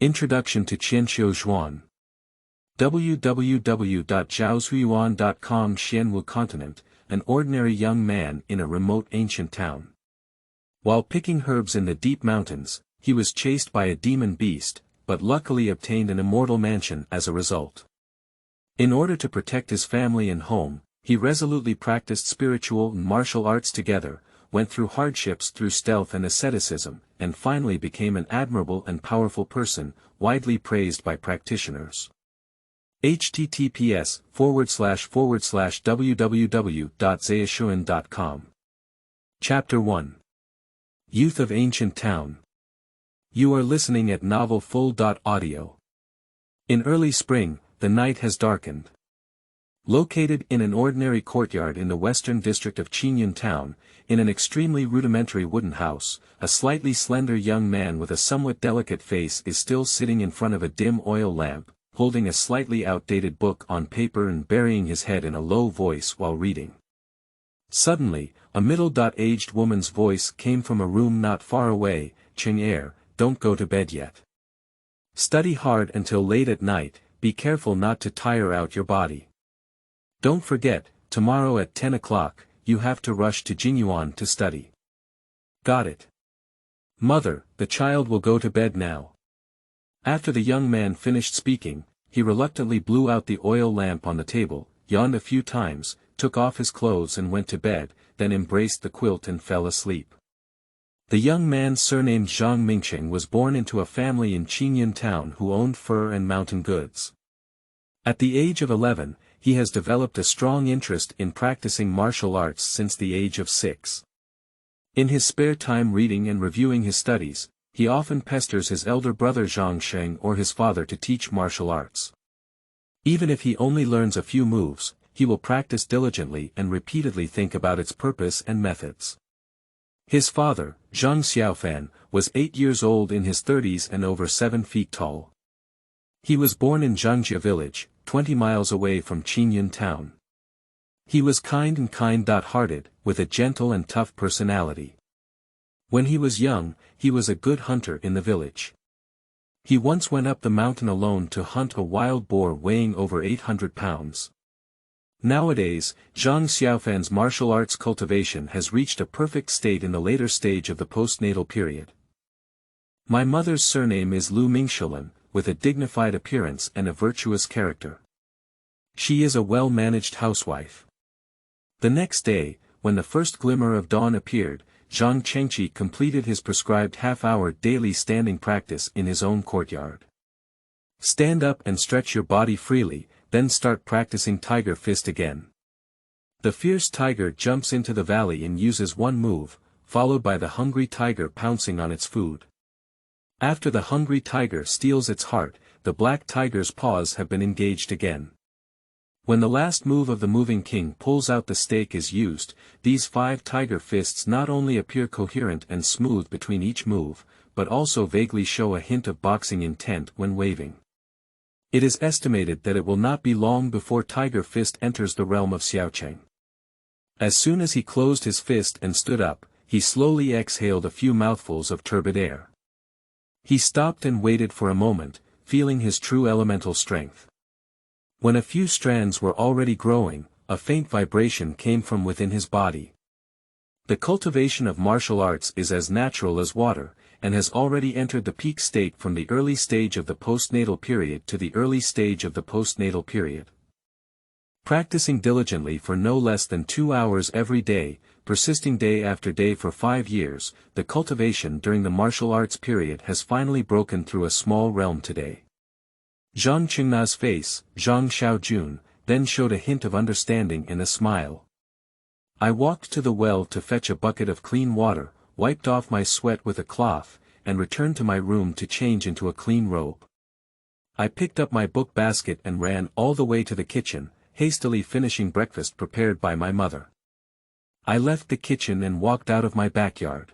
Introduction to Xianxia. www.zhaozhuiyuan.com. Xianwu continent, an ordinary young man in a remote ancient town. While picking herbs in the deep mountains, he was chased by a demon beast, but luckily obtained an immortal mansion as a result. In order to protect his family and home, he resolutely practiced spiritual and martial arts together, went through hardships through stealth and asceticism, and finally became an admirable and powerful person, widely praised by practitioners. https://www.zhaozhuiyuan.com. Chapter 1. Youth of Ancient Town. You are listening at Novel Full.audio. In early spring, the night has darkened. Located in an ordinary courtyard in the western district of Qingyun town, in an extremely rudimentary wooden house, a slightly slender young man with a somewhat delicate face is still sitting in front of a dim oil lamp, holding a slightly outdated book on paper and burying his head in a low voice while reading. Suddenly, a middle-aged woman's voice came from a room not far away. "Qingyun, don't go to bed yet. Study hard until late at night, be careful not to tire out your body. Don't forget, tomorrow at 10 o'clock, you have to rush to Qingyun to study. Got it? Mother, the child will go to bed now." After the young man finished speaking, he reluctantly blew out the oil lamp on the table, yawned a few times, took off his clothes and went to bed, then embraced the quilt and fell asleep. The young man surnamed Zhang Mingqing was born into a family in Qingyun town who owned fur and mountain goods. At the age of 11, he has developed a strong interest in practicing martial arts since the age of 6. In his spare time reading and reviewing his studies, he often pesters his elder brother Xianxia or his father to teach martial arts. Even if he only learns a few moves, he will practice diligently and repeatedly think about its purpose and methods. His father, Zhang Xiaofan, was 8 years old in his 30s and over 7 feet tall. He was born in Xianxia village, 20 miles away from Qingyun town. He was kind and kind-hearted, with a gentle and tough personality. When he was young, he was a good hunter in the village. He once went up the mountain alone to hunt a wild boar weighing over 800 pounds. Nowadays, Zhang Xiaofan's martial arts cultivation has reached a perfect state in the later stage of the postnatal period. My mother's surname is Lu Mingshilan, with a dignified appearance and a virtuous character. She is a well-managed housewife. The next day, when the first glimmer of dawn appeared, Zhang Chengqi completed his prescribed half-hour daily standing practice in his own courtyard. Stand up and stretch your body freely, then start practicing Tiger Fist again. The fierce tiger jumps into the valley and uses one move, followed by the hungry tiger pouncing on its food. After the hungry tiger steals its heart, the black tiger's paws have been engaged again. When the last move of the moving king pulls out the stake is used, these 5 tiger fists not only appear coherent and smooth between each move, but also vaguely show a hint of boxing intent when waving. It is estimated that it will not be long before Tiger Fist enters the realm of Xiaoqiang. As soon as he closed his fist and stood up, he slowly exhaled a few mouthfuls of turbid air. He stopped and waited for a moment, feeling his true elemental strength. When a few strands were already growing, a faint vibration came from within his body. The cultivation of martial arts is as natural as water, and has already entered the peak state from the early stage of the postnatal period to the early stage of the postnatal period. Practicing diligently for no less than 2 hours every day, persisting day after day for 5 years, the cultivation during the martial arts period has finally broken through a small realm today. Zhang Qingna's face, Zhang Xiaojun, then showed a hint of understanding and a smile. I walked to the well to fetch a bucket of clean water, wiped off my sweat with a cloth, and returned to my room to change into a clean robe. I picked up my book basket and ran all the way to the kitchen, hastily finishing breakfast prepared by my mother. I left the kitchen and walked out of my backyard.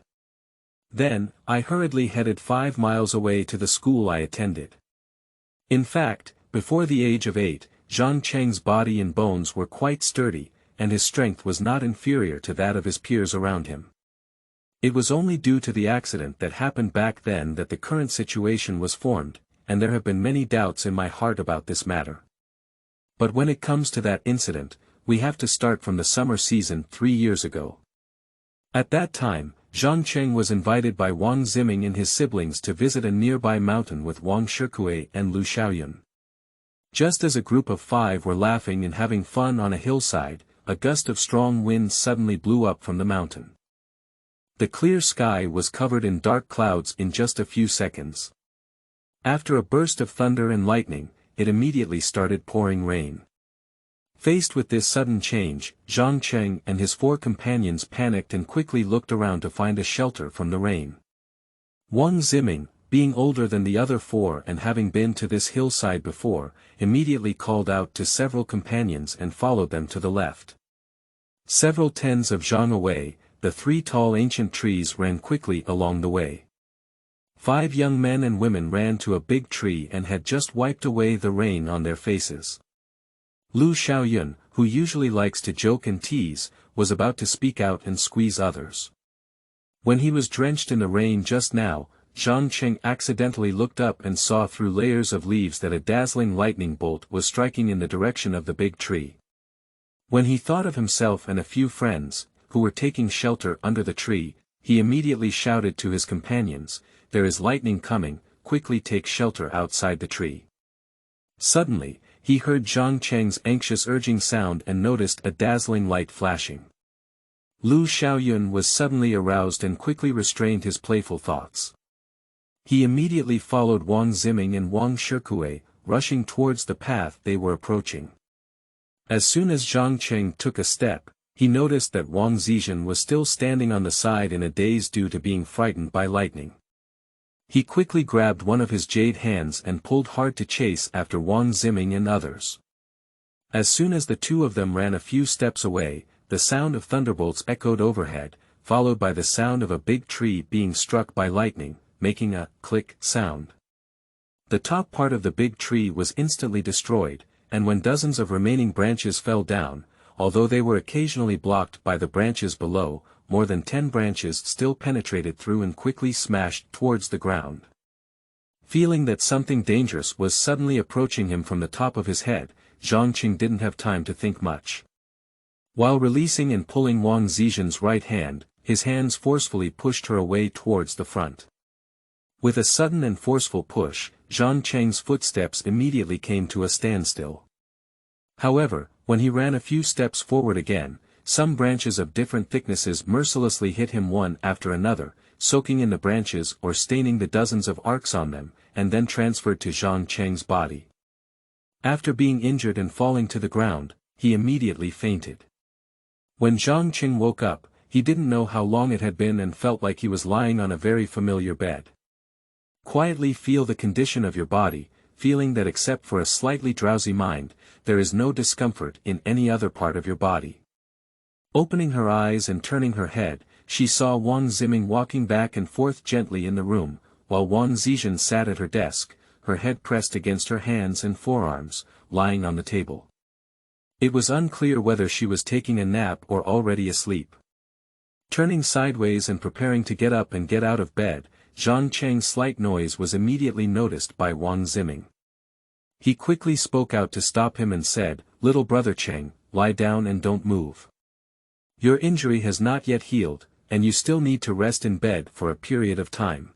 Then, I hurriedly headed 5 miles away to the school I attended. In fact, before the age of 8, Zhang Cheng's body and bones were quite sturdy, and his strength was not inferior to that of his peers around him. It was only due to the accident that happened back then that the current situation was formed, and there have been many doubts in my heart about this matter. But when it comes to that incident, we have to start from the summer season 3 years ago. At that time, Zhang Cheng was invited by Wang Ziming and his siblings to visit a nearby mountain with Wang Shikue and Lu Xiaoyun. Just as a group of 5 were laughing and having fun on a hillside, a gust of strong wind suddenly blew up from the mountain. The clear sky was covered in dark clouds in just a few seconds. After a burst of thunder and lightning, it immediately started pouring rain. Faced with this sudden change, Zhang Cheng and his 4 companions panicked and quickly looked around to find a shelter from the rain. Wang Ziming, being older than the other 4 and having been to this hillside before, immediately called out to several companions and followed them to the left. Several tens of zhang away, the 3 tall ancient trees ran quickly along the way. 5 young men and women ran to a big tree and had just wiped away the rain on their faces. Lu Xiaoyun, who usually likes to joke and tease, was about to speak out and squeeze others. When he was drenched in the rain just now, Zhang Cheng accidentally looked up and saw through layers of leaves that a dazzling lightning bolt was striking in the direction of the big tree. When he thought of himself and a few friends, who were taking shelter under the tree, he immediately shouted to his companions, "There is lightning coming, quickly take shelter outside the tree." Suddenly, he heard Zhang Cheng's anxious urging sound and noticed a dazzling light flashing. Lu Xiaoyun was suddenly aroused and quickly restrained his playful thoughts. He immediately followed Wang Ziming and Wang Shikue, rushing towards the path they were approaching. As soon as Zhang Cheng took a step, he noticed that Wang Zizhen was still standing on the side in a daze due to being frightened by lightning. He quickly grabbed one of his jade hands and pulled hard to chase after Wang Ziming and others. As soon as the 2 of them ran a few steps away, the sound of thunderbolts echoed overhead, followed by the sound of a big tree being struck by lightning, making a click sound. The top part of the big tree was instantly destroyed, and when dozens of remaining branches fell down, although they were occasionally blocked by the branches below, more than 10 branches still penetrated through and quickly smashed towards the ground. Feeling that something dangerous was suddenly approaching him from the top of his head, Zhang Cheng didn't have time to think much. While releasing and pulling Wang Zizhen's right hand, his hands forcefully pushed her away towards the front. With a sudden and forceful push, Zhang Cheng's footsteps immediately came to a standstill. However, when he ran a few steps forward again, some branches of different thicknesses mercilessly hit him one after another, soaking in the branches or staining the dozens of arcs on them, and then transferred to Zhang Cheng's body. After being injured and falling to the ground, he immediately fainted. When Zhang Cheng woke up, he didn't know how long it had been and felt like he was lying on a very familiar bed. Quietly feel the condition of your body, feeling that except for a slightly drowsy mind, there is no discomfort in any other part of your body. Opening her eyes and turning her head, she saw Wang Ziming walking back and forth gently in the room, while Wang Zizhen sat at her desk, her head pressed against her hands and forearms, lying on the table. It was unclear whether she was taking a nap or already asleep. Turning sideways and preparing to get up and get out of bed, Zhang Cheng's slight noise was immediately noticed by Wang Ziming. He quickly spoke out to stop him and said, "Little brother Cheng, lie down and don't move. Your injury has not yet healed, and you still need to rest in bed for a period of time."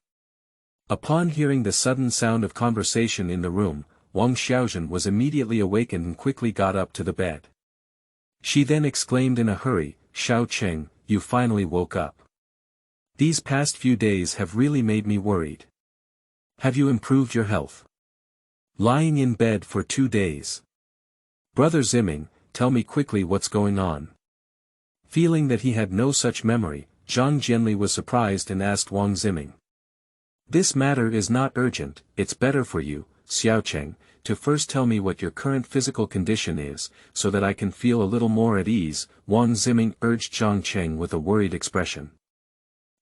Upon hearing the sudden sound of conversation in the room, Wang Xiaozhen was immediately awakened and quickly got up to the bed. She then exclaimed in a hurry, "Xiao Cheng, you finally woke up. These past few days have really made me worried. Have you improved your health? Lying in bed for 2 days. Brother Ziming, tell me quickly what's going on." Feeling that he had no such memory, Zhang Jianli was surprised and asked Wang Ziming. "This matter is not urgent, it's better for you, Xiao Cheng, to first tell me what your current physical condition is, so that I can feel a little more at ease," Wang Ziming urged Zhang Cheng with a worried expression.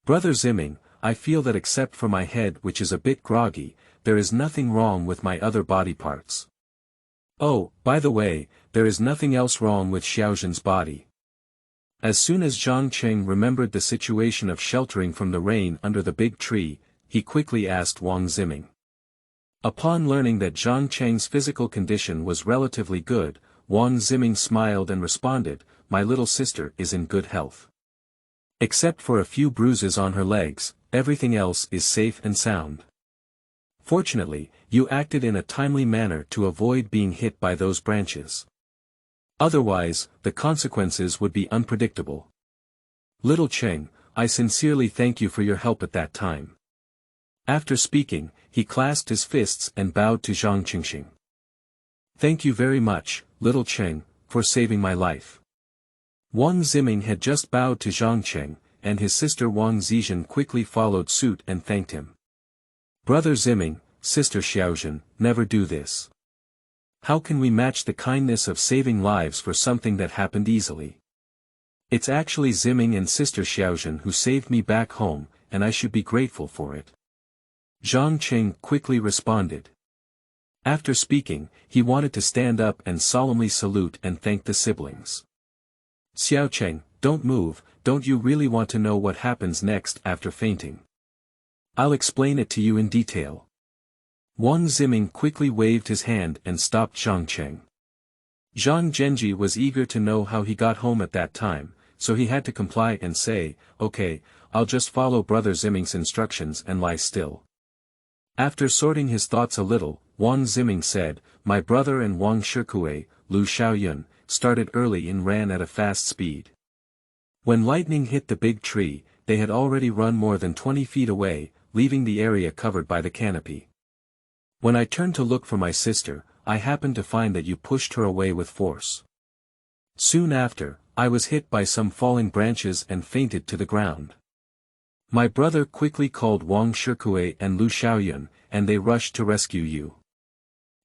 "Brother Ziming, I feel that except for my head which is a bit groggy, there is nothing wrong with my other body parts. Oh, by the way, there is nothing else wrong with Xiaozhen's body." As soon as Zhang Cheng remembered the situation of sheltering from the rain under the big tree, he quickly asked Wang Ziming. Upon learning that Zhang Cheng's physical condition was relatively good, Wang Ziming smiled and responded, "My little sister is in good health. Except for a few bruises on her legs, everything else is safe and sound. Fortunately, you acted in a timely manner to avoid being hit by those branches. Otherwise, the consequences would be unpredictable. Little Cheng, I sincerely thank you for your help at that time." After speaking, he clasped his fists and bowed to Zhang Qingxing. "Thank you very much, little Cheng, for saving my life." Wang Ziming had just bowed to Zhang Cheng, and his sister Wang Zizhen quickly followed suit and thanked him. "Brother Ziming, sister Xiaozhen, never do this. How can we match the kindness of saving lives for something that happened easily? It's actually Ziming and sister Xiaozhen who saved me back home, and I should be grateful for it." Zhang Cheng quickly responded. After speaking, he wanted to stand up and solemnly salute and thank the siblings. "Xiao Cheng, don't move, don't you really want to know what happens next after fainting? I'll explain it to you in detail." Wang Ziming quickly waved his hand and stopped Zhang Cheng. Zhang Zhenji was eager to know how he got home at that time, so he had to comply and say, "Okay, I'll just follow Brother Ziming's instructions and lie still." After sorting his thoughts a little, Wang Ziming said, "My brother and Wang Shikue, Lu Xiaoyun, started early and ran at a fast speed. When lightning hit the big tree, they had already run more than 20 feet away, leaving the area covered by the canopy. When I turned to look for my sister, I happened to find that you pushed her away with force. Soon after, I was hit by some falling branches and fainted to the ground. My brother quickly called Wang Shikue and Lu Xiaoyun, and they rushed to rescue you.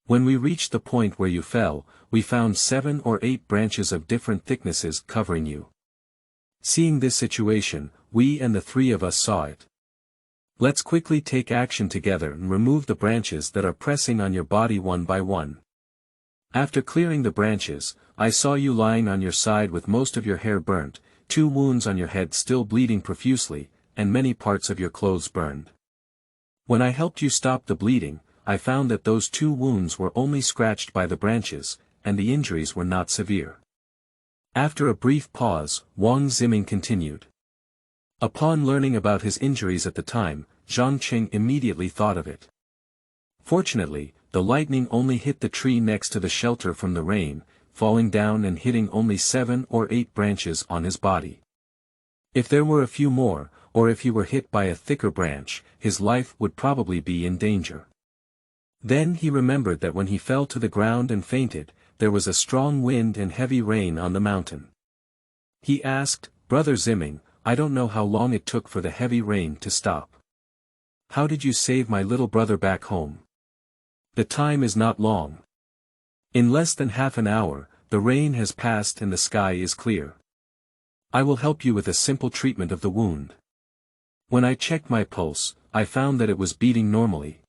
When we reached the point where you fell, we found 7 or 8 branches of different thicknesses covering you. Seeing this situation, we and the 3 of us saw it. Let's quickly take action together and remove the branches that are pressing on your body one by one." After clearing the branches, I saw you lying on your side with most of your hair burnt, 2 wounds on your head still bleeding profusely, and many parts of your clothes burned. When I helped you stop the bleeding, I found that those 2 wounds were only scratched by the branches, and the injuries were not severe. After a brief pause, Wang Ziming continued. Upon learning about his injuries at the time, Zhang Qing immediately thought of it. Fortunately, the lightning only hit the tree next to the shelter from the rain, falling down and hitting only 7 or 8 branches on his body. If there were a few more, or if he were hit by a thicker branch, his life would probably be in danger. Then he remembered that when he fell to the ground and fainted, there was a strong wind and heavy rain on the mountain. He asked, "Brother Ziming, I don't know how long it took for the heavy rain to stop. How did you save my little brother back home?" "The time is not long. In less than half an hour, the rain has passed and the sky is clear. I will help you with a simple treatment of the wound. When I checked my pulse, I found that it was beating normally.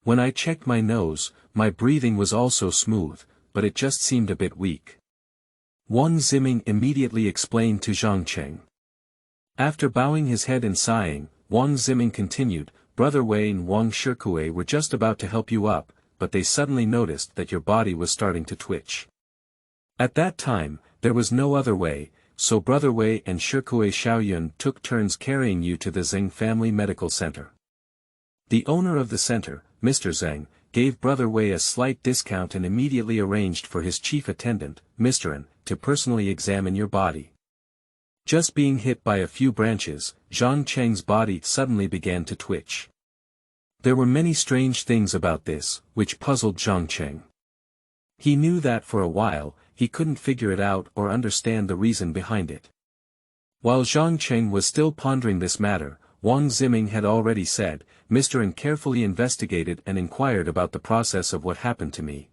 When I checked my nose, my breathing was also smooth, but it just seemed a bit weak." Wang Ziming immediately explained to Zhang Cheng. After bowing his head and sighing, Wang Ziming continued, "Brother Wei and Wang Shikue were just about to help you up, but they suddenly noticed that your body was starting to twitch. At that time, there was no other way, so Brother Wei and Shikue Xiaoyun took turns carrying you to the Zheng Family Medical Center. The owner of the center, Mr. Zheng, gave Brother Wei a slight discount and immediately arranged for his chief attendant, Mr. An, to personally examine your body. Just being hit by a few branches, Zhang Cheng's body suddenly began to twitch. There were many strange things about this, which puzzled Zhang Cheng. He knew that for a while, he couldn't figure it out or understand the reason behind it. While Zhang Cheng was still pondering this matter, Wang Ziming had already said, "Mr. An carefully investigated and inquired about the process of what happened to me.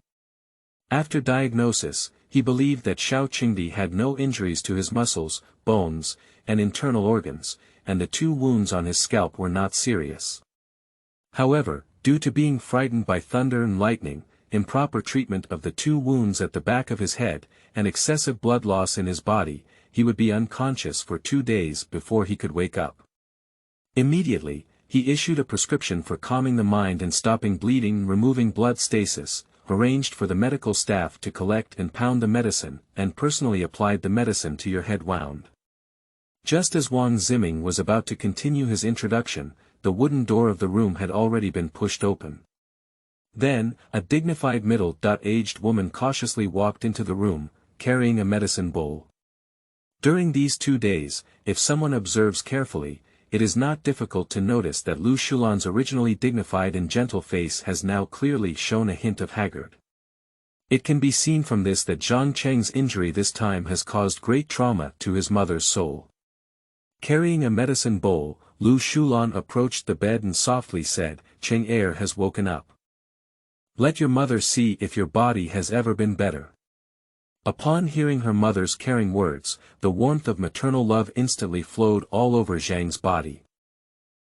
After diagnosis, he believed that Xiao Qingdi had no injuries to his muscles, bones, and internal organs, and the 2 wounds on his scalp were not serious. However, due to being frightened by thunder and lightning, improper treatment of the 2 wounds at the back of his head, and excessive blood loss in his body, he would be unconscious for 2 days before he could wake up. Immediately, He issued a prescription for calming the mind and stopping bleeding, removing blood stasis, arranged for the medical staff to collect and pound the medicine, and personally applied the medicine to your head wound. Just as Wang Ziming was about to continue his introduction, the wooden door of the room had already been pushed open. Then, a dignified middle-aged woman cautiously walked into the room, carrying a medicine bowl. During these 2 days, if someone observes carefully, it is not difficult to notice that Lu Shulan's originally dignified and gentle face has now clearly shown a hint of haggard. It can be seen from this that Zhang Cheng's injury this time has caused great trauma to his mother's soul. Carrying a medicine bowl, Lu Shulan approached the bed and softly said, "Cheng Er has woken up. Let your mother see if your body has ever been better." Upon hearing her mother's caring words, the warmth of maternal love instantly flowed all over Zhang's body.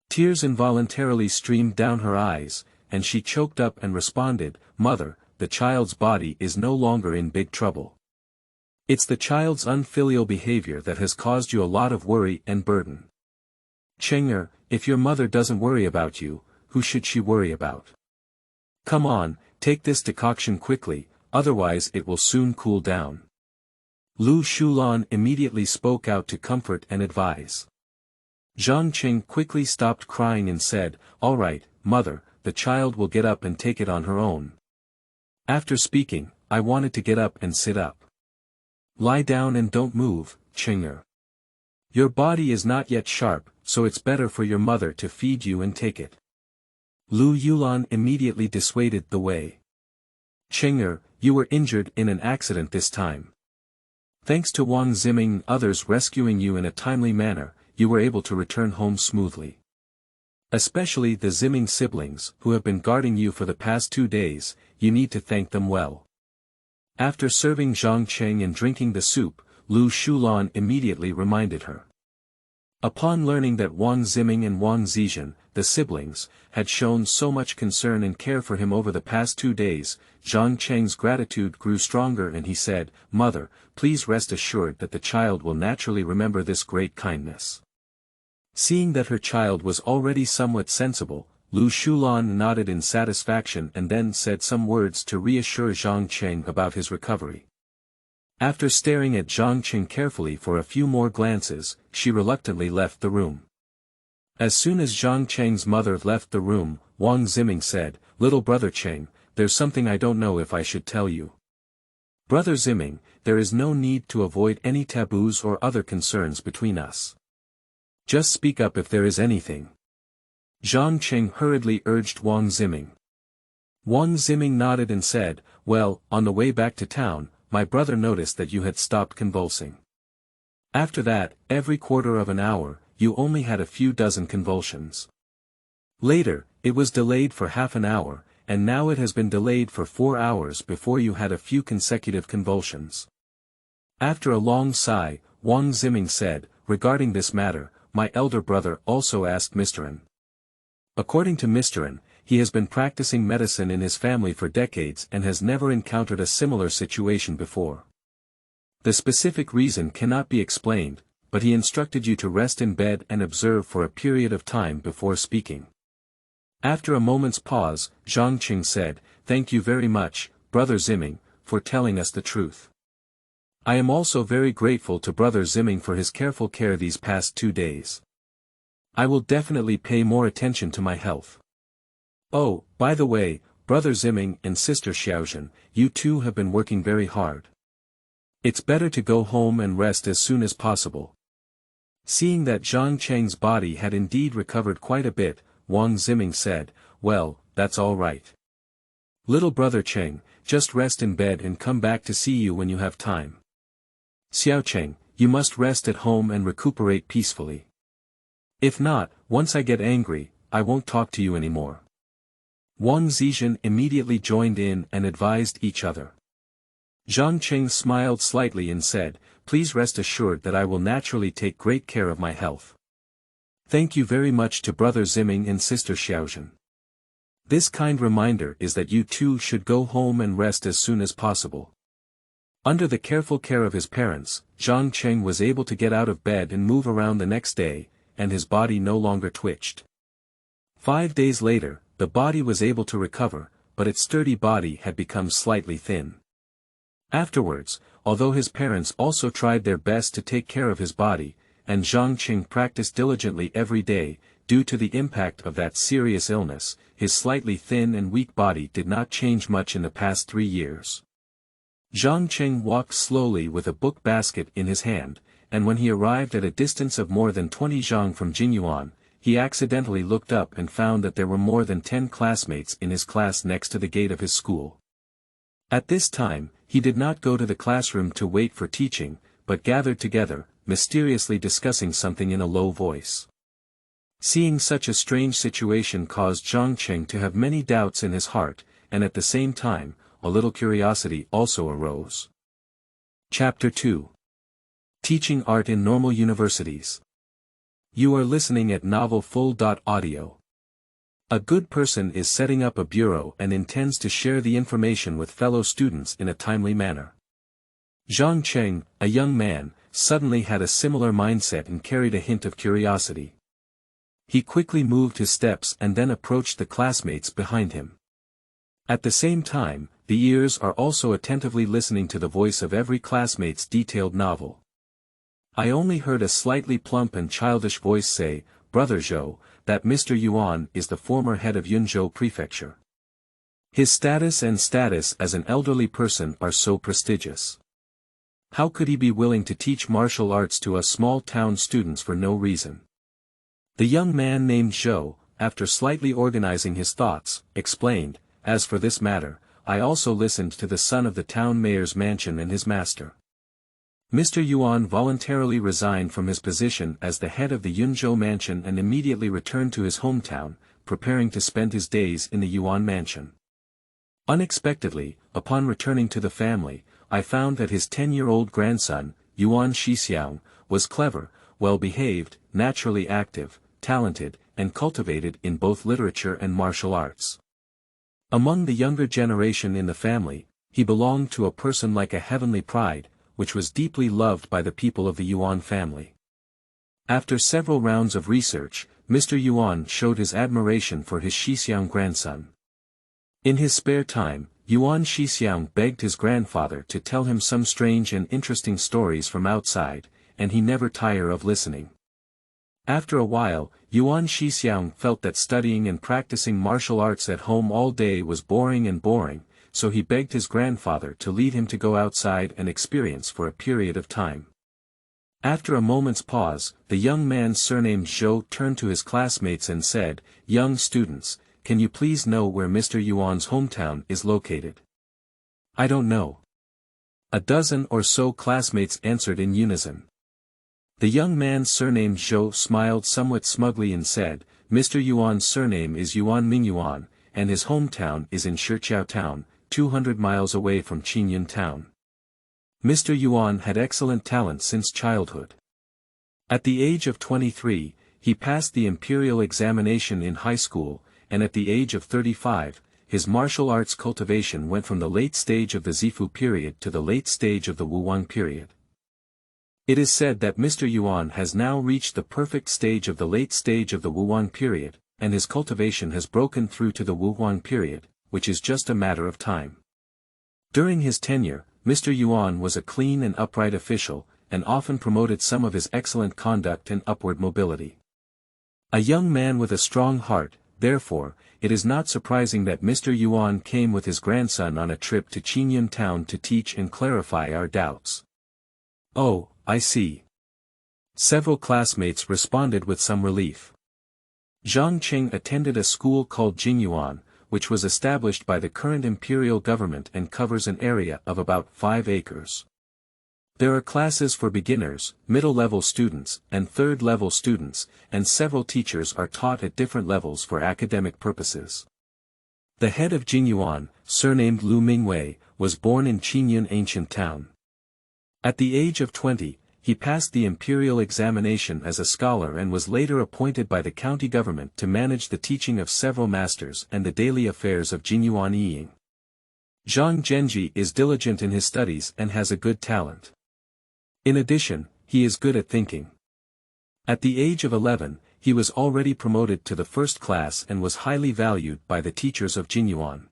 Tears involuntarily streamed down her eyes, and she choked up and responded, "Mother, the child's body is no longer in big trouble. It's the child's unfilial behavior that has caused you a lot of worry and burden. Cheng, if your mother doesn't worry about you, who should she worry about? Come on, take this decoction quickly, otherwise it will soon cool down." Lu Shulan immediately spoke out to comfort and advise. Zhang Qing quickly stopped crying and said, "All right, mother, the child will get up and take it on her own." After speaking, I wanted to get up and sit up. Lie down and don't move, Qing. Your body is not yet sharp, so it's better for your mother to feed you and take it. Lu Yulan immediately dissuaded the way. Qing, you were injured in an accident this time. Thanks to Wang Ziming and others rescuing you in a timely manner, you were able to return home smoothly. Especially the Ziming siblings, who have been guarding you for the past 2 days, you need to thank them well. After serving Zhang Cheng and drinking the soup, Lu Shulan immediately reminded her. Upon learning that Wang Ziming and Wang Zizhen, the siblings, had shown so much concern and care for him over the past 2 days, Zhang Cheng's gratitude grew stronger and he said, "Mother, please rest assured that the child will naturally remember this great kindness." Seeing that her child was already somewhat sensible, Lu Shulan nodded in satisfaction and then said some words to reassure Zhang Cheng about his recovery. After staring at Zhang Cheng carefully for a few more glances, she reluctantly left the room. As soon as Zhang Cheng's mother left the room, Wang Ziming said, "Little brother Cheng, there's something I don't know if I should tell you." "Brother Ziming, there is no need to avoid any taboos or other concerns between us. Just speak up if there is anything." Zhang Cheng hurriedly urged Wang Ziming. Wang Ziming nodded and said, "Well, on the way back to town, my brother noticed that you had stopped convulsing. After that, every quarter of an hour, you only had a few dozen convulsions. Later, it was delayed for half an hour, and now it has been delayed for 4 hours before you had a few consecutive convulsions." After a long sigh, Wang Ziming said, "Regarding this matter, my elder brother also asked Mr. N. According to Mr. N, he has been practicing medicine in his family for decades and has never encountered a similar situation before. The specific reason cannot be explained, but he instructed you to rest in bed and observe for a period of time before speaking." After a moment's pause, Zhang Qing said, "Thank you very much, Brother Ziming, for telling us the truth. I am also very grateful to Brother Ziming for his careful care these past 2 days. I will definitely pay more attention to my health. Oh, by the way, Brother Ziming and Sister Xiaoxian, you two have been working very hard. It's better to go home and rest as soon as possible." Seeing that Zhang Cheng's body had indeed recovered quite a bit, Wang Ziming said, "Well, that's all right. Little brother Cheng, just rest in bed and come back to see you when you have time. Xiao Cheng, you must rest at home and recuperate peacefully. If not, once I get angry, I won't talk to you anymore." Wang Zizhen immediately joined in and advised each other. Zhang Cheng smiled slightly and said, "Please rest assured that I will naturally take great care of my health. Thank you very much to Brother Ziming and Sister Xiaoxian. This kind reminder is that you two should go home and rest as soon as possible." Under the careful care of his parents, Zhang Cheng was able to get out of bed and move around the next day, and his body no longer twitched. 5 days later, the body was able to recover, but its sturdy body had become slightly thin. Afterwards, although his parents also tried their best to take care of his body, and Zhang Qing practiced diligently every day, due to the impact of that serious illness, his slightly thin and weak body did not change much in the past 3 years. Zhang Qing walked slowly with a book basket in his hand, and when he arrived at a distance of more than 20 zhang from Qingyun, he accidentally looked up and found that there were more than 10 classmates in his class next to the gate of his school. At this time, he did not go to the classroom to wait for teaching, but gathered together, mysteriously discussing something in a low voice. Seeing such a strange situation caused Zhang Qing to have many doubts in his heart, and at the same time, a little curiosity also arose. Chapter 2. Teaching Art in Normal Universities. You are listening at novelfull.audio. A good person is setting up a bureau and intends to share the information with fellow students in a timely manner. Zhang Qing, a young man, suddenly had a similar mindset and carried a hint of curiosity. He quickly moved his steps and then approached the classmates behind him. At the same time, the ears are also attentively listening to the voice of every classmate's detailed novel. I only heard a slightly plump and childish voice say, "Brother Zhou, that Mr. Yuan is the former head of Yunzhou Prefecture. His status as an elderly person are so prestigious. How could he be willing to teach martial arts to us small-town students for no reason?" The young man named Zhou, after slightly organizing his thoughts, explained, "As for this matter, I also listened to the son of the town mayor's mansion and his master. Mr. Yuan voluntarily resigned from his position as the head of the Yunzhou mansion and immediately returned to his hometown, preparing to spend his days in the Yuan mansion. Unexpectedly, upon returning to the family, I found that his 10-year-old grandson, Yuan Xiqiang, was clever, well-behaved, naturally active, talented, and cultivated in both literature and martial arts. Among the younger generation in the family, he belonged to a person like a heavenly pride, which was deeply loved by the people of the Yuan family." After several rounds of research, Mr. Yuan showed his admiration for his Xiqiang grandson. In his spare time, Yuan Xiqiang begged his grandfather to tell him some strange and interesting stories from outside, and he never tired of listening. After a while, Yuan Xiqiang felt that studying and practicing martial arts at home all day was boring, so he begged his grandfather to lead him to go outside and experience for a period of time. After a moment's pause, the young man surnamed Zhou turned to his classmates and said, "Young students, can you please know where Mr. Yuan's hometown is located?" "I don't know." A dozen or so classmates answered in unison. The young man surnamed Zhou smiled somewhat smugly and said, "Mr. Yuan's surname is Yuan Mingyuan, and his hometown is in Shiqiao town, 200 miles away from Qingyun town." Mr. Yuan had excellent talent since childhood. At the age of 23, he passed the imperial examination in high school, and at the age of 35, his martial arts cultivation went from the late stage of the Zifu period to the late stage of the Wuwang period. It is said that Mr. Yuan has now reached the perfect stage of the late stage of the Wuwang period, and his cultivation has broken through to the Wuhuang period, which is just a matter of time. During his tenure, Mr. Yuan was a clean and upright official, and often promoted some of his excellent conduct and upward mobility. A young man with a strong heart, therefore, it is not surprising that Mr. Yuan came with his grandson on a trip to Qingyun town to teach and clarify our doubts. "Oh, I see." Several classmates responded with some relief. Zhang Qing attended a school called Qingyun, which was established by the current imperial government and covers an area of about 5 acres. There are classes for beginners, middle-level students, and third-level students, and several teachers are taught at different levels for academic purposes. The head of Qingyun, surnamed Lu Mingwei, was born in Qingyun ancient town. At the age of 20, he passed the imperial examination as a scholar and was later appointed by the county government to manage the teaching of several masters and the daily affairs of Jinyuan Yiying. Zhang Zhenji is diligent in his studies and has a good talent. In addition, he is good at thinking. At the age of 11, he was already promoted to the first class and was highly valued by the teachers of Qingyun.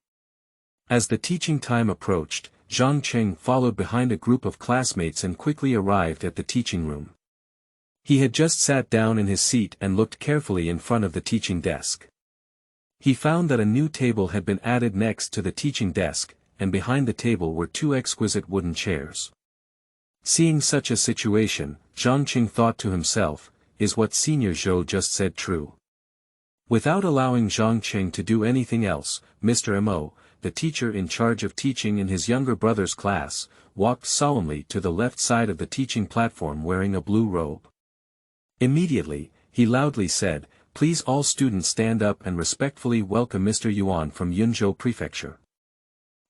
As the teaching time approached, Zhang Cheng followed behind a group of classmates and quickly arrived at the teaching room. He had just sat down in his seat and looked carefully in front of the teaching desk. He found that a new table had been added next to the teaching desk, and behind the table were two exquisite wooden chairs. Seeing such a situation, Zhang Cheng thought to himself, is what Senior Zhou just said true? Without allowing Zhang Cheng to do anything else, Mr. Mo, the teacher in charge of teaching in his younger brother's class, walked solemnly to the left side of the teaching platform wearing a blue robe. Immediately, he loudly said, "Please all students stand up and respectfully welcome Mr. Yuan from Yunzhou Prefecture.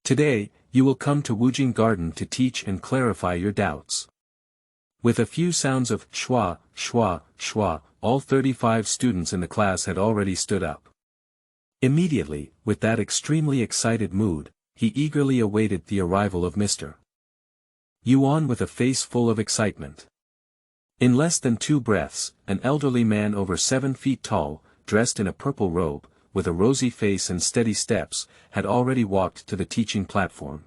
Today, you will come to Wujing Garden to teach and clarify your doubts." With a few sounds of schwa, schwa, schwa, all 35 students in the class had already stood up. Immediately, with that extremely excited mood, he eagerly awaited the arrival of Mr. Yuan with a face full of excitement. In less than 2 breaths, an elderly man over 7 feet tall, dressed in a purple robe, with a rosy face and steady steps, had already walked to the teaching platform.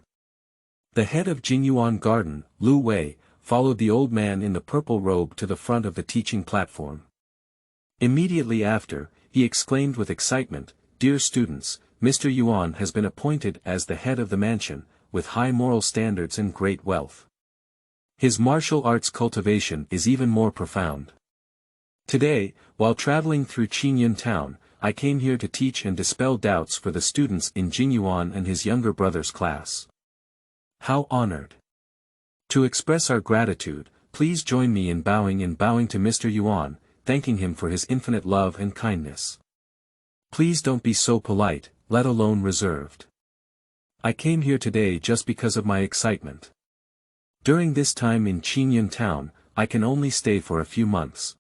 The head of Jingyuan Garden, Lu Wei, followed the old man in the purple robe to the front of the teaching platform. Immediately after, he exclaimed with excitement, "Dear students, Mr. Yuan has been appointed as the head of the mansion, with high moral standards and great wealth. His martial arts cultivation is even more profound. Today, while traveling through Qingyun town, I came here to teach and dispel doubts for the students in Jingyuan and his younger brother's class. How honored! To express our gratitude, please join me in bowing to Mr. Yuan, thanking him for his infinite love and kindness. Please don't be so polite, let alone reserved. I came here today just because of my excitement. During this time in Qingyun town, I can only stay for a few months.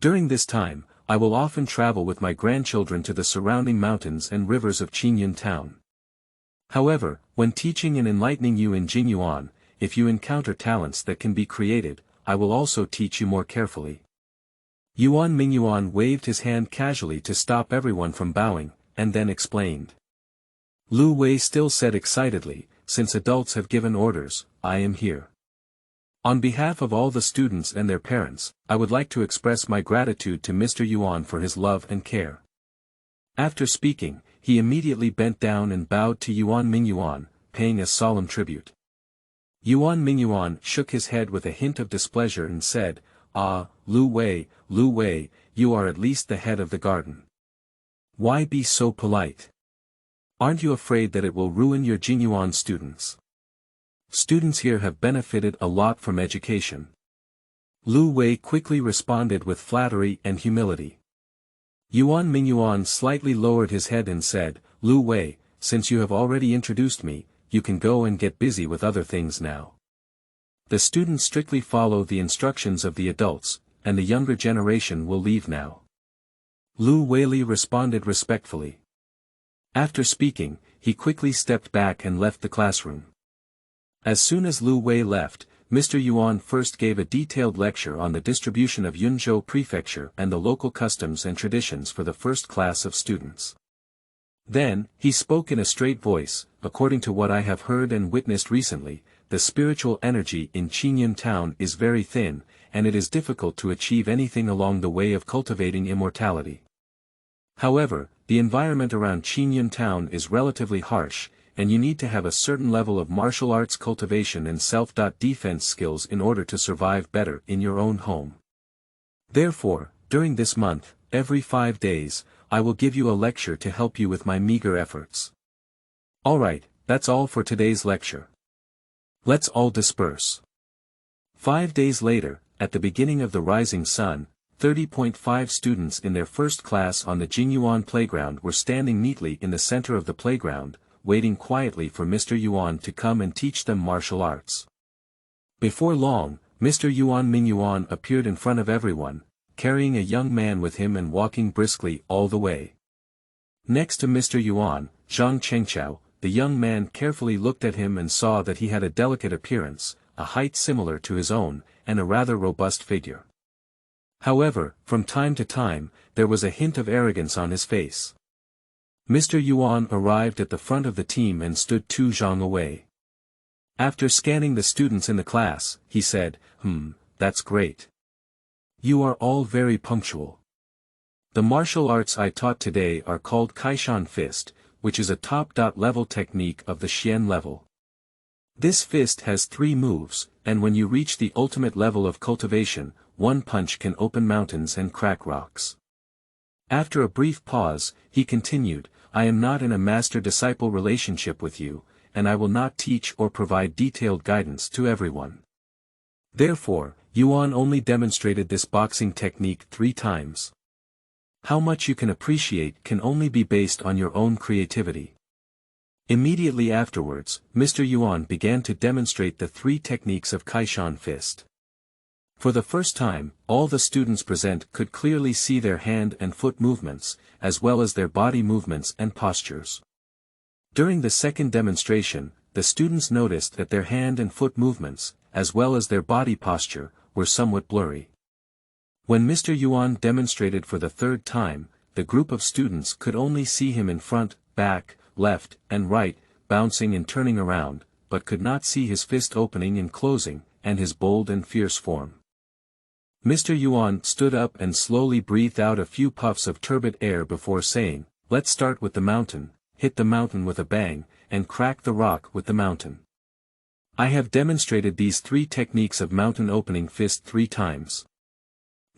During this time, I will often travel with my grandchildren to the surrounding mountains and rivers of Qingyun town. However, when teaching and enlightening you in Jingyuan, if you encounter talents that can be created, I will also teach you more carefully." Yuan Mingyuan waved his hand casually to stop everyone from bowing, and then explained. Lu Wei still said excitedly, "Since adults have given orders, I am here. On behalf of all the students and their parents, I would like to express my gratitude to Mr. Yuan for his love and care." After speaking, he immediately bent down and bowed to Yuan Mingyuan, paying a solemn tribute. Yuan Mingyuan shook his head with a hint of displeasure and said, "Ah, Lu Wei, you are at least the head of the garden. Why be so polite? Aren't you afraid that it will ruin your Jingyuan students? Students here have benefited a lot from education." Lu Wei quickly responded with flattery and humility. Yuan Mingyuan slightly lowered his head and said, "Lu Wei, since you have already introduced me, you can go and get busy with other things now. The students strictly follow the instructions of the adults, and the younger generation will leave now." Lu Weili responded respectfully. After speaking, he quickly stepped back and left the classroom. As soon as Lu Wei left, Mr. Yuan first gave a detailed lecture on the distribution of Yunzhou Prefecture and the local customs and traditions for the first class of students. Then, he spoke in a straight voice, "According to what I have heard and witnessed recently, the spiritual energy in Qingyun town is very thin, and it is difficult to achieve anything along the way of cultivating immortality. However, the environment around Qingyun town is relatively harsh, and you need to have a certain level of martial arts cultivation and self-defense skills in order to survive better in your own home. Therefore, during this month, every 5 days, I will give you a lecture to help you with my meager efforts. Alright, that's all for today's lecture. Let's all disperse." 5 days later, at the beginning of the rising sun, 30.5 students in their first class on the Jingyuan playground were standing neatly in the center of the playground, waiting quietly for Mr. Yuan to come and teach them martial arts. Before long, Mr. Yuan Mingyuan appeared in front of everyone, carrying a young man with him and walking briskly all the way. Next to Mr. Yuan, Zhang Chengqiao, the young man carefully looked at him and saw that he had a delicate appearance, a height similar to his own, and a rather robust figure. However, from time to time, there was a hint of arrogance on his face. Mr. Yuan arrived at the front of the team and stood 2 zhang away. After scanning the students in the class, he said, that's great. You are all very punctual. The martial arts I taught today are called Kaishan Fist, which is a top-level technique of the Xian level. This fist has 3 moves, and when you reach the ultimate level of cultivation, one punch can open mountains and crack rocks. After a brief pause, he continued, I am not in a master-disciple relationship with you, and I will not teach or provide detailed guidance to everyone. Therefore, Yuan only demonstrated this boxing technique 3 times. How much you can appreciate can only be based on your own creativity. Immediately afterwards, Mr. Yuan began to demonstrate the 3 techniques of Kaishan Fist. For the first time, all the students present could clearly see their hand and foot movements, as well as their body movements and postures. During the second demonstration, the students noticed that their hand and foot movements, as well as their body posture, were somewhat blurry. When Mr. Yuan demonstrated for the 3rd time, the group of students could only see him in front, back, left, and right, bouncing and turning around, but could not see his fist opening and closing, and his bold and fierce form. Mr. Yuan stood up and slowly breathed out a few puffs of turbid air before saying, let's start with the mountain, hit the mountain with a bang, and crack the rock with the mountain. I have demonstrated these 3 techniques of mountain opening fist 3 times.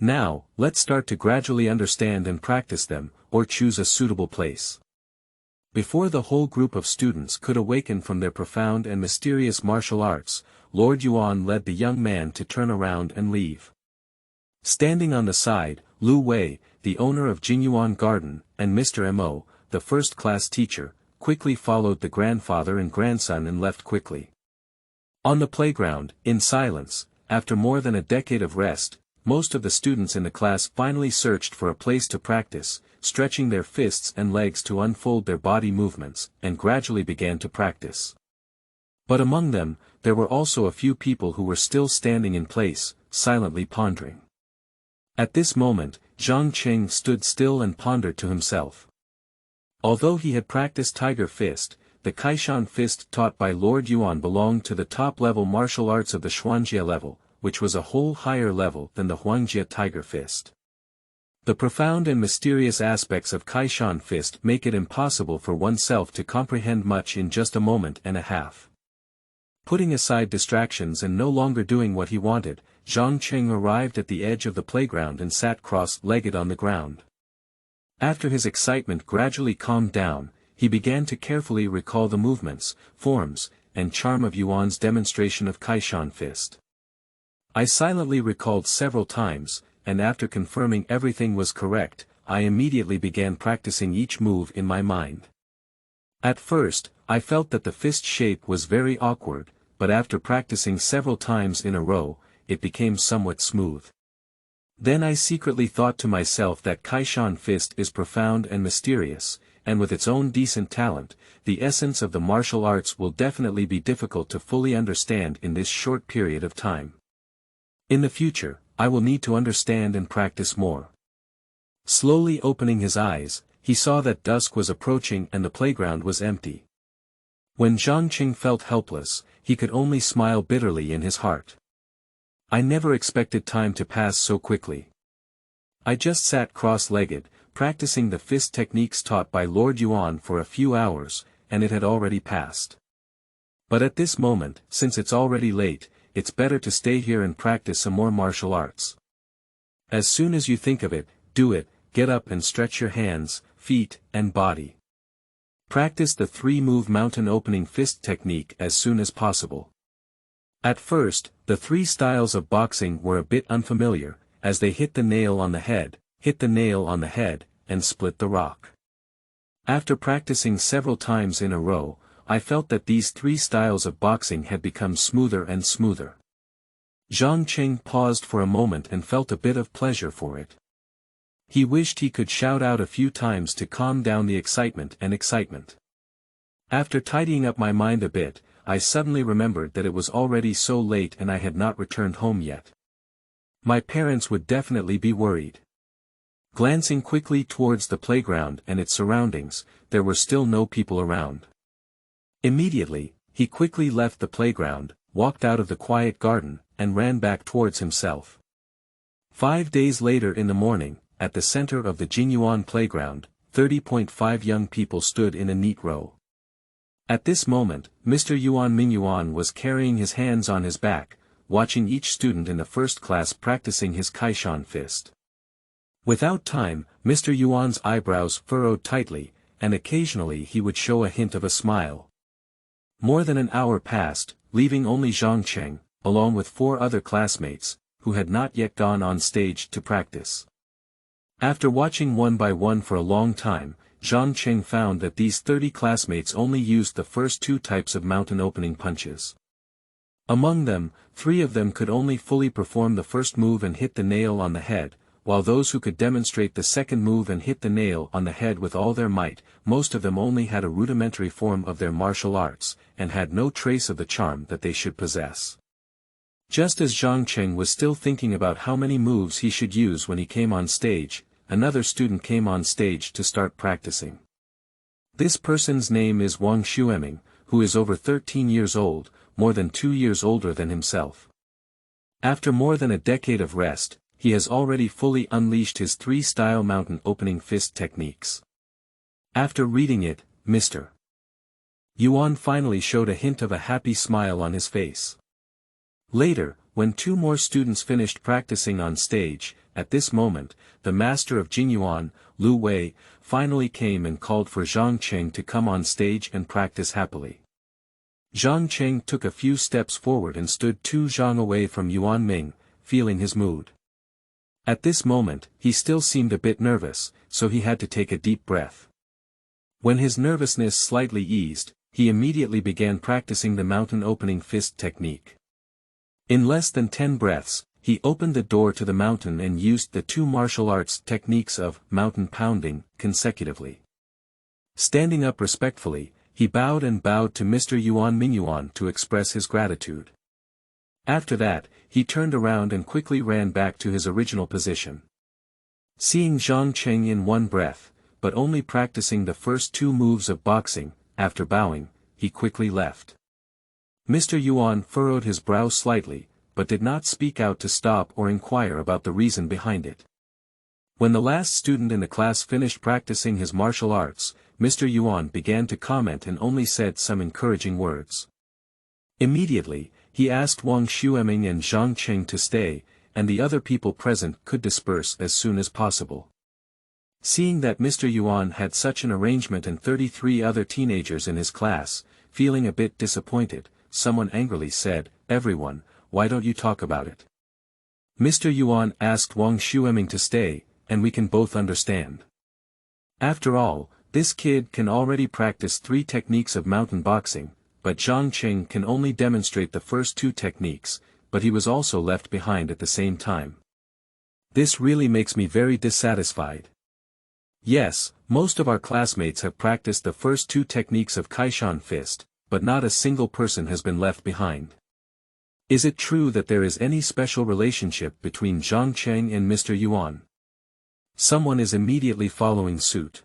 Now, let's start to gradually understand and practice them, or choose a suitable place. Before the whole group of students could awaken from their profound and mysterious martial arts, Lord Yuan led the young man to turn around and leave. Standing on the side, Lu Wei, the owner of Qingyun Garden, and Mr. Mo, the first-class teacher, quickly followed the grandfather and grandson and left quickly. On the playground, in silence, after more than a decade of rest, most of the students in the class finally searched for a place to practice, stretching their fists and legs to unfold their body movements, and gradually began to practice. But among them, there were also a few people who were still standing in place, silently pondering. At this moment, Zhang Qing stood still and pondered to himself. Although he had practiced Tiger Fist, the Kaishan Fist taught by Lord Yuan belonged to the top-level martial arts of the Xianxia level, which was a whole higher level than the Huangjia Tiger Fist. The profound and mysterious aspects of Kaishan Fist make it impossible for oneself to comprehend much in just a moment and a half. Putting aside distractions and no longer doing what he wanted, Zhang Qing arrived at the edge of the playground and sat cross-legged on the ground. After his excitement gradually calmed down, he began to carefully recall the movements, forms, and charm of Yuan's demonstration of Kaishan Fist. I silently recalled several times, and after confirming everything was correct, I immediately began practicing each move in my mind. At first, I felt that the fist shape was very awkward, but after practicing several times in a row, it became somewhat smooth. Then I secretly thought to myself that Kaishan Fist is profound and mysterious, and with its own decent talent, the essence of the martial arts will definitely be difficult to fully understand in this short period of time. In the future, I will need to understand and practice more. Slowly opening his eyes, he saw that dusk was approaching and the playground was empty. When Zhang Qing felt helpless, he could only smile bitterly in his heart. I never expected time to pass so quickly. I just sat cross-legged, practicing the fist techniques taught by Lord Yuan for a few hours, and it had already passed. But at this moment, since it's already late, it's better to stay here and practice some more martial arts. As soon as you think of it, do it, get up and stretch your hands, feet, and body. Practice the 3-move mountain opening fist technique as soon as possible. At first, the 3 styles of boxing were a bit unfamiliar, as they hit the nail on the head, and split the rock. After practicing several times in a row, I felt that these 3 styles of boxing had become smoother and smoother. Zhang Qing paused for a moment and felt a bit of pleasure for it. He wished he could shout out a few times to calm down the excitement. After tidying up my mind a bit, I suddenly remembered that it was already so late and I had not returned home yet. My parents would definitely be worried. Glancing quickly towards the playground and its surroundings, there were still no people around. Immediately, he quickly left the playground, walked out of the quiet garden, and ran back towards himself. 5 days later in the morning, at the center of the Qingyun playground, 30.5 young people stood in a neat row. At this moment, Mr. Yuan Mingyuan was carrying his hands on his back, watching each student in the first class practicing his Kaishan fist. Without time, Mr. Yuan's eyebrows furrowed tightly, and occasionally he would show a hint of a smile. More than an hour passed, leaving only Xianxia, along with 4 other classmates, who had not yet gone on stage to practice. After watching one by one for a long time, Xianxia found that these 30 classmates only used the first 2 types of mountain opening punches. Among them, 3 of them could only fully perform the first move and hit the nail on the head, while those who could demonstrate the second move and hit the nail on the head with all their might, most of them only had a rudimentary form of their martial arts, and had no trace of the charm that they should possess. Just as Xianxia was still thinking about how many moves he should use when he came on stage, another student came on stage to start practicing. This person's name is Wang Xueming, who is over 13 years old, more than 2 years older than himself. After more than a decade of rest, he has already fully unleashed his 3-style mountain opening fist techniques. After reading it, Mr. Yuan finally showed a hint of a happy smile on his face. Later, when 2 more students finished practicing on stage, at this moment, the master of Qingyuan, Lu Wei, finally came and called for Xianxia to come on stage and practice happily. Xianxia took a few steps forward and stood 2 zhang away from Yuan Ming, feeling his mood. At this moment, he still seemed a bit nervous, so he had to take a deep breath. When his nervousness slightly eased, he immediately began practicing the mountain opening fist technique. In less than 10 breaths, he opened the door to the mountain and used the 2 martial arts techniques of mountain pounding consecutively. Standing up respectfully, he bowed to Mr. Yuan Mingyuan to express his gratitude. After that, he turned around and quickly ran back to his original position. Seeing Xianxia in one breath, but only practicing the first 2 moves of boxing, after bowing, he quickly left. Mr. Yuan furrowed his brow slightly, but did not speak out to stop or inquire about the reason behind it. When the last student in the class finished practicing his martial arts, Mr. Yuan began to comment and only said some encouraging words. Immediately, he asked Wang Xueming and Xianxia to stay, and the other people present could disperse as soon as possible. Seeing that Mr. Yuan had such an arrangement and 33 other teenagers in his class, feeling a bit disappointed, someone angrily said, "Everyone, why don't you talk about it?" Mr. Yuan asked Wang Xueming to stay, and we can both understand. After all, this kid can already practice 3 techniques of mountain boxing, but Xianxia can only demonstrate the first 2 techniques, but he was also left behind at the same time. This really makes me very dissatisfied. Yes, most of our classmates have practiced the first 2 techniques of Kaishan fist, but not a single person has been left behind. Is it true that there is any special relationship between Xianxia and Mr. Yuan? Someone is immediately following suit.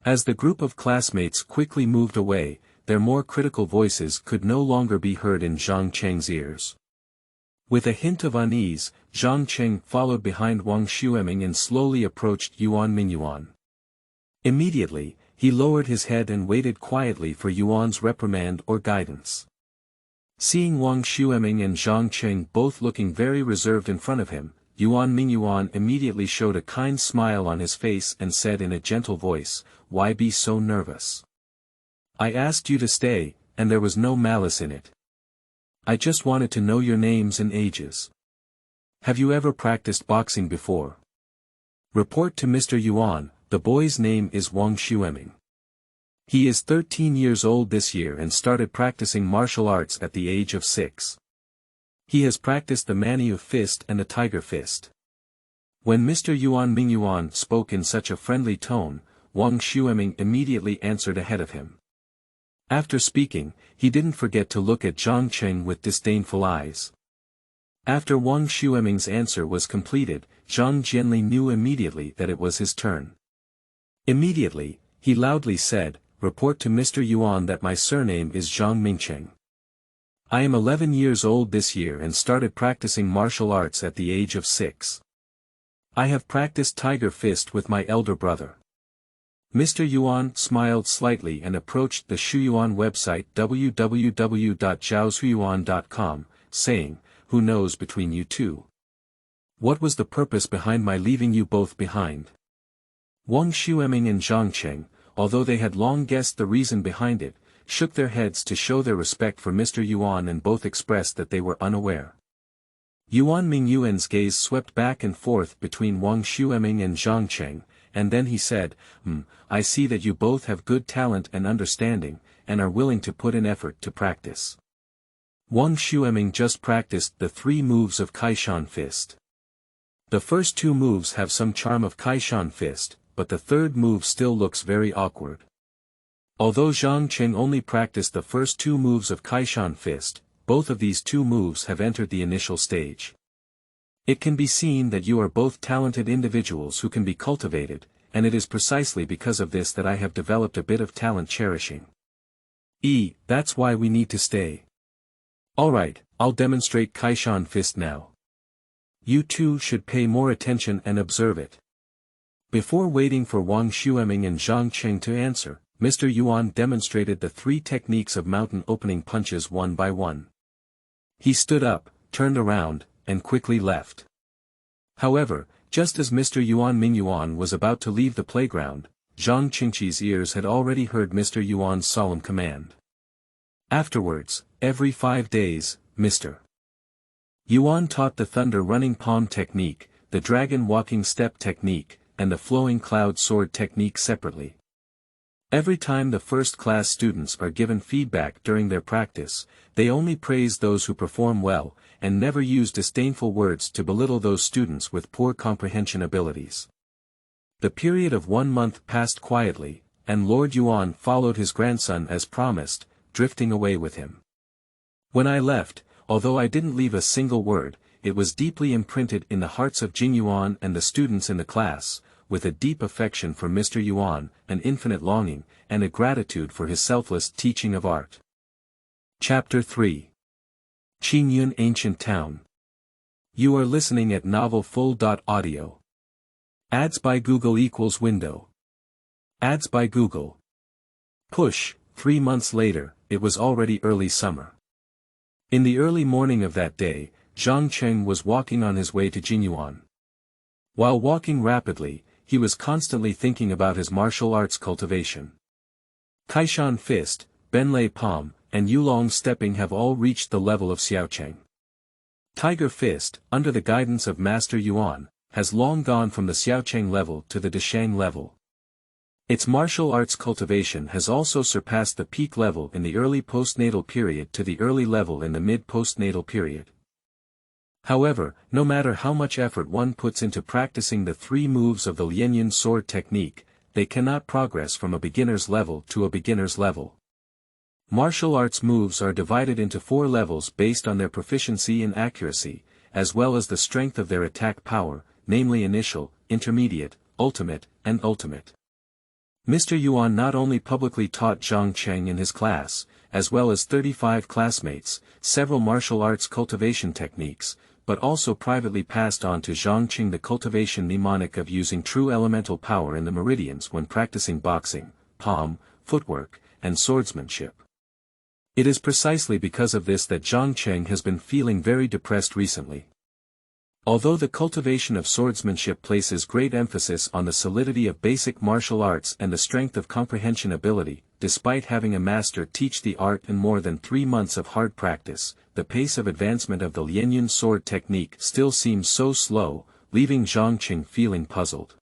As the group of classmates quickly moved away, their more critical voices could no longer be heard in Xianxia's ears. With a hint of unease, Xianxia followed behind Wang Xueming and slowly approached Yuan Mingyuan. Immediately, he lowered his head and waited quietly for Yuan's reprimand or guidance. Seeing Wang Xueming and Xianxia both looking very reserved in front of him, Yuan Mingyuan immediately showed a kind smile on his face and said in a gentle voice, "Why be so nervous? I asked you to stay, and there was no malice in it. I just wanted to know your names and ages. Have you ever practiced boxing before?" Report to Mr. Yuan, the boy's name is Wang Xueming. He is 13 years old this year and started practicing martial arts at the age of 6. He has practiced the Manyu fist and the tiger fist. When Mr. Yuan Mingyuan spoke in such a friendly tone, Wang Xueming immediately answered ahead of him. After speaking, he didn't forget to look at Xianxia with disdainful eyes. After Wang Xueming's answer was completed, Zhang Jianli knew immediately that it was his turn. Immediately, he loudly said, "Report to Mr. Yuan that my surname is Zhang Mingcheng. I am 11 years old this year and started practicing martial arts at the age of 6. I have practiced Tiger Fist with my elder brother." Mr. Yuan smiled slightly and approached the Shuyuan website www.zhaoshuyuan.com, saying, "Who knows between you two? What was the purpose behind my leaving you both behind?" Wang Xueming and Zhang Cheng, although they had long guessed the reason behind it, shook their heads to show their respect for Mr. Yuan and both expressed that they were unaware. Yuan Mingyuan's gaze swept back and forth between Wang Xueming and Zhang Cheng, and then he said, "I see that you both have good talent and understanding, and are willing to put in effort to practice." Wang Xueming just practiced the 3 moves of Kaishan Fist. The first 2 moves have some charm of Kaishan Fist, but the third move still looks very awkward. Although Zhang Cheng only practiced the first 2 moves of Kaishan Fist, both of these 2 moves have entered the initial stage. It can be seen that you are both talented individuals who can be cultivated, and it is precisely because of this that I have developed a bit of talent cherishing. That's why we need to stay. Alright, I'll demonstrate Kaishan Fist now. You two should pay more attention and observe it. Before waiting for Wang Xueming and Zhang Cheng to answer, Mr. Yuan demonstrated the 3 techniques of mountain opening punches one by one. He stood up, turned around, and quickly left. However, just as Mr. Yuan Mingyuan was about to leave the playground, Zhang Qingqi's ears had already heard Mr. Yuan's solemn command. Afterwards, every 5 days, Mr. Yuan taught the thunder running palm technique, the dragon walking step technique, and the flowing cloud sword technique separately. Every time the first-class students are given feedback during their practice, they only praise those who perform well, and never use disdainful words to belittle those students with poor comprehension abilities. The period of 1 month passed quietly, and Lord Yuan followed his grandson as promised, drifting away with him. When I left, although I didn't leave a single word, it was deeply imprinted in the hearts of Qingyuan and the students in the class, with a deep affection for Mr. Yuan, an infinite longing, and a gratitude for his selfless teaching of art. Chapter 3. Qingyun Ancient Town. You are listening at novelfull.audio. Ads by Google equals window. Ads by Google. Push, 3 months later, it was already early summer. In the early morning of that day, Zhang Cheng was walking on his way to Qingyuan. While walking rapidly, he was constantly thinking about his martial arts cultivation. Kaishan Fist, Benlei Palm, and Yulong Stepping have all reached the level of Xiaocheng. Tiger Fist, under the guidance of Master Yuan, has long gone from the Xiaocheng level to the Deshang level. Its martial arts cultivation has also surpassed the peak level in the early postnatal period to the early level in the mid-postnatal period. However, no matter how much effort one puts into practicing the 3 moves of the Lianyun sword technique, they cannot progress from a beginner's level to a beginner's level. Martial arts moves are divided into 4 levels based on their proficiency and accuracy, as well as the strength of their attack power, namely initial, intermediate, ultimate, and ultimate. Mr. Yuan not only publicly taught Zhang Cheng in his class, as well as 35 classmates, several martial arts cultivation techniques, but also privately passed on to Zhang Cheng the cultivation mnemonic of using true elemental power in the meridians when practicing boxing, palm, footwork, and swordsmanship. It is precisely because of this that Zhang Cheng has been feeling very depressed recently. Although the cultivation of swordsmanship places great emphasis on the solidity of basic martial arts and the strength of comprehension ability, despite having a master teach the art in more than 3 months of hard practice, the pace of advancement of the Lianyun sword technique still seems so slow, leaving Zhang Cheng feeling puzzled.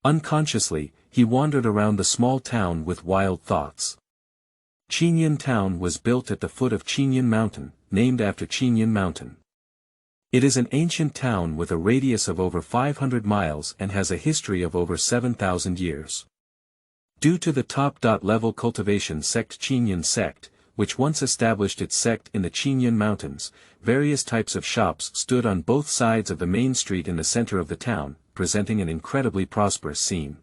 Unconsciously, he wandered around the small town with wild thoughts. Qingyun town was built at the foot of Qingyun mountain, named after Qingyun mountain. It is an ancient town with a radius of over 500 miles and has a history of over 7,000 years. Due to the top-level cultivation sect Qingyun sect, which once established its sect in the Qingyun Mountains, various types of shops stood on both sides of the main street in the center of the town, presenting an incredibly prosperous scene.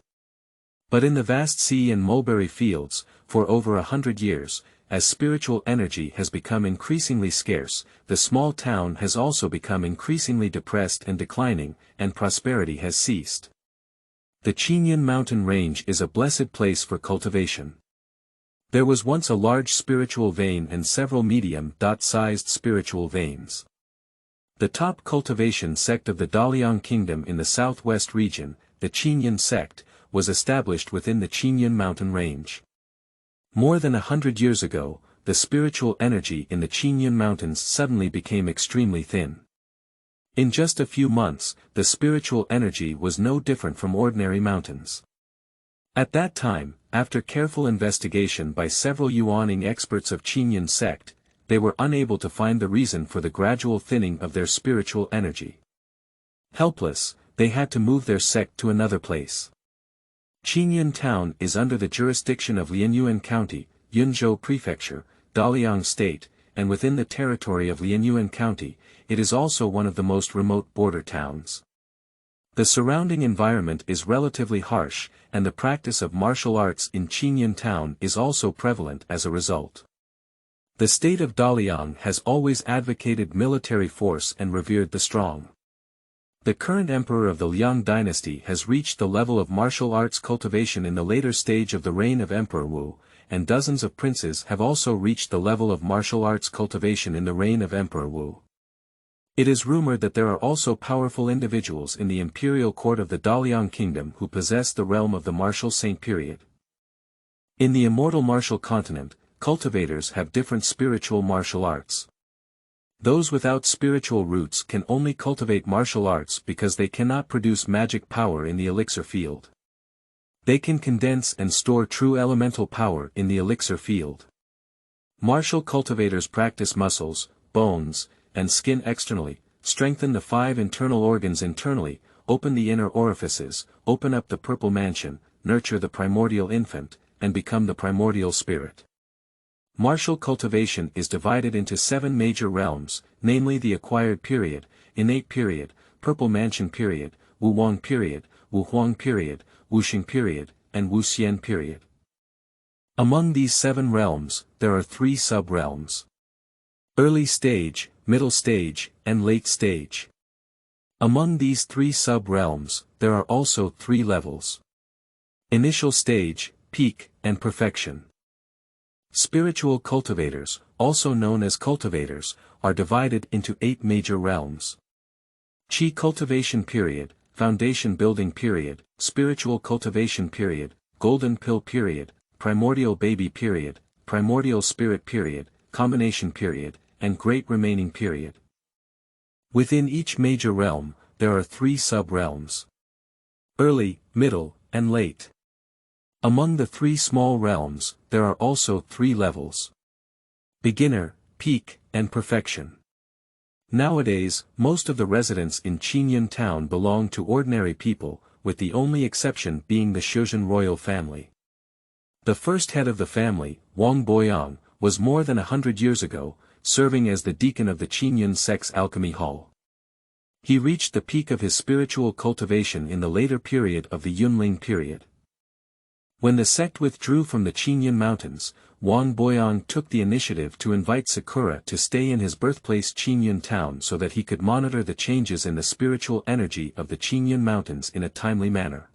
But in the vast sea and mulberry fields, for over 100 years, as spiritual energy has become increasingly scarce, the small town has also become increasingly depressed and declining, and prosperity has ceased. The Qingyun mountain range is a blessed place for cultivation. There was once a large spiritual vein and several medium-sized spiritual veins. The top cultivation sect of the Daliang Kingdom in the southwest region, the Qingyun sect, was established within the Qingyun mountain range. More than 100 years ago, the spiritual energy in the Qingyun mountains suddenly became extremely thin. In just a few months, the spiritual energy was no different from ordinary mountains. At that time, after careful investigation by several Yuaning experts of Qingyun sect, they were unable to find the reason for the gradual thinning of their spiritual energy. Helpless, they had to move their sect to another place. Qingyun town is under the jurisdiction of Lianyuan County, Yunzhou Prefecture, Daliang State, and within the territory of Lianyuan County, it is also one of the most remote border towns. The surrounding environment is relatively harsh, and the practice of martial arts in Qingyun town is also prevalent as a result. The state of Daliang has always advocated military force and revered the strong. The current emperor of the Liang dynasty has reached the level of martial arts cultivation in the later stage of the reign of Emperor Wu, and dozens of princes have also reached the level of martial arts cultivation in the reign of Emperor Wu. It is rumored that there are also powerful individuals in the imperial court of the Daliang kingdom who possess the realm of the martial saint period. In the immortal martial continent, cultivators have different spiritual martial arts. Those without spiritual roots can only cultivate martial arts because they cannot produce magic power in the elixir field. They can condense and store true elemental power in the elixir field. Martial cultivators practice muscles, bones, and skin externally, strengthen the 5 internal organs internally, open the inner orifices, open up the purple mansion, nurture the primordial infant, and become the primordial spirit. Martial cultivation is divided into 7 major realms, namely the acquired period, innate period, purple mansion period, Wuwang period, Wuhuang period, Wuxing period, and Wuxian period. Among these 7 realms, there are 3 sub-realms. Early stage, middle stage, and late stage. Among these 3 sub-realms, there are also 3 levels. Initial stage, peak, and perfection. Spiritual cultivators, also known as cultivators, are divided into 8 major realms. Qi cultivation period, foundation building period, spiritual cultivation period, golden pill period, primordial baby period, primordial spirit period, combination period, and great remaining period. Within each major realm, there are 3 sub-realms. Early, middle, and late. Among the 3 small realms, there are also 3 levels. Beginner, peak, and perfection. Nowadays, most of the residents in Qingyun town belong to ordinary people, with the only exception being the Shuzhen royal family. The first head of the family, Wang Boyang, was more than 100 years ago, serving as the deacon of the Qingyun sect's alchemy hall. He reached the peak of his spiritual cultivation in the later period of the Yunling period. When the sect withdrew from the Qingyun mountains, Wang Boyang took the initiative to invite Sakura to stay in his birthplace Qingyun town so that he could monitor the changes in the spiritual energy of the Qingyun mountains in a timely manner.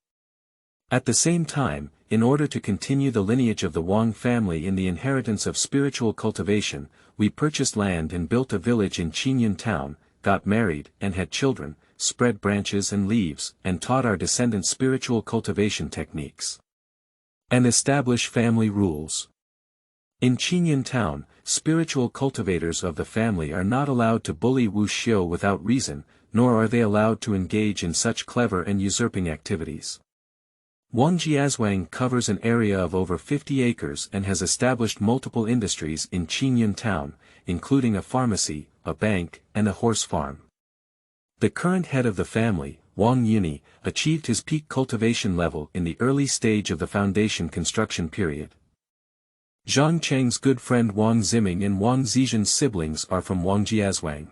At the same time, in order to continue the lineage of the Wang family in the inheritance of spiritual cultivation, we purchased land and built a village in Qingyun town, got married and had children, spread branches and leaves, and taught our descendants spiritual cultivation techniques. And establish family rules. In Qingyun town, spiritual cultivators of the family are not allowed to bully Wuxia without reason, nor are they allowed to engage in such clever and usurping activities. Wangjiazhuang covers an area of over 50 acres and has established multiple industries in Qingyun town, including a pharmacy, a bank, and a horse farm. The current head of the family, Wang Yuni, achieved his peak cultivation level in the early stage of the foundation construction period. Zhang Cheng's good friend Wang Ziming and Wang Zizhen's siblings are from Wangjiazhuang.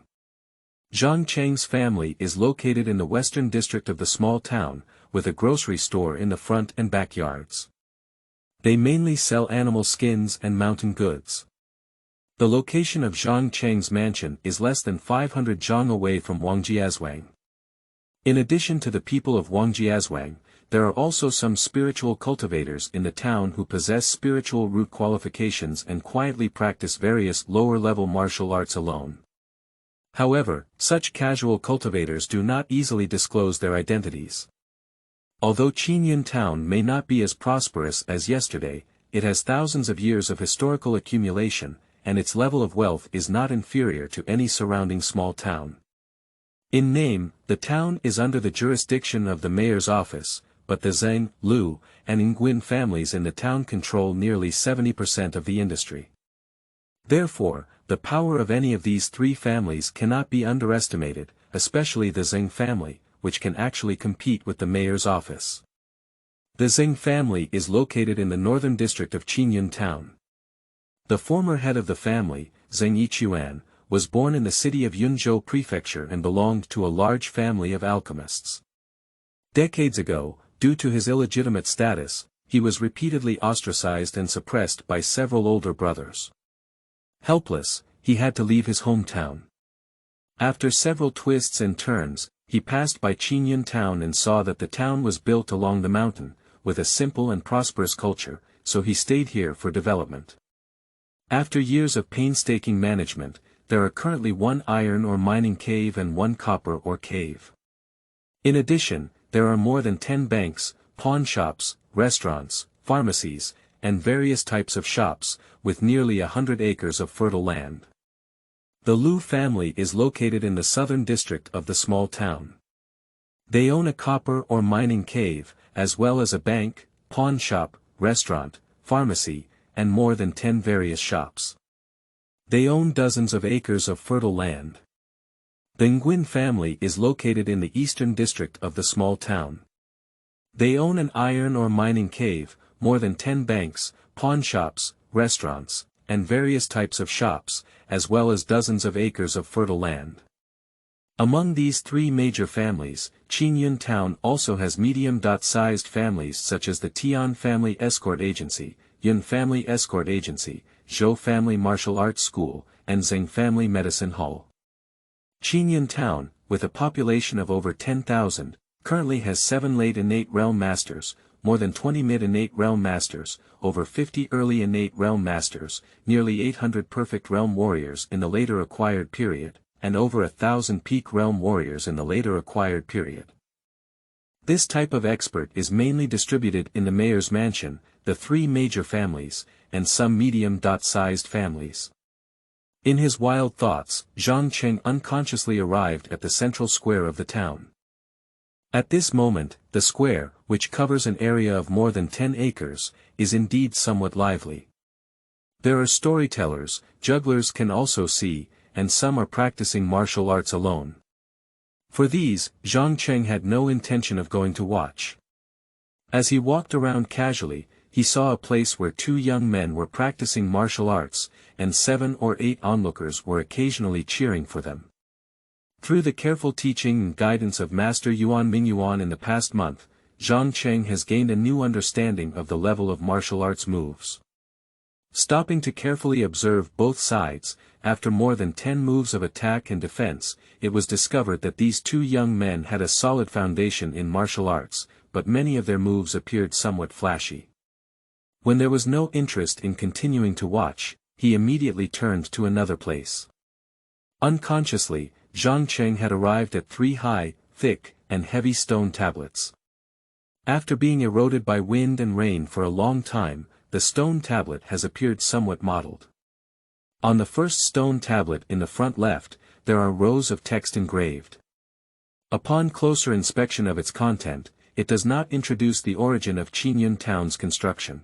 Zhang Cheng's family is located in the western district of the small town, with a grocery store in the front and backyards. They mainly sell animal skins and mountain goods. The location of Zhang Cheng's mansion is less than 500 zhang away from Wangjiazhuang. In addition to the people of Wangjiazhuang, there are also some spiritual cultivators in the town who possess spiritual root qualifications and quietly practice various lower-level martial arts alone. However, such casual cultivators do not easily disclose their identities. Although Qingyun town may not be as prosperous as yesterday, it has thousands of years of historical accumulation, and its level of wealth is not inferior to any surrounding small town. In name, the town is under the jurisdiction of the mayor's office, but the Zheng, Lu, and Nguyen families in the town control nearly 70% of the industry. Therefore, the power of any of these three families cannot be underestimated, especially the Zheng family, which can actually compete with the mayor's office. The Zheng family is located in the northern district of Qingyun town. The former head of the family, Zheng Yichuan, was born in the city of Yunzhou Prefecture and belonged to a large family of alchemists. Decades ago, due to his illegitimate status, he was repeatedly ostracized and suppressed by several older brothers. Helpless, he had to leave his hometown. After several twists and turns, he passed by Qingyun town and saw that the town was built along the mountain, with a simple and prosperous culture, so he stayed here for development. After years of painstaking management, there are currently 1 iron ore mining cave and 1 copper ore cave. In addition, there are more than 10 banks, pawn shops, restaurants, pharmacies, and various types of shops, with nearly 100 acres of fertile land. The Lu family is located in the southern district of the small town. They own a copper ore mining cave, as well as a bank, pawn shop, restaurant, pharmacy, and more than 10 various shops. They own dozens of acres of fertile land. The Nguyen family is located in the eastern district of the small town. They own an iron ore mining cave, more than 10 banks, pawn shops, restaurants, and various types of shops, as well as dozens of acres of fertile land. Among these three major families, Qingyun town also has medium-sized families such as the Tian Family Escort Agency, Yun Family Escort Agency, Zhou Family Martial Arts School, and Zheng Family Medicine Hall. Qingyun town, with a population of over 10,000, currently has 7 late innate realm masters, more than 20 mid innate realm masters, over 50 early innate realm masters, nearly 800 perfect realm warriors in the later acquired period, and over 1,000 peak realm warriors in the later acquired period. This type of expert is mainly distributed in the mayor's mansion, the three major families, and some medium-sized families. In his wild thoughts, Zhang Cheng unconsciously arrived at the central square of the town. At this moment, the square, which covers an area of more than 10 acres, is indeed somewhat lively. There are storytellers, jugglers can also see, and some are practicing martial arts alone. For these, Zhang Cheng had no intention of going to watch. As he walked around casually, he saw a place where 2 young men were practicing martial arts, and 7 or 8 onlookers were occasionally cheering for them. Through the careful teaching and guidance of Master Yuan Mingyuan in the past month, Zhang Cheng has gained a new understanding of the level of martial arts moves. Stopping to carefully observe both sides, after more than 10 moves of attack and defense, it was discovered that these 2 young men had a solid foundation in martial arts, but many of their moves appeared somewhat flashy. When there was no interest in continuing to watch, he immediately turned to another place. Unconsciously, Zhang Cheng had arrived at 3 high, thick, and heavy stone tablets. After being eroded by wind and rain for a long time, the stone tablet has appeared somewhat mottled. On the first stone tablet in the front left, there are rows of text engraved. Upon closer inspection of its content, it does not introduce the origin of Qingyun town's construction.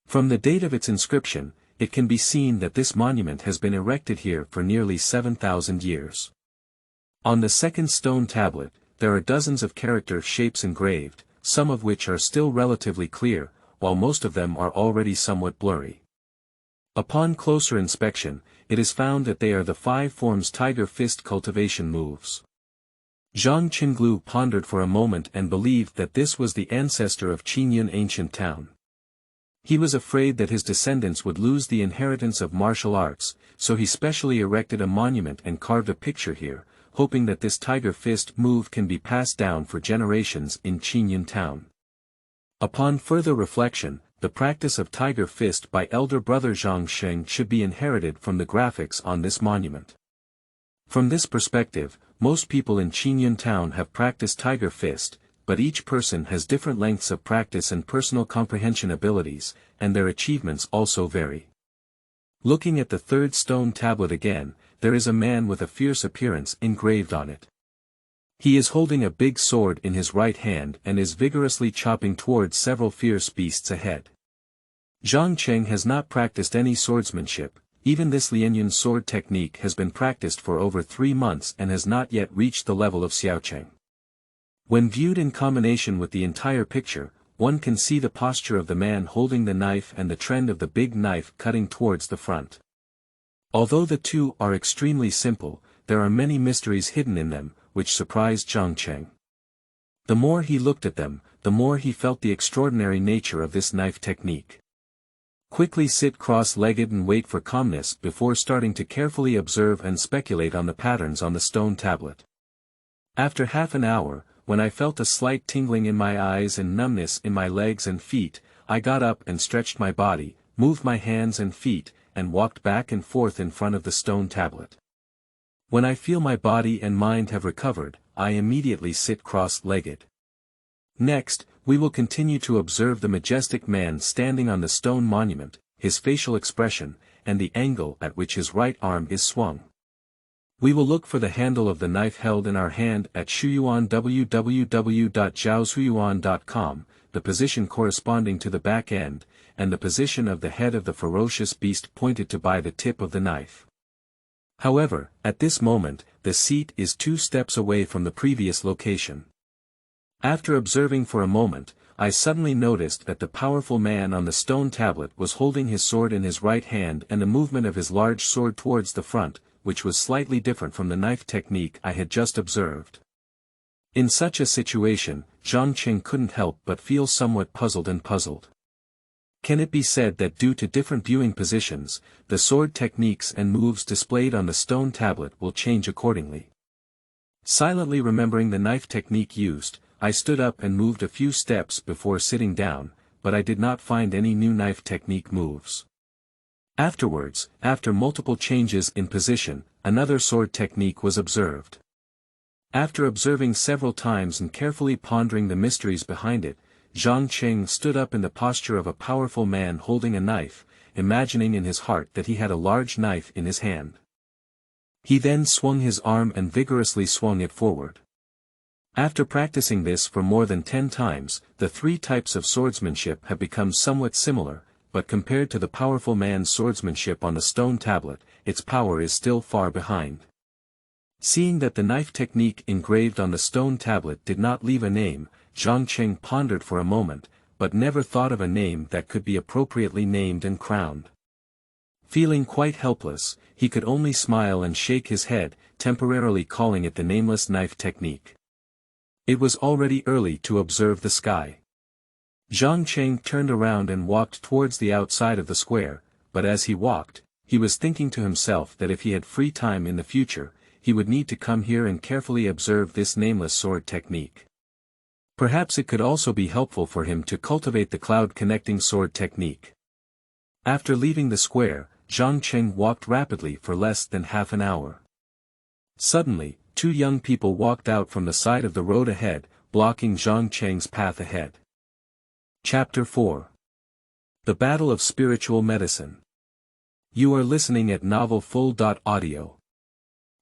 From the date of its inscription, it can be seen that this monument has been erected here for nearly 7,000 years. On the second stone tablet, there are dozens of character shapes engraved, some of which are still relatively clear, while most of them are already somewhat blurry. Upon closer inspection, it is found that they are the 5 forms tiger fist cultivation moves. Zhang Qinglu pondered for a moment and believed that this was the ancestor of Qingyun ancient town. He was afraid that his descendants would lose the inheritance of martial arts, so he specially erected a monument and carved a picture here, hoping that this tiger fist move can be passed down for generations in Qingyun town. Upon further reflection, the practice of tiger fist by elder brother Zhang Sheng should be inherited from the graphics on this monument. From this perspective, most people in Qingyun town have practiced tiger fist, but each person has different lengths of practice and personal comprehension abilities, and their achievements also vary. Looking at the 3rd stone tablet again, there is a man with a fierce appearance engraved on it. He is holding a big sword in his right hand and is vigorously chopping towards several fierce beasts ahead. Zhang Cheng has not practiced any swordsmanship. Even this Lianyun sword technique has been practiced for over 3 months and has not yet reached the level of Xiaocheng. When viewed in combination with the entire picture, one can see the posture of the man holding the knife and the trend of the big knife cutting towards the front. Although the two are extremely simple, there are many mysteries hidden in them, which surprised Zhang Cheng. The more he looked at them, the more he felt the extraordinary nature of this knife technique. Quickly sit cross-legged and wait for calmness before starting to carefully observe and speculate on the patterns on the stone tablet. After half an hour, when I felt a slight tingling in my eyes and numbness in my legs and feet, I got up and stretched my body, moved my hands and feet, and walked back and forth in front of the stone tablet. When I feel my body and mind have recovered, I immediately sit cross-legged. Next, we will continue to observe the majestic man standing on the stone monument, his facial expression, and the angle at which his right arm is swung. We will look for the handle of the knife held in our hand at Shuyuan www.zhaoshuyuan.com, the position corresponding to the back end, and the position of the head of the ferocious beast pointed to by the tip of the knife. However, at this moment, the seat is 2 steps away from the previous location. After observing for a moment, I suddenly noticed that the powerful man on the stone tablet was holding his sword in his right hand and a movement of his large sword towards the front, which was slightly different from the knife technique I had just observed. In such a situation, Zhang Qing couldn't help but feel somewhat puzzled. Can it be said that due to different viewing positions, the sword techniques and moves displayed on the stone tablet will change accordingly? Silently remembering the knife technique used, I stood up and moved a few steps before sitting down, but I did not find any new knife technique moves. Afterwards, after multiple changes in position, another sword technique was observed. After observing several times and carefully pondering the mysteries behind it, Zhang Qing stood up in the posture of a powerful man holding a knife, imagining in his heart that he had a large knife in his hand. He then swung his arm and vigorously swung it forward. After practicing this for more than 10 times, the 3 types of swordsmanship have become somewhat similar, but compared to the powerful man's swordsmanship on the stone tablet, its power is still far behind. Seeing that the knife technique engraved on the stone tablet did not leave a name, Zhang Qing pondered for a moment, but never thought of a name that could be appropriately named and crowned. Feeling quite helpless, he could only smile and shake his head, temporarily calling it the nameless knife technique. It was already early to observe the sky. Zhang Qing turned around and walked towards the outside of the square, but as he walked, he was thinking to himself that if he had free time in the future, he would need to come here and carefully observe this nameless sword technique. Perhaps it could also be helpful for him to cultivate the cloud-connecting sword technique. After leaving the square, Zhang Qing walked rapidly for less than half an hour. Suddenly, 2 young people walked out from the side of the road ahead, blocking Zhang Qing's path ahead. Chapter 4. The Battle of Spiritual Medicine. You are listening at novelfull.audio.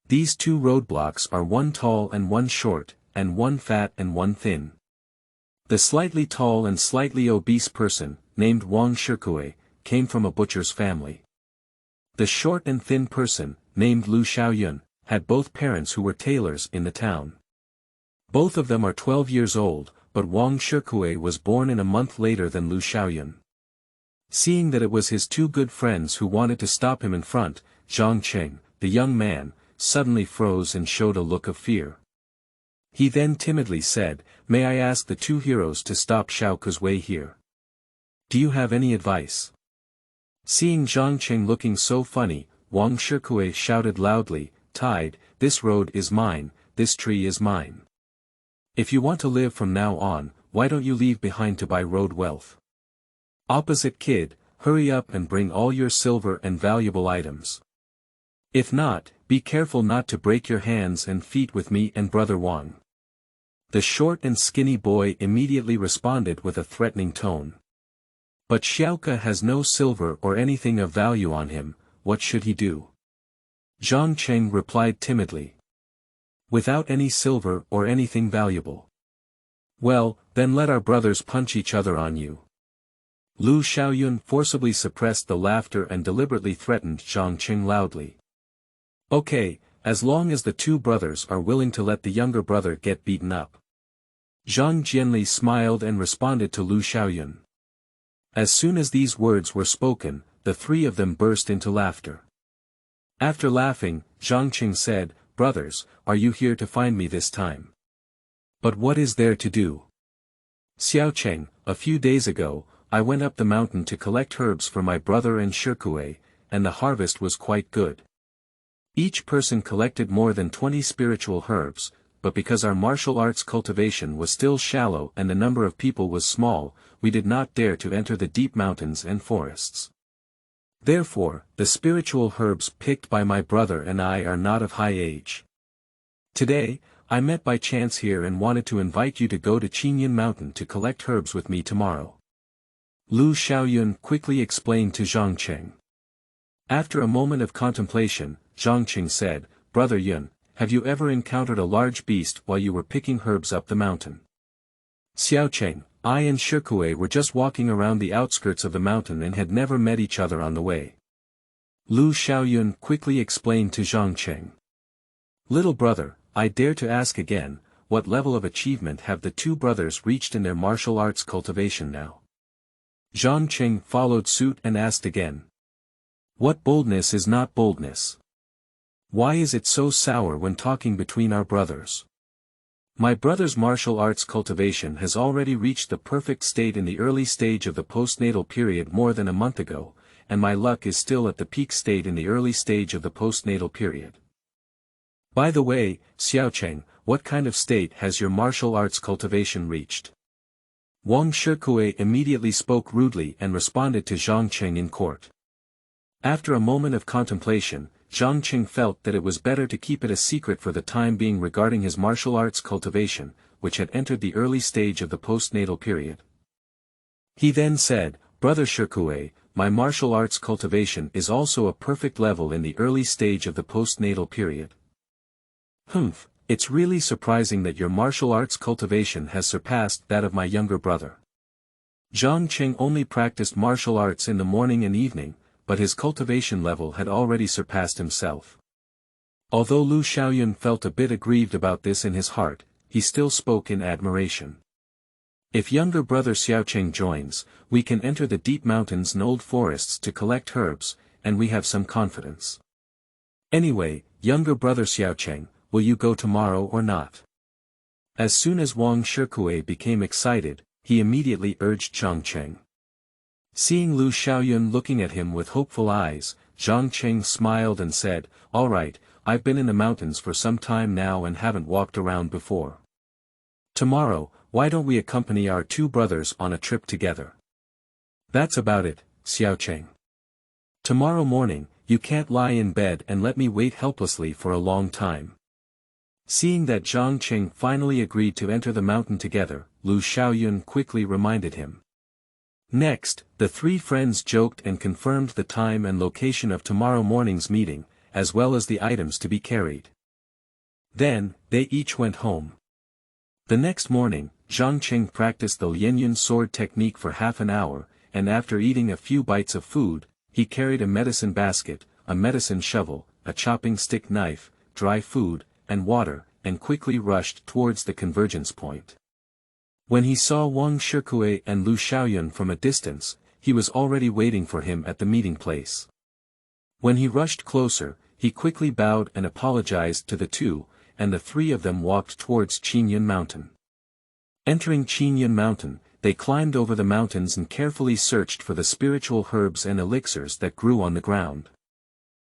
These 2 roadblocks are one tall and one short, and one fat and one thin. The slightly tall and slightly obese person, named Wang Shikue, came from a butcher's family. The short and thin person, named Lu Xiaoyun, had both parents who were tailors in the town. Both of them are 12 years old, but Wang Shikue was born in a month later than Lu Xiaoyun. Seeing that it was his two good friends who wanted to stop him in front, Zhang Qing, the young man, suddenly froze and showed a look of fear. He then timidly said, "May I ask the two heroes to stop Xiaoke's way here? Do you have any advice?" Seeing Zhang Qing looking so funny, Wang Shikue shouted loudly, "Tide, this road is mine, this tree is mine. If you want to live from now on, why don't you leave behind to buy road wealth? Opposite kid, hurry up and bring all your silver and valuable items. If not, be careful not to break your hands and feet with me and brother Wang." The short and skinny boy immediately responded with a threatening tone. "But Xiaoke has no silver or anything of value on him, what should he do?" Zhang Qing replied timidly. "Without any silver or anything valuable. Well, then let our brothers punch each other on you." Lu Xiaoyun forcibly suppressed the laughter and deliberately threatened Zhang Qing loudly. "Okay, as long as the two brothers are willing to let the younger brother get beaten up." Zhang Jianli smiled and responded to Lu Xiaoyun. As soon as these words were spoken, the three of them burst into laughter. After laughing, Zhang Qing said, "Brothers, are you here to find me this time? But what is there to do?" "Xiaocheng, a few days ago, I went up the mountain to collect herbs for my brother and Shikue, and the harvest was quite good. Each person collected more than 20 spiritual herbs, but because our martial arts cultivation was still shallow and the number of people was small, we did not dare to enter the deep mountains and forests. Therefore, the spiritual herbs picked by my brother and I are not of high age. Today, I met by chance here and wanted to invite you to go to Qingyun mountain to collect herbs with me tomorrow." Lu Xiaoyun quickly explained to Zhang Qing. After a moment of contemplation, Zhang Qing said, "Brother Yun, have you ever encountered a large beast while you were picking herbs up the mountain?" "Xiaocheng, I and Shikue were just walking around the outskirts of the mountain and had never met each other on the way." Lu Xiaoyun quickly explained to Zhang Qing. "Little brother, I dare to ask again, what level of achievement have the two brothers reached in their martial arts cultivation now?" Zhang Qing followed suit and asked again. "What boldness is not boldness? Why is it so sour when talking between our brothers? My brother's martial arts cultivation has already reached the perfect state in the early stage of the postnatal period more than a month ago, and my luck is still at the peak state in the early stage of the postnatal period. By the way, Xiaocheng, what kind of state has your martial arts cultivation reached?" Wang Shikue immediately spoke rudely and responded to Zhang Qing in court. After a moment of contemplation, Zhang Qing felt that it was better to keep it a secret for the time being regarding his martial arts cultivation, which had entered the early stage of the postnatal period. He then said, "Brother Shikue, my martial arts cultivation is also a perfect level in the early stage of the postnatal period." "Humph, it's really surprising that your martial arts cultivation has surpassed that of my younger brother. Zhang Qing only practiced martial arts in the morning and evening, but his cultivation level had already surpassed himself." Although Lu Xiaoyun felt a bit aggrieved about this in his heart, he still spoke in admiration. "If younger brother Xiaocheng joins, we can enter the deep mountains and old forests to collect herbs, and we have some confidence. Anyway, younger brother Xiaocheng, will you go tomorrow or not?" As soon as Wang Shikue became excited, he immediately urged Zhang Qing. Seeing Lu Xiaoyun looking at him with hopeful eyes, Zhang Qing smiled and said, "All right, I've been in the mountains for some time now and haven't walked around before. Tomorrow, why don't we accompany our two brothers on a trip together?" "That's about it, Xiaocheng. Tomorrow morning, you can't lie in bed and let me wait helplessly for a long time." Seeing that Zhang Qing finally agreed to enter the mountain together, Lu Xiaoyun quickly reminded him. Next, the three friends joked and confirmed the time and location of tomorrow morning's meeting, as well as the items to be carried. Then, they each went home. The next morning, Zhang Qing practiced the Lianyun sword technique for half an hour, and after eating a few bites of food, he carried a medicine basket, a medicine shovel, a chopping stick knife, dry food, and water, and quickly rushed towards the convergence point. When he saw Wang Shikue and Lu Xiaoyun from a distance, he was already waiting for him at the meeting place. When he rushed closer, he quickly bowed and apologized to the two, and the three of them walked towards Qingyun Mountain. Entering Qingyun Mountain, they climbed over the mountains and carefully searched for the spiritual herbs and elixirs that grew on the ground.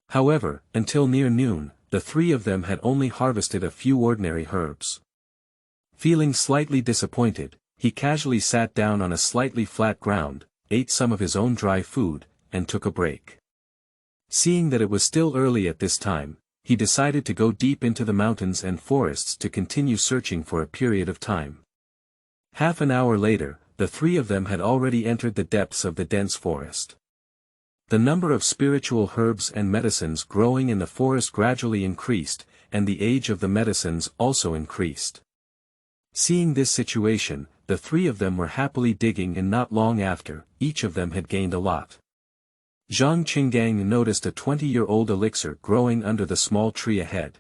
However, until near noon, the three of them had only harvested a few ordinary herbs. Feeling slightly disappointed, he casually sat down on a slightly flat ground, ate some of his own dry food, and took a break. Seeing that it was still early at this time, he decided to go deep into the mountains and forests to continue searching for a period of time. Half an hour later, the three of them had already entered the depths of the dense forest. The number of spiritual herbs and medicines growing in the forest gradually increased, and the age of the medicines also increased. Seeing this situation, the three of them were happily digging, and not long after, each of them had gained a lot. Xianxia noticed a 20-year-old elixir growing under the small tree ahead.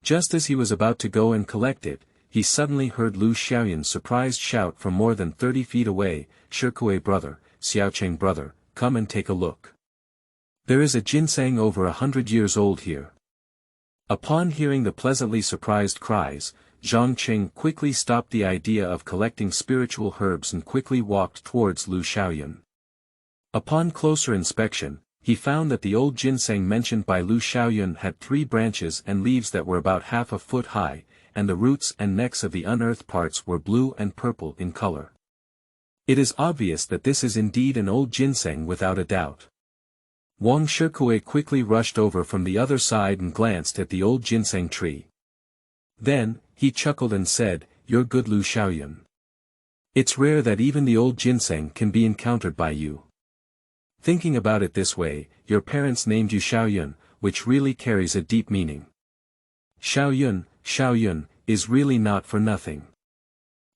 Just as he was about to go and collect it, he suddenly heard Lu Xiaoyun's surprised shout from more than 30 feet away, "Shikuei brother, Xiaocheng brother, come and take a look. There is a ginseng over 100 years old here." Upon hearing the pleasantly surprised cries, Zhang Qing quickly stopped the idea of collecting spiritual herbs and quickly walked towards Lu Xiaoyun. Upon closer inspection, he found that the old ginseng mentioned by Lu Xiaoyun had 3 branches and leaves that were about half a foot high, and the roots and necks of the unearthed parts were blue and purple in color. It is obvious that this is indeed an old ginseng without a doubt. Wang Shikuei quickly rushed over from the other side and glanced at the old ginseng tree. Then, he chuckled and said, "You're good, Lu Xiaoyun. It's rare that even the old ginseng can be encountered by you. Thinking about it this way, your parents named you Xiaoyun, which really carries a deep meaning. Xiaoyun, is really not for nothing.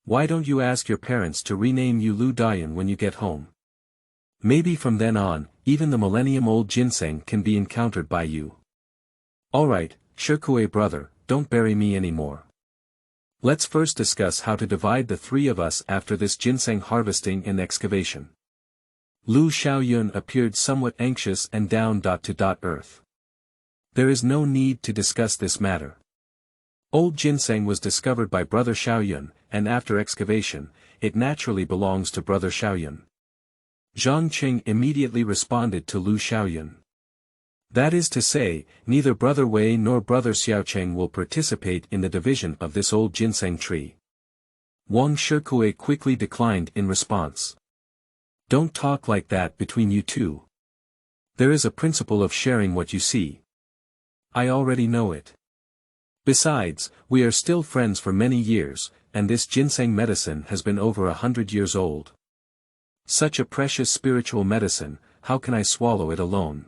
Why don't you ask your parents to rename you Lu Dayun when you get home? Maybe from then on, even the millennium-old ginseng can be encountered by you. Alright, Shikuei brother, don't bury me anymore. Let's first discuss how to divide the three of us after this ginseng harvesting and excavation." Lu Xiaoyun appeared somewhat anxious and down to earth. "There is no need to discuss this matter. Old ginseng was discovered by Brother Xiaoyun, and after excavation, it naturally belongs to Brother Xiaoyun." Zhang Qing immediately responded to Lu Xiaoyun. "That is to say, neither Brother Wei nor Brother Xiaocheng will participate in the division of this old ginseng tree." Wang Shikuei quickly declined in response. "Don't talk like that between you two. There is a principle of sharing what you see. I already know it. Besides, we are still friends for many years, and this ginseng medicine has been over 100 years old. Such a precious spiritual medicine, how can I swallow it alone?"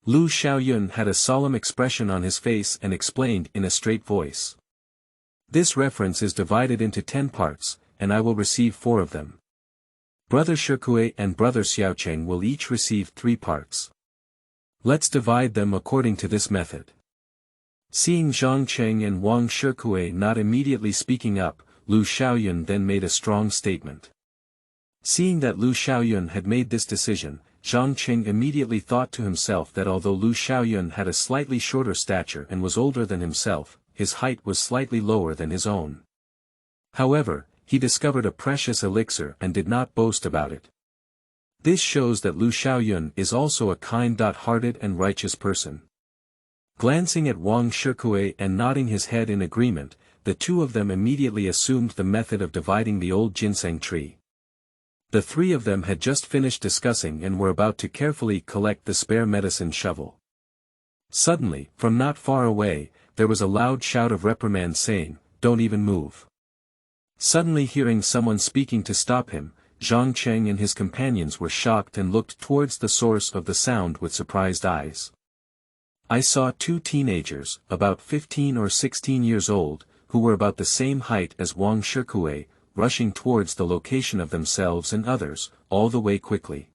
Lu Xiaoyun had a solemn expression on his face and explained in a straight voice. "This reference is divided into 10 parts, and I will receive 4 of them. Brother Shikuei and Brother Xiaocheng will each receive 3 parts. Let's divide them according to this method." Seeing Zhang Qing and Wang Shikuei not immediately speaking up, Lu Xiaoyun then made a strong statement. Seeing that Lu Xiaoyun had made this decision, Zhang Qing immediately thought to himself that although Lu Xiaoyun had a slightly shorter stature and was older than himself, his height was slightly lower than his own. However, he discovered a precious elixir and did not boast about it. This shows that Lu Xiaoyun is also a kind-hearted and righteous person. Glancing at Wang Shikuei and nodding his head in agreement, the two of them immediately assumed the method of dividing the old ginseng tree. The three of them had just finished discussing and were about to carefully collect the spare medicine shovel. Suddenly, from not far away, there was a loud shout of reprimand saying, "Don't even move." Suddenly hearing someone speaking to stop him, Zhang Qing and his companions were shocked and looked towards the source of the sound with surprised eyes. I saw 2 teenagers, about 15 or 16 years old, who were about the same height as Wang Shikuei, rushing towards the location of themselves and others, all the way quickly.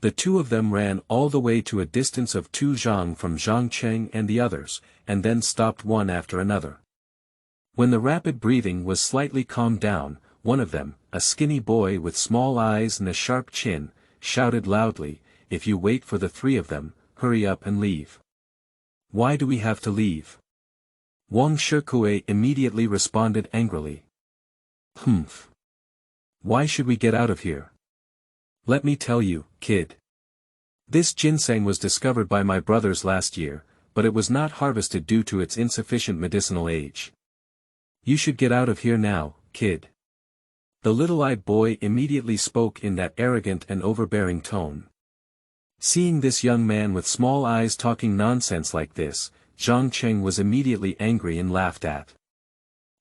The two of them ran all the way to a distance of 2 zhang from Zhang Qing and the others, and then stopped one after another. When the rapid breathing was slightly calmed down, one of them, a skinny boy with small eyes and a sharp chin, shouted loudly, "If you wait for the three of them, hurry up and leave." "Why do we have to leave?" Wang Shikue immediately responded angrily. "Humph. Why should we get out of here? Let me tell you, kid. This ginseng was discovered by my brothers last year, but it was not harvested due to its insufficient medicinal age. You should get out of here now, kid." The little-eyed boy immediately spoke in that arrogant and overbearing tone. Seeing this young man with small eyes talking nonsense like this, Zhang Cheng was immediately angry and laughed at.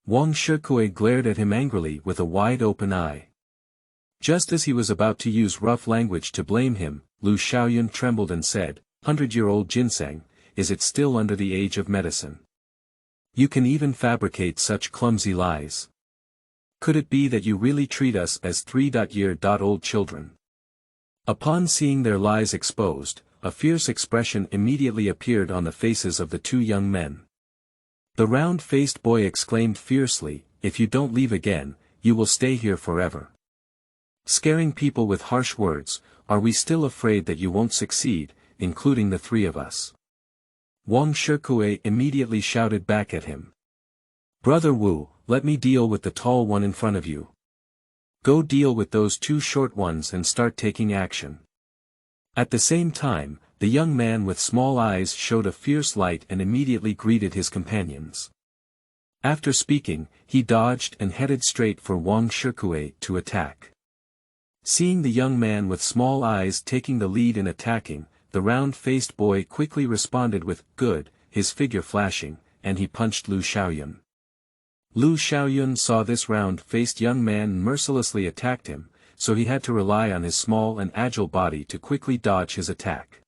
Wang Shikue glared at him angrily with a wide-open eye. Just as he was about to use rough language to blame him, Lu Xiaoyun trembled and said, "100-year-old ginseng, is it still under the age of medicine? You can even fabricate such clumsy lies. Could it be that you really treat us as 3-year-old children?" Upon seeing their lies exposed, a fierce expression immediately appeared on the faces of the two young men. The round-faced boy exclaimed fiercely, "If you don't leave again, you will stay here forever. Scaring people with harsh words, are we still afraid that you won't succeed, including the three of us?" Wang Shikue immediately shouted back at him. "Brother Wu, let me deal with the tall one in front of you. Go deal with those two short ones and start taking action." At the same time, the young man with small eyes showed a fierce light and immediately greeted his companions. After speaking, he dodged and headed straight for Wang Shikue to attack. Seeing the young man with small eyes taking the lead in attacking, the round-faced boy quickly responded with, "Good," his figure flashing, and he punched Lu Xiaoyun. Lu Xiaoyun saw this round-faced young man and mercilessly attacked him, so he had to rely on his small and agile body to quickly dodge his attack.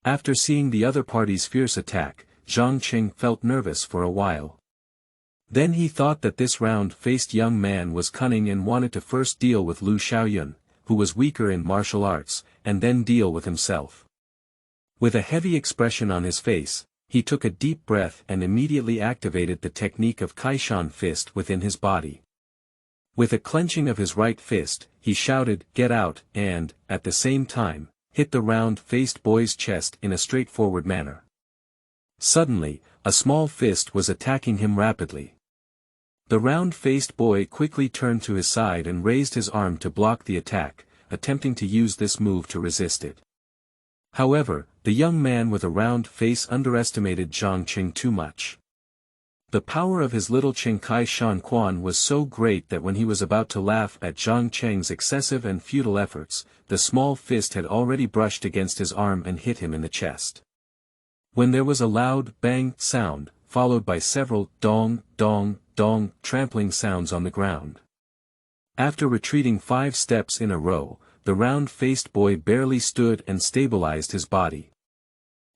After seeing the other party's fierce attack, Zhang Qing felt nervous for a while. Then he thought that this round-faced young man was cunning and wanted to first deal with Lu Xiaoyun, who was weaker in martial arts, and then deal with himself. With a heavy expression on his face, he took a deep breath and immediately activated the technique of Kaishan fist within his body. With a clenching of his right fist, he shouted, "Get out," and, at the same time, hit the round-faced boy's chest in a straightforward manner. Suddenly, a small fist was attacking him rapidly. The round-faced boy quickly turned to his side and raised his arm to block the attack, attempting to use this move to resist it. However, the young man with a round face underestimated Zhang Qing too much. The power of his little Qingkai Shan Quan was so great that when he was about to laugh at Zhang Cheng's excessive and futile efforts, the small fist had already brushed against his arm and hit him in the chest. When there was a loud bang sound, followed by several dong, dong, dong trampling sounds on the ground. After retreating 5 steps in a row, the round-faced boy barely stood and stabilized his body.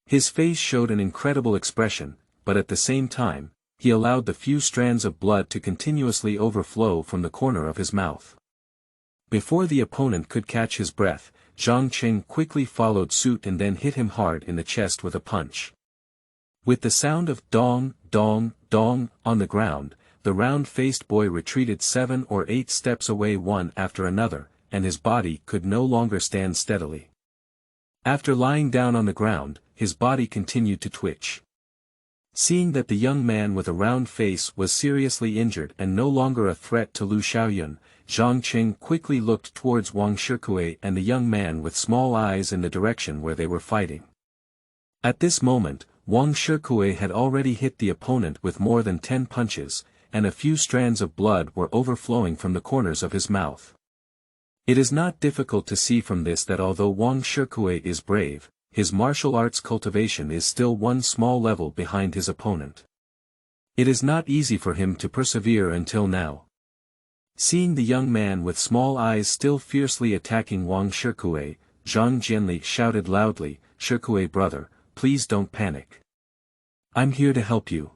His face showed an incredible expression, but at the same time, he allowed the few strands of blood to continuously overflow from the corner of his mouth. Before the opponent could catch his breath, Zhang Qing quickly followed suit and then hit him hard in the chest with a punch. With the sound of dong, dong, dong on the ground, the round-faced boy retreated 7 or 8 steps away one after another, and his body could no longer stand steadily. After lying down on the ground, his body continued to twitch. Seeing that the young man with a round face was seriously injured and no longer a threat to Lu Xiaoyun, Zhang Qing quickly looked towards Wang Shikue and the young man with small eyes in the direction where they were fighting. At this moment, Wang Shikue had already hit the opponent with more than 10 punches, and a few strands of blood were overflowing from the corners of his mouth. It is not difficult to see from this that although Wang Shikue is brave, his martial arts cultivation is still one small level behind his opponent. It is not easy for him to persevere until now. Seeing the young man with small eyes still fiercely attacking Wang Shikue, Zhang Jianli shouted loudly, "Shikue brother, please don't panic. I'm here to help you."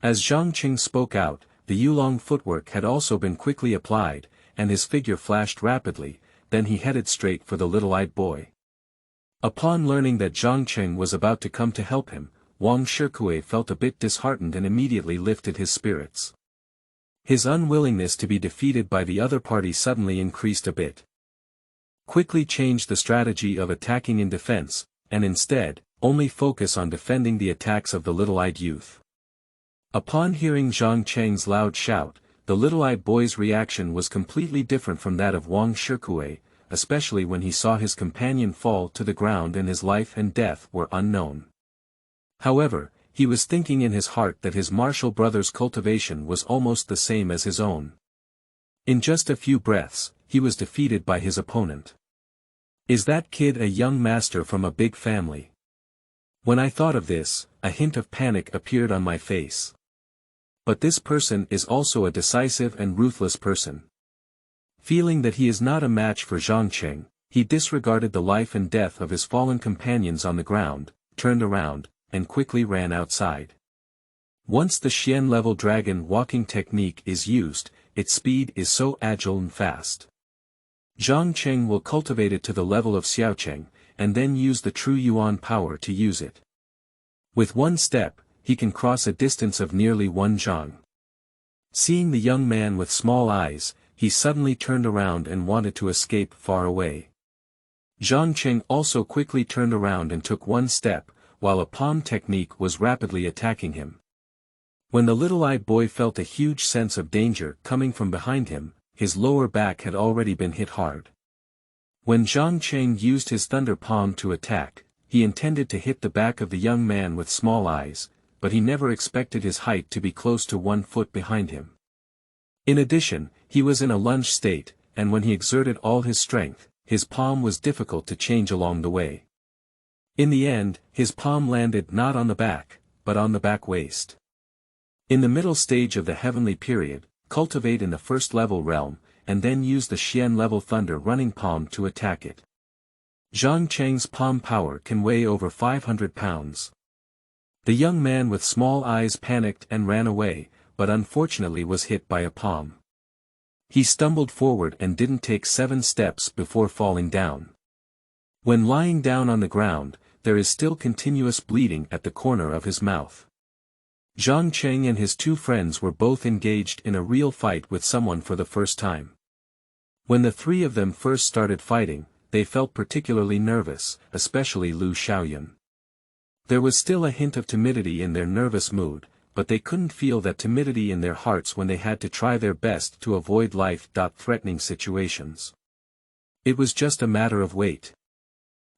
As Zhang Qing spoke out, the Yulong footwork had also been quickly applied, and his figure flashed rapidly, then he headed straight for the little-eyed boy. Upon learning that Zhang Qing was about to come to help him, Wang Shikue felt a bit disheartened and immediately lifted his spirits. His unwillingness to be defeated by the other party suddenly increased a bit. Quickly changed the strategy of attacking in defense, and instead, only focus on defending the attacks of the little-eyed youth. Upon hearing Zhang Cheng's loud shout, the little-eyed boy's reaction was completely different from that of Wang Shikue, especially when he saw his companion fall to the ground and his life and death were unknown. However, he was thinking in his heart that his martial brother's cultivation was almost the same as his own. In just a few breaths, he was defeated by his opponent. Is that kid a young master from a big family? When I thought of this, a hint of panic appeared on my face. But this person is also a decisive and ruthless person. Feeling that he is not a match for Zhang Cheng, he disregarded the life and death of his fallen companions on the ground, turned around, and quickly ran outside. Once the Xian-level dragon walking technique is used, its speed is so agile and fast. Zhang Cheng will cultivate it to the level of Xiaocheng, and then use the true Yuan power to use it. With one step, he can cross a distance of nearly 1 zhang. Seeing the young man with small eyes, he suddenly turned around and wanted to escape far away. Zhang Cheng also quickly turned around and took one step, while a palm technique was rapidly attacking him. When the little-eyed boy felt a huge sense of danger coming from behind him, his lower back had already been hit hard. When Zhang Cheng used his thunder palm to attack, he intended to hit the back of the young man with small eyes, but he never expected his height to be close to 1 foot behind him. In addition, he was in a lunge state, and when he exerted all his strength, his palm was difficult to change along the way. In the end, his palm landed not on the back, but on the back waist. In the middle stage of the heavenly period, cultivate in the first level realm, and then use the Xian-level thunder running palm to attack it. Zhang Cheng's palm power can weigh over 500 pounds. The young man with small eyes panicked and ran away, but unfortunately was hit by a palm. He stumbled forward and didn't take 7 steps before falling down. When lying down on the ground, there is still continuous bleeding at the corner of his mouth. Zhang Cheng and his 2 friends were both engaged in a real fight with someone for the first time. When the 3 of them first started fighting, they felt particularly nervous, especially Lu Xiaoyun. There was still a hint of timidity in their nervous mood, but they couldn't feel that timidity in their hearts when they had to try their best to avoid life-threatening situations. It was just a matter of wait.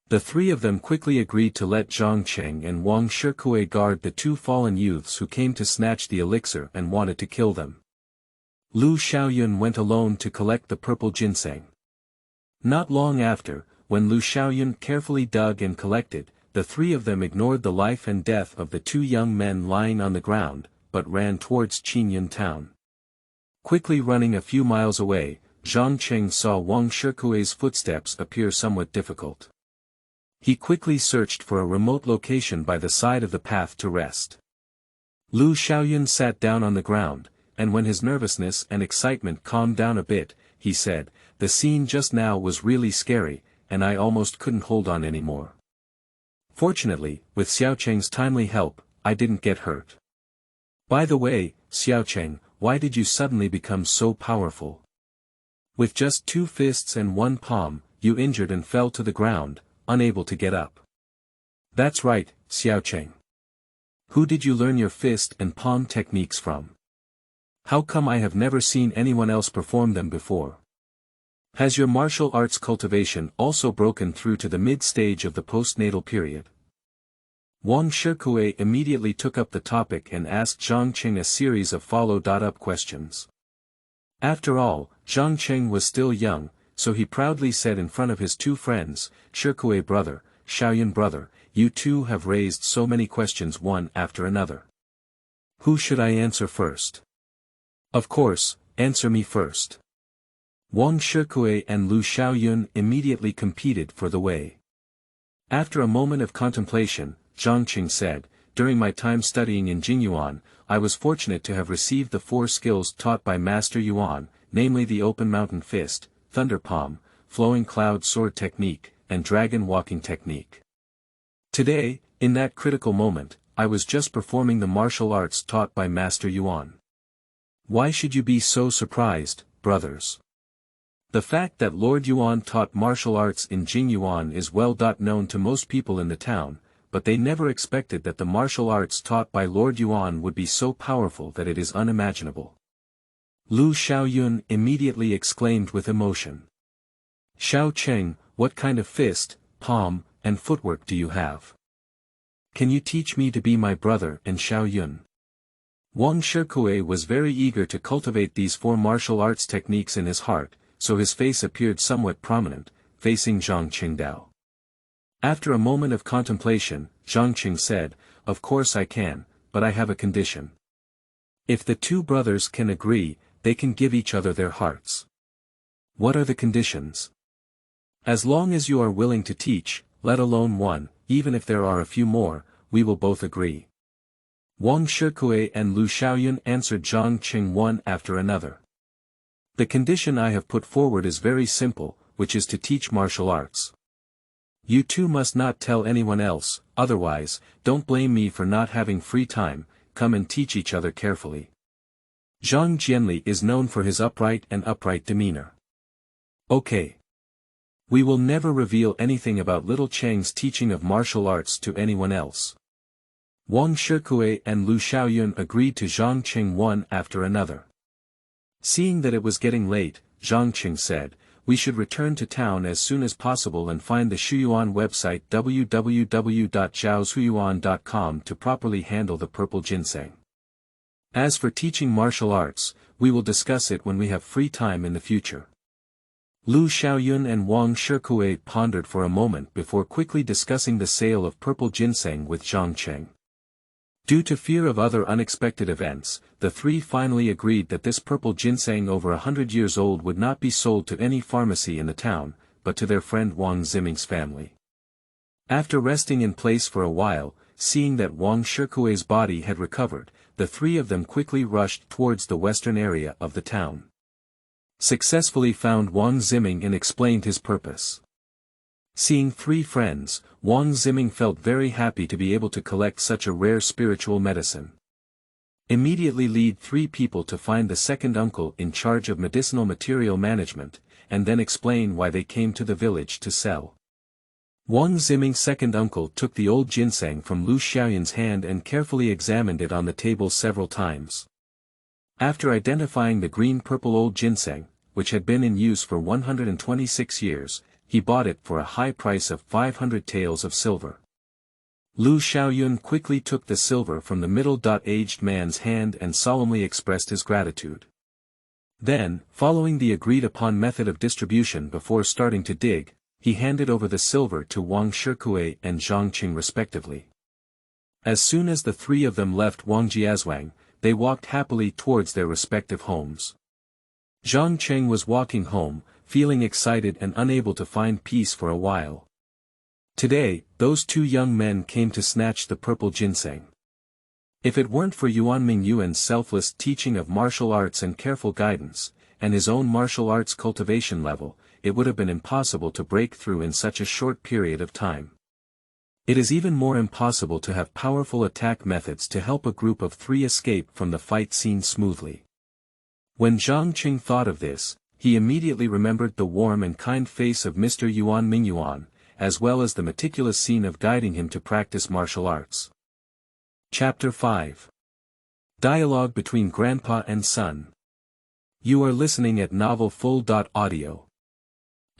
The 3 of them quickly agreed to let Zhang Cheng and Wang Shikue guard the 2 fallen youths who came to snatch the elixir and wanted to kill them. Lu Xiaoyun went alone to collect the purple ginseng. Not long after, when Lu Xiaoyun carefully dug and collected, the 3 of them ignored the life and death of the 2 young men lying on the ground, but ran towards Qingyun town. Quickly running a few miles away, Zhang Cheng saw Wang Shikue's footsteps appear somewhat difficult. He quickly searched for a remote location by the side of the path to rest. Lu Xiaoyun sat down on the ground, and when his nervousness and excitement calmed down a bit, he said, "The scene just now was really scary, and I almost couldn't hold on anymore. Fortunately, with Xiaocheng's timely help, I didn't get hurt. By the way, Xiaocheng, why did you suddenly become so powerful? With just 2 fists and 1 palm, you injured and fell to the ground, unable to get up." "That's right, Xiaocheng. Who did you learn your fist and palm techniques from? How come I have never seen anyone else perform them before? Has your martial arts cultivation also broken through to the mid-stage of the postnatal period?" Wang Shikue immediately took up the topic and asked Zhang Cheng a series of follow-up questions. After all, Zhang Cheng was still young, so he proudly said in front of his 2 friends, "Shikue brother, Xiaoyun brother, you 2 have raised so many questions one after another. Who should I answer first?" "Of course, answer me first." Wang Shikue and Lu Xiaoyun immediately competed for the way. After a moment of contemplation, Zhang Cheng said, "During my time studying in Qingyun, I was fortunate to have received the 4 skills taught by Master Yuan, namely the open mountain fist, thunder palm, flowing cloud sword technique, and dragon walking technique. Today, in that critical moment, I was just performing the martial arts taught by Master Yuan." Why should you be so surprised, brothers? The fact that Lord Yuan taught martial arts in Qingyun is well known to most people in the town, but they never expected that the martial arts taught by Lord Yuan would be so powerful that it is unimaginable. Lu Xiaoyun immediately exclaimed with emotion. Xiao Cheng, what kind of fist, palm, and footwork do you have? Can you teach me to be my brother and Xiaoyun? Wang Shikue was very eager to cultivate these four martial arts techniques in his heart, so his face appeared somewhat prominent, facing Zhang Qingdao. After a moment of contemplation, Zhang Qing said, "Of course I can, but I have a condition. If the two brothers can agree, they can give each other their hearts." "What are the conditions?" "As long as you are willing to teach, let alone one, even if there are a few more, we will both agree." Wang Shikue and Lu Xiaoyun answered Zhang Qing one after another. "The condition I have put forward is very simple, which is to teach martial arts. You two must not tell anyone else, otherwise, don't blame me for not having free time, come and teach each other carefully." Zhang Jianli is known for his upright demeanor. "Okay. We will never reveal anything about little Cheng's teaching of martial arts to anyone else." Wang Shikue and Lu Xiaoyun agreed to Zhang Qing one after another. Seeing that it was getting late, Zhang Qing said, "We should return to town as soon as possible and find the Shuyuan website www.zhaoshuyuan.com to properly handle the purple ginseng. As for teaching martial arts, we will discuss it when we have free time in the future." Lu Xiaoyun and Wang Shikue pondered for a moment before quickly discussing the sale of purple ginseng with Zhang Qing. Due to fear of other unexpected events, the three finally agreed that this purple ginseng over 100 years old would not be sold to any pharmacy in the town, but to their friend Wang Ziming's family. After resting in place for a while, seeing that Wang Shikue's body had recovered, the three of them quickly rushed towards the western area of the town. Successfully found Wang Ziming and explained his purpose. Seeing three friends, Wang Ziming felt very happy to be able to collect such a rare spiritual medicine. Immediately lead three people to find the second uncle in charge of medicinal material management, and then explain why they came to the village to sell. Wang Ziming's second uncle took the old ginseng from Lu Xiaoyun's hand and carefully examined it on the table several times. After identifying the green-purple old ginseng, which had been in use for 126 years, he bought it for a high price of 500 taels of silver. Lu Xiaoyun quickly took the silver from the middle-aged man's hand and solemnly expressed his gratitude. Then, following the agreed-upon method of distribution before starting to dig, he handed over the silver to Wang Shikue and Zhang Qing respectively. As soon as the three of them left Wang Jiazwang, they walked happily towards their respective homes. Zhang Qing was walking home, feeling excited and unable to find peace for a while. Today, those two young men came to snatch the purple ginseng. If it weren't for Yuan Mingyuan's selfless teaching of martial arts and careful guidance, and his own martial arts cultivation level, it would have been impossible to break through in such a short period of time. It is even more impossible to have powerful attack methods to help a group of three escape from the fight scene smoothly. When Zhang Qing thought of this, he immediately remembered the warm and kind face of Mr. Yuan Mingyuan, as well as the meticulous scene of guiding him to practice martial arts. Chapter 5. Dialogue between Grandpa and Son. You are listening at novelfull.audio.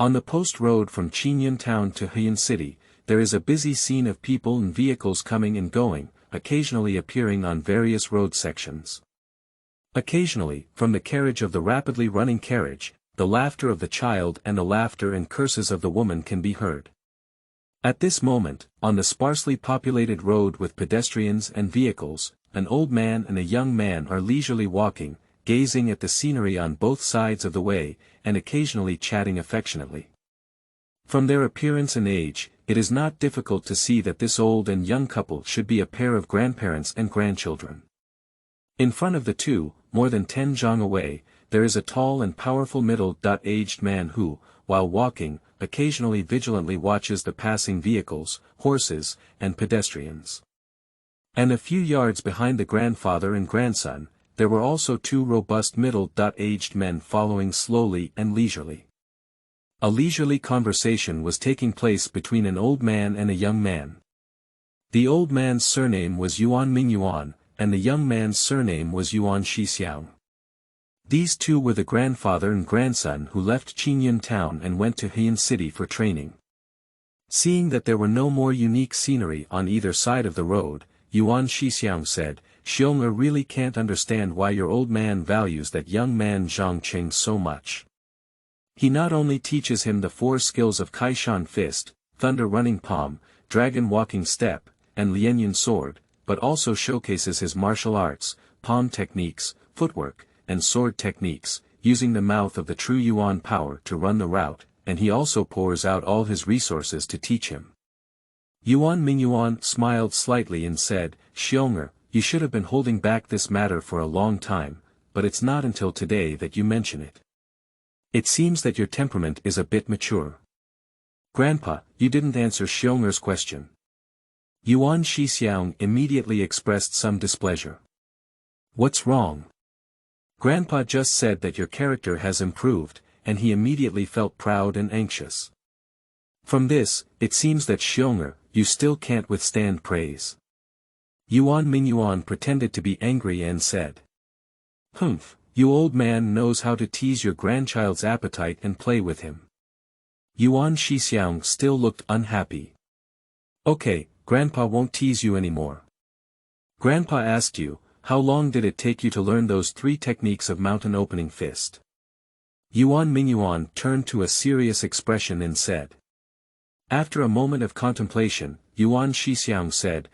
On the post road from Qingyun town to Xian City, there is a busy scene of people and vehicles coming and going, occasionally appearing on various road sections. Occasionally, from the carriage of the rapidly running carriage, the laughter of the child and the laughter and curses of the woman can be heard. At this moment, on the sparsely populated road with pedestrians and vehicles, an old man and a young man are leisurely walking, gazing at the scenery on both sides of the way, and occasionally chatting affectionately. From their appearance and age, it is not difficult to see that this old and young couple should be a pair of grandparents and grandchildren. In front of the two, more than 10 zhang away, there is a tall and powerful middle-aged man who, while walking, occasionally vigilantly watches the passing vehicles, horses, and pedestrians. And a few yards behind the grandfather and grandson, there were also two robust middle-aged men following slowly and leisurely. A leisurely conversation was taking place between an old man and a young man. The old man's surname was Yuan Mingyuan, and the young man's surname was Yuan Xiqiang. These two were the grandfather and grandson who left Qingyun town and went to Heian city for training. Seeing that there were no more unique scenery on either side of the road, Yuan Xiqiang said, "Xiong'er really can't understand why your old man values that young man Zhang Qing so much. He not only teaches him the four skills of Kaishan fist, thunder running palm, dragon walking step, and Lianyun sword, but also showcases his martial arts, palm techniques, footwork, and sword techniques, using the mouth of the true Yuan power to run the route, and he also pours out all his resources to teach him." Yuan Mingyuan smiled slightly and said, "Xiong'er, you should have been holding back this matter for a long time, but it's not until today that you mention it. It seems that your temperament is a bit mature." "Grandpa, you didn't answer Xiong'er's question." Yuan Xiqiang immediately expressed some displeasure. "What's wrong?" "Grandpa just said that your character has improved," and he immediately felt proud and anxious. From this, it seems that Xiong'er, you still can't withstand praise. Yuan Mingyuan pretended to be angry and said, "Humph, you old man knows how to tease your grandchild's appetite and play with him." Yuan Xiqiang still looked unhappy. "Okay, Grandpa won't tease you anymore. Grandpa asked you, how long did it take you to learn those 3 techniques of mountain opening fist?" Yuan Mingyuan turned to a serious expression and said. After a moment of contemplation, Yuan Xiqiang said,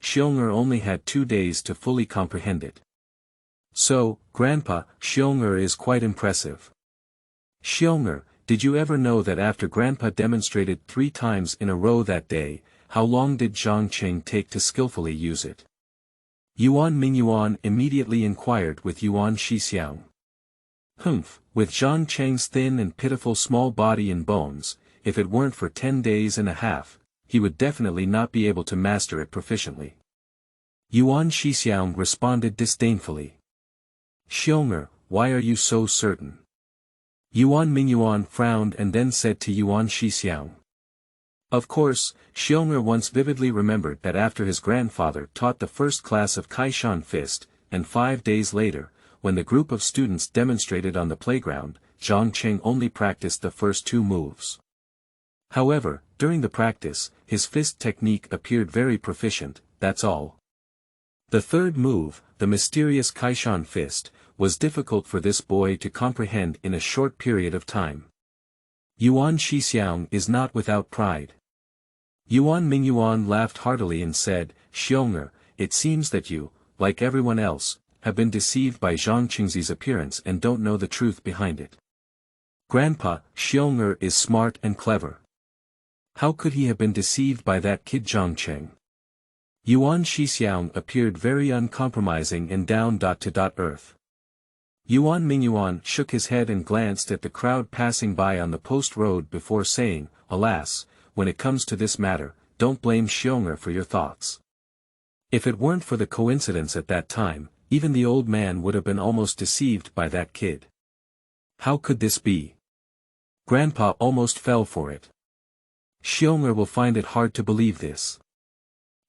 Xiong'er only had 2 days to fully comprehend it. "So, Grandpa, Xiong'er is quite impressive." "Xiong'er, did you ever know that after Grandpa demonstrated 3 times in a row that day, how long did Zhang Qing take to skillfully use it?" Yuan Mingyuan immediately inquired with Yuan Xiqiang. "Humph, with Zhang Qing's thin and pitiful small body and bones, if it weren't for 10 days and a half, he would definitely not be able to master it proficiently." Yuan Xiqiang responded disdainfully. "Xiong'er, why are you so certain?" Yuan Mingyuan frowned and then said to Yuan Xiqiang. Of course, Xiong'er once vividly remembered that after his grandfather taught the first class of Kaishan fist, and 5 days later, when the group of students demonstrated on the playground, Zhang Qing only practiced the first 2 moves. However, during the practice, his fist technique appeared very proficient, that's all. The third move, the mysterious Kaishan fist, was difficult for this boy to comprehend in a short period of time. Yuan Xiqiang is not without pride. Yuan Mingyuan laughed heartily and said, "Xiong'er, it seems that you, like everyone else, have been deceived by Zhang Qing's appearance and don't know the truth behind it. Grandpa, Xiong'er is smart and clever. How could he have been deceived by that kid Zhang Qing?" Yuan Xiqiang appeared very uncompromising and down to earth. Yuan Mingyuan shook his head and glanced at the crowd passing by on the post road before saying, "Alas, when it comes to this matter, don't blame Xiong'er for your thoughts. If it weren't for the coincidence at that time, even the old man would have been almost deceived by that kid. How could this be?" Grandpa almost fell for it. "Xiong'er will find it hard to believe this."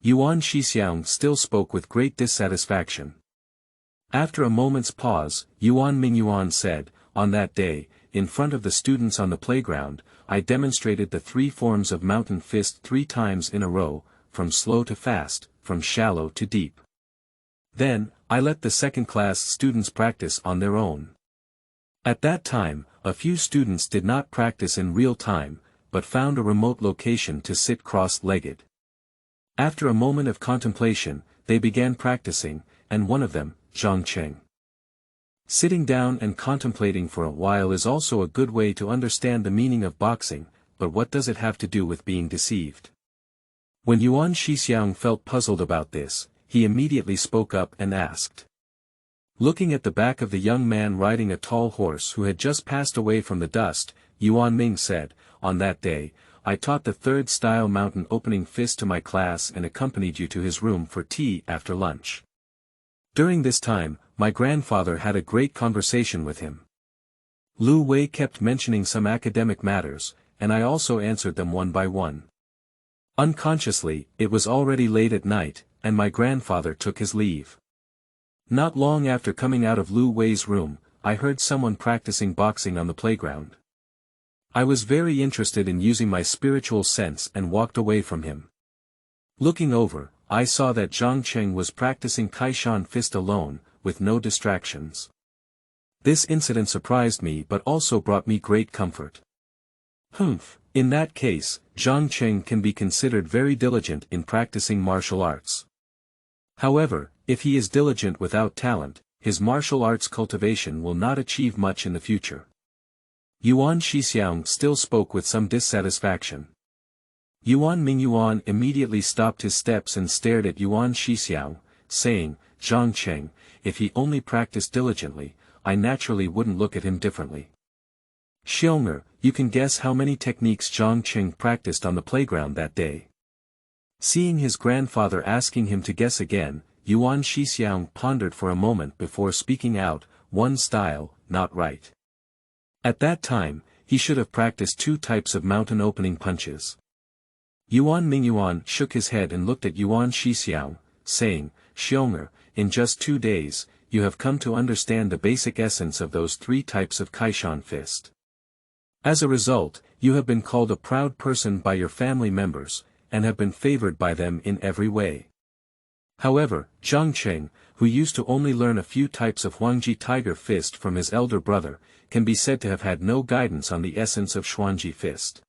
Yuan Xiqiang still spoke with great dissatisfaction. After a moment's pause, Yuan Mingyuan said, "On that day, in front of the students on the playground, I demonstrated the 3 forms of mountain fist 3 times in a row, from slow to fast, from shallow to deep. Then, I let the second-class students practice on their own. At that time, a few students did not practice in real time, but found a remote location to sit cross-legged. After a moment of contemplation, they began practicing, and one of them, Zhang Qing. Sitting down and contemplating for a while is also a good way to understand the meaning of boxing, but what does it have to do with being deceived?" When Yuan Xiqiang felt puzzled about this, he immediately spoke up and asked. Looking at the back of the young man riding a tall horse who had just passed away from the dust, Yuan Ming said, "On that day, I taught the 3rd style mountain opening fist to my class and accompanied you to his room for tea after lunch. During this time, my grandfather had a great conversation with him. Lu Wei kept mentioning some academic matters, and I also answered them one by one. Unconsciously, it was already late at night, and my grandfather took his leave. Not long after coming out of Lu Wei's room, I heard someone practicing boxing on the playground. I was very interested in using my spiritual sense and walked away from him. Looking over, I saw that Zhang Cheng was practicing Kaishan fist alone, with no distractions. This incident surprised me but also brought me great comfort. In that case, Zhang Cheng can be considered very diligent in practicing martial arts. However, if he is diligent without talent, his martial arts cultivation will not achieve much in the future. Yuan Xiqiang still spoke with some dissatisfaction. Yuan Mingyuan immediately stopped his steps and stared at Yuan Xiqiang, saying, "Zhang Cheng, if he only practiced diligently, I naturally wouldn't look at him differently." Xianxia, you can guess how many techniques Zhang Cheng practiced on the playground that day. Seeing his grandfather asking him to guess again, Yuan Xiqiang pondered for a moment before speaking out, "One style, not right." At that time, he should have practiced 2 types of mountain opening punches. Yuan Mingyuan shook his head and looked at Yuan Xiqiang, saying, "Xianxia, in just 2 days, you have come to understand the basic essence of those 3 types of Kaishan fist. As a result, you have been called a proud person by your family members, and have been favored by them in every way." However, Zhang Cheng, who used to only learn a few types of Huangji tiger fist from his elder brother, can be said to have had no guidance on the essence of Xuanji fist.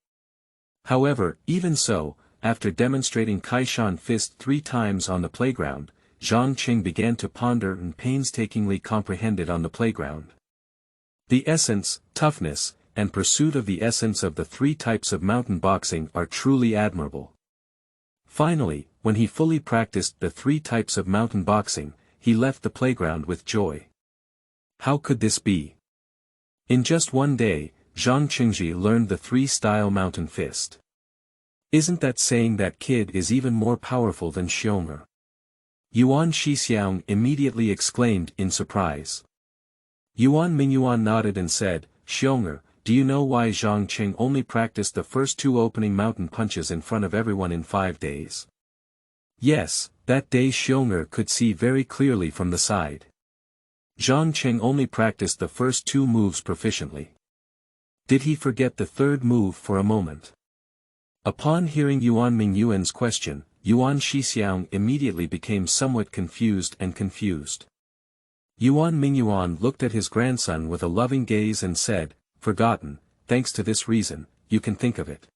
However, even so, after demonstrating Kaishan fist 3 times on the playground, Zhang Cheng began to ponder and painstakingly comprehend it on the playground. The essence, toughness, and pursuit of the essence of the 3 types of mountain boxing are truly admirable. Finally, when he fully practiced the 3 types of mountain boxing, he left the playground with joy. How could this be? In just 1 day, Zhang Chengji learned the 3-style mountain fist. Isn't that saying that kid is even more powerful than Xianxia? Yuan Xiqiang immediately exclaimed in surprise. Yuan Mingyuan nodded and said, "Xianxia, do you know why Zhang Cheng only practiced the first 2 opening mountain punches in front of everyone in 5 days? Yes, that day Xianxia could see very clearly from the side. Zhang Cheng only practiced the first 2 moves proficiently. Did he forget the 3rd move for a moment?" Upon hearing Yuan Mingyuan's question, Yuan Xiqiang immediately became somewhat confused. Yuan Mingyuan looked at his grandson with a loving gaze and said, "Forgotten, thanks to this reason, you can think of it.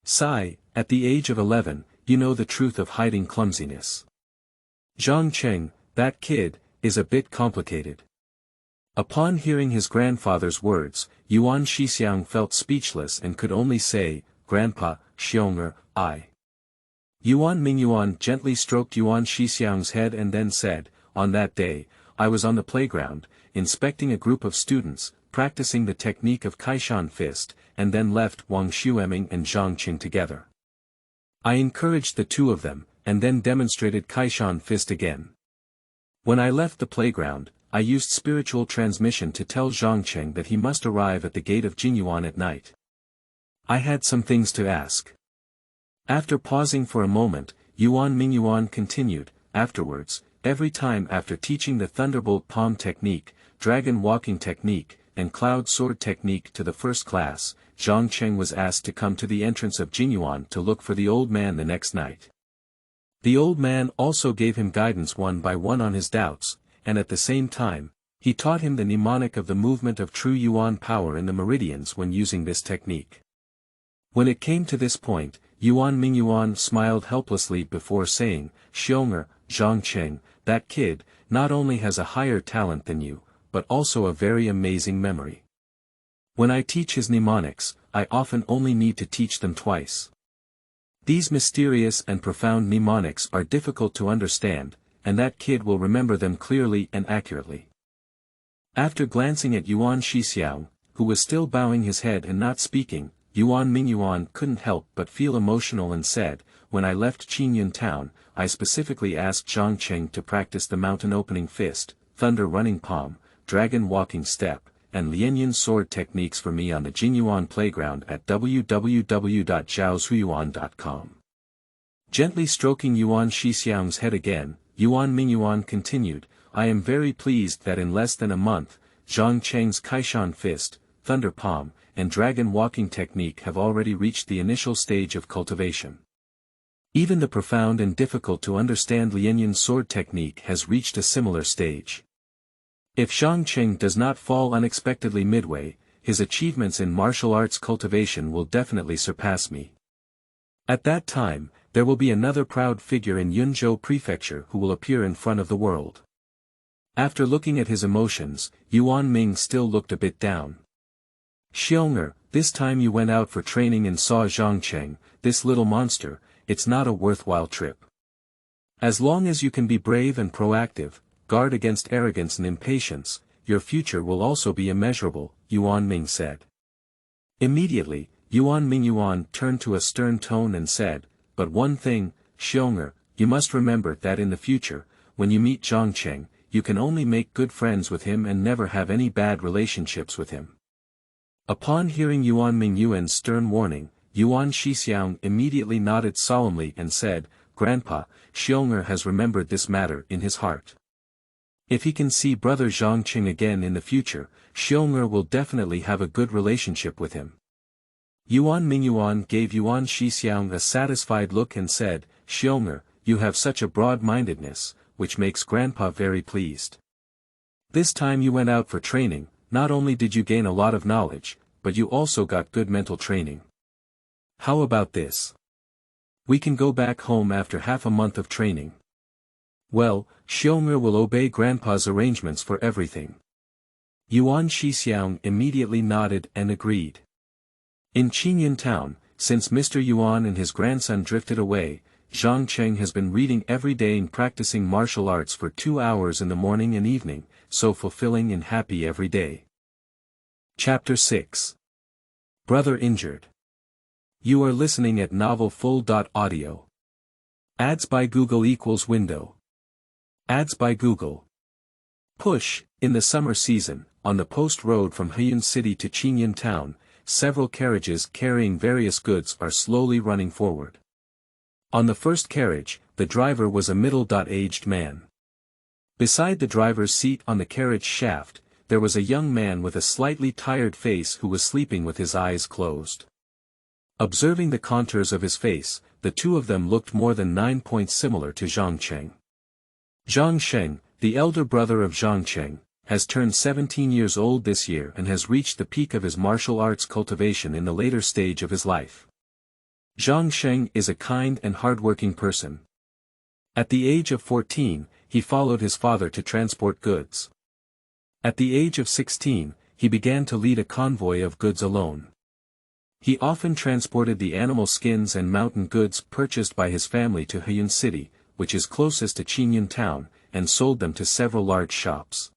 Sai, at the age of 11, you know the truth of hiding clumsiness. Zhang Cheng, that kid, is a bit complicated." Upon hearing his grandfather's words, Yuan Xiqiang felt speechless and could only say, "Grandpa, Xianxia, I." Yuan Mingyuan gently stroked Yuan Xiqiang's head and then said, "On that day, I was on the playground, inspecting a group of students, practicing the technique of Kaishan fist, and then left Wang Xueming and Zhang Qing together. I encouraged the 2 of them, and then demonstrated Kaishan fist again. When I left the playground, I used spiritual transmission to tell Zhang Cheng that he must arrive at the gate of Jinyuan at night. I had some things to ask." After pausing for a moment, Yuan Mingyuan continued, "Afterwards, every time after teaching the Thunderbolt Palm technique, Dragon Walking technique, and Cloud Sword technique to the 1st class, Zhang Cheng was asked to come to the entrance of Jinyuan to look for the old man the next night. The old man also gave him guidance one by one on his doubts, and at the same time, he taught him the mnemonic of the movement of true Yuan power in the meridians when using this technique." When it came to this point, Yuan Mingyuan smiled helplessly before saying, "Xianxia, Zhang Cheng, that kid, not only has a higher talent than you, but also a very amazing memory. When I teach his mnemonics, I often only need to teach them twice. These mysterious and profound mnemonics are difficult to understand, and that kid will remember them clearly and accurately." After glancing at Yuan Xiqiang, who was still bowing his head and not speaking, Yuan Mingyuan couldn't help but feel emotional and said, "When I left Qingyun town, I specifically asked Zhang Cheng to practice the mountain opening fist, thunder running palm, dragon walking step, and Lianyan sword techniques for me on the Qingyun playground at www.zhaozhuyuan.com. Gently stroking Yuan Xiqiang's head again, Yuan Mingyuan continued, I am very pleased that in less than a month, Zhang Cheng's Kaishan fist, thunder palm, and dragon walking technique have already reached the initial stage of cultivation. Even the profound and difficult to understand Lianyan sword technique has reached a similar stage. If Zhang Cheng does not fall unexpectedly midway, his achievements in martial arts cultivation will definitely surpass me. At that time, there will be another proud figure in Yunzhou Prefecture who will appear in front of the world. After looking at his emotions, Yuan Ming still looked a bit down. Xianxia, this time you went out for training and saw Zhang Cheng, this little monster, it's not a worthwhile trip. As long as you can be brave and proactive, guard against arrogance and impatience, your future will also be immeasurable, Yuan Ming said. Immediately, Yuan Mingyuan turned to a stern tone and said, but one thing, Xianxia, you must remember that in the future, when you meet Zhang Cheng, you can only make good friends with him and never have any bad relationships with him. Upon hearing Yuan Mingyuan's stern warning, Yuan Xiqiang immediately nodded solemnly and said, Grandpa, Xianxia has remembered this matter in his heart. If he can see brother Zhang Cheng again in the future, Xianxia will definitely have a good relationship with him. Yuan Mingyuan gave Yuan Xiqiang a satisfied look and said, Xianxia, you have such a broad-mindedness, which makes Grandpa very pleased. This time you went out for training, not only did you gain a lot of knowledge, but you also got good mental training. How about this? We can go back home after half a month of training. Well, Xianxia will obey Grandpa's arrangements for everything. Yuan Xiqiang immediately nodded and agreed. In Qingyun town, since Mr. Yuan and his grandson drifted away, Zhang Cheng has been reading every day and practicing martial arts for 2 hours in the morning and evening, so fulfilling and happy every day. Chapter 6. Brother Injured. You are listening at novelfull.audio. Ads by Google equals window. Ads by Google. Push, in the summer season, on the post road from Heyun City to Qingyun town, several carriages carrying various goods are slowly running forward. On the first carriage, the driver was a middle-aged man. Beside the driver's seat on the carriage shaft, there was a young man with a slightly tired face who was sleeping with his eyes closed. Observing the contours of his face, the two of them looked more than 9 points similar to Zhang Cheng. Zhang Cheng, the elder brother of Zhang Cheng, has turned 17 years old this year and has reached the peak of his martial arts cultivation in the later stage of his life. Zhang Cheng is a kind and hardworking person. At the age of 14, he followed his father to transport goods. At the age of 16, he began to lead a convoy of goods alone. He often transported the animal skins and mountain goods purchased by his family to Heyun City, which is closest to Qingyun town, and sold them to several large shops.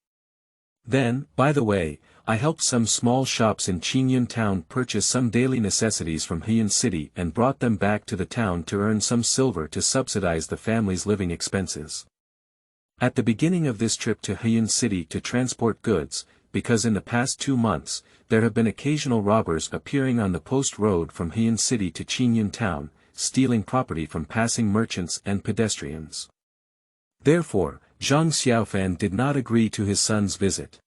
Then, by the way, I helped some small shops in Qingyun town purchase some daily necessities from Heyun City and brought them back to the town to earn some silver to subsidize the family's living expenses. At the beginning of this trip to Heyun City to transport goods, because in the past 2 months, there have been occasional robbers appearing on the post road from Heyun City to Qingyun town, stealing property from passing merchants and pedestrians. Therefore, Zhang Xiaofan did not agree to his son's visit.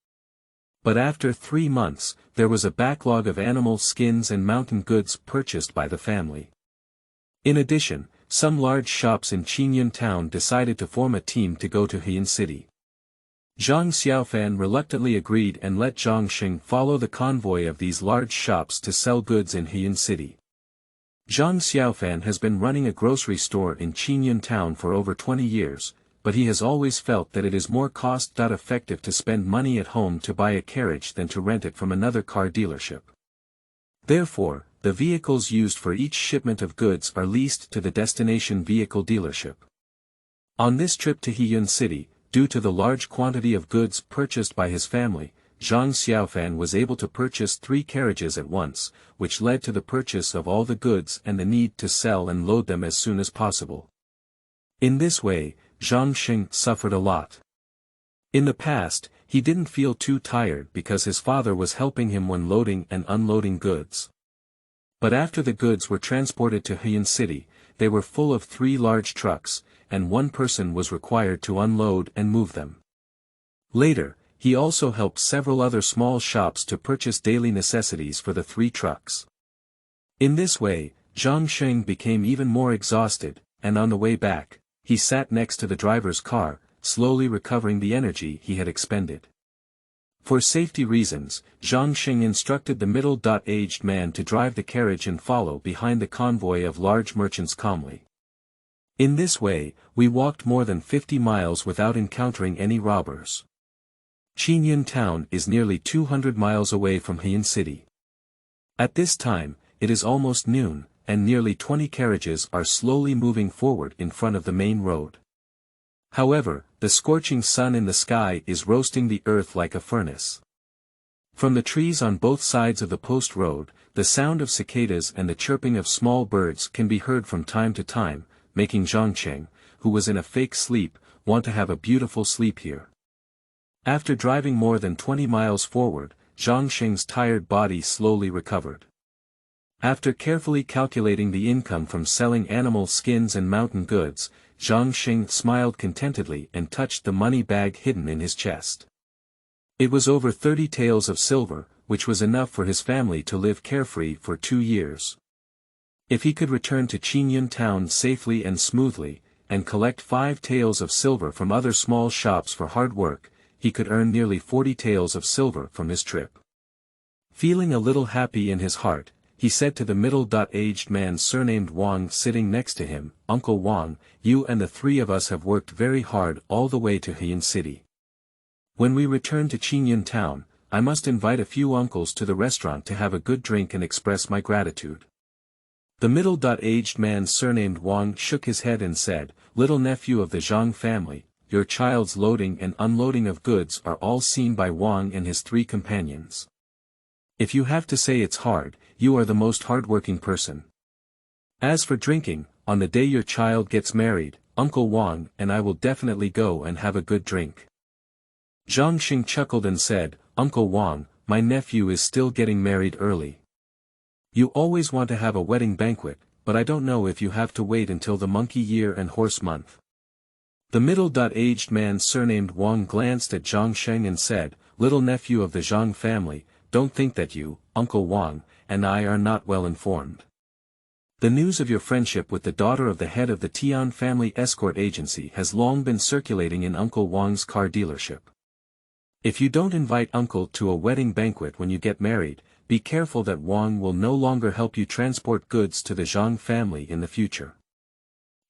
But after 3 months, there was a backlog of animal skins and mountain goods purchased by the family. In addition, some large shops in Qingyun town decided to form a team to go to Heyun City. Zhang Xiaofan reluctantly agreed and let Zhang Xing follow the convoy of these large shops to sell goods in Heyun City. Zhang Xiaofan has been running a grocery store in Qingyun town for over 20 years, but he has always felt that it is more cost-effective to spend money at home to buy a carriage than to rent it from another car dealership. Therefore, the vehicles used for each shipment of goods are leased to the destination vehicle dealership. On this trip to Heyun City, due to the large quantity of goods purchased by his family, Zhang Xiaofan was able to purchase 3 carriages at once, which led to the purchase of all the goods and the need to sell and load them as soon as possible. In this way, Zhang Xing suffered a lot. In the past, he didn't feel too tired because his father was helping him when loading and unloading goods. But after the goods were transported to Qingyun City, they were full of 3 large trucks, and one person was required to unload and move them. Later, he also helped several other small shops to purchase daily necessities for the 3 trucks. In this way, Xianxia became even more exhausted, and on the way back, he sat next to the driver's car, slowly recovering the energy he had expended. For safety reasons, Xianxia instructed the middle-aged man to drive the carriage and follow behind the convoy of large merchants calmly. In this way, we walked more than 50 miles without encountering any robbers. Qingyun town is nearly 200 miles away from Qingyun City. At this time, it is almost noon, and nearly 20 carriages are slowly moving forward in front of the main road. However, the scorching sun in the sky is roasting the earth like a furnace. From the trees on both sides of the post road, the sound of cicadas and the chirping of small birds can be heard from time to time, making Xianxia, who was in a fake sleep, want to have a beautiful sleep here. After driving more than 20 miles forward, Xianxia's tired body slowly recovered. After carefully calculating the income from selling animal skins and mountain goods, Xianxia smiled contentedly and touched the money bag hidden in his chest. It was over 30 taels of silver, which was enough for his family to live carefree for 2 years. If he could return to Qingyun town safely and smoothly, and collect 5 taels of silver from other small shops for hard work, he could earn nearly 40 taels of silver from his trip. Feeling a little happy in his heart, he said to the middle-aged man surnamed Wang sitting next to him, "Uncle Wang, you and the 3 of us have worked very hard all the way to Qingyun City. When we return to Qingyun town, I must invite a few uncles to the restaurant to have a good drink and express my gratitude." The middle-aged man surnamed Wang shook his head and said, "Little nephew of the Zhang family, your child's loading and unloading of goods are all seen by Wang and his 3 companions. If you have to say it's hard, you are the most hard-working person. As for drinking, on the day your child gets married, Uncle Wang and I will definitely go and have a good drink." Xianxia chuckled and said, "Uncle Wang, my nephew is still getting married early. You always want to have a wedding banquet, but I don't know if you have to wait until the monkey year and horse month." The middle-aged man surnamed Wang glanced at Xianxia and said, "Little nephew of the Zhang family, don't think that you, Uncle Wang, and I are not well informed. The news of your friendship with the daughter of the head of the Tian family escort agency has long been circulating in Uncle Wang's car dealership. If you don't invite Uncle to a wedding banquet when you get married, be careful that Wang will no longer help you transport goods to the Zhang family in the future.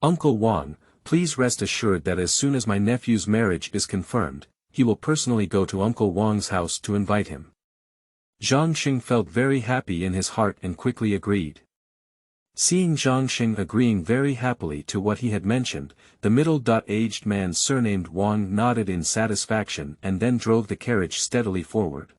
Uncle Wang, please rest assured that as soon as my nephew's marriage is confirmed, he will personally go to Uncle Wang's house to invite him." Xianxia felt very happy in his heart and quickly agreed. Seeing Xianxia agreeing very happily to what he had mentioned, the middle-aged man surnamed Wang nodded in satisfaction and then drove the carriage steadily forward.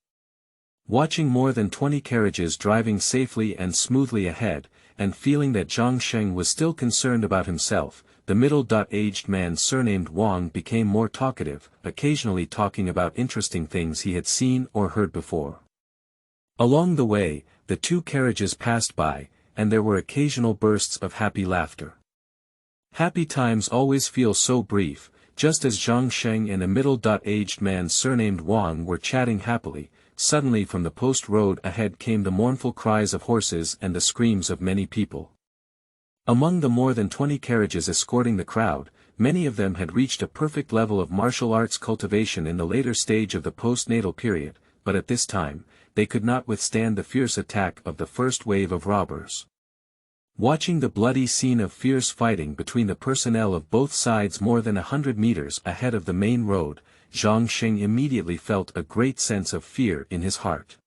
Watching more than 20 carriages driving safely and smoothly ahead, and feeling that Xianxia was still concerned about himself, the middle-aged man surnamed Wang became more talkative, occasionally talking about interesting things he had seen or heard before. Along the way, the 2 carriages passed by, and there were occasional bursts of happy laughter. Happy times always feel so brief. Just as Xianxia and a middle-aged man surnamed Wang were chatting happily, suddenly from the post road ahead came the mournful cries of horses and the screams of many people. Among the more than 20 carriages escorting the crowd, many of them had reached a perfect level of martial arts cultivation in the later stage of the postnatal period, but at this time, they could not withstand the fierce attack of the first wave of robbers. Watching the bloody scene of fierce fighting between the personnel of both sides more than 100 meters ahead of the main road, Xianxia immediately felt a great sense of fear in his heart.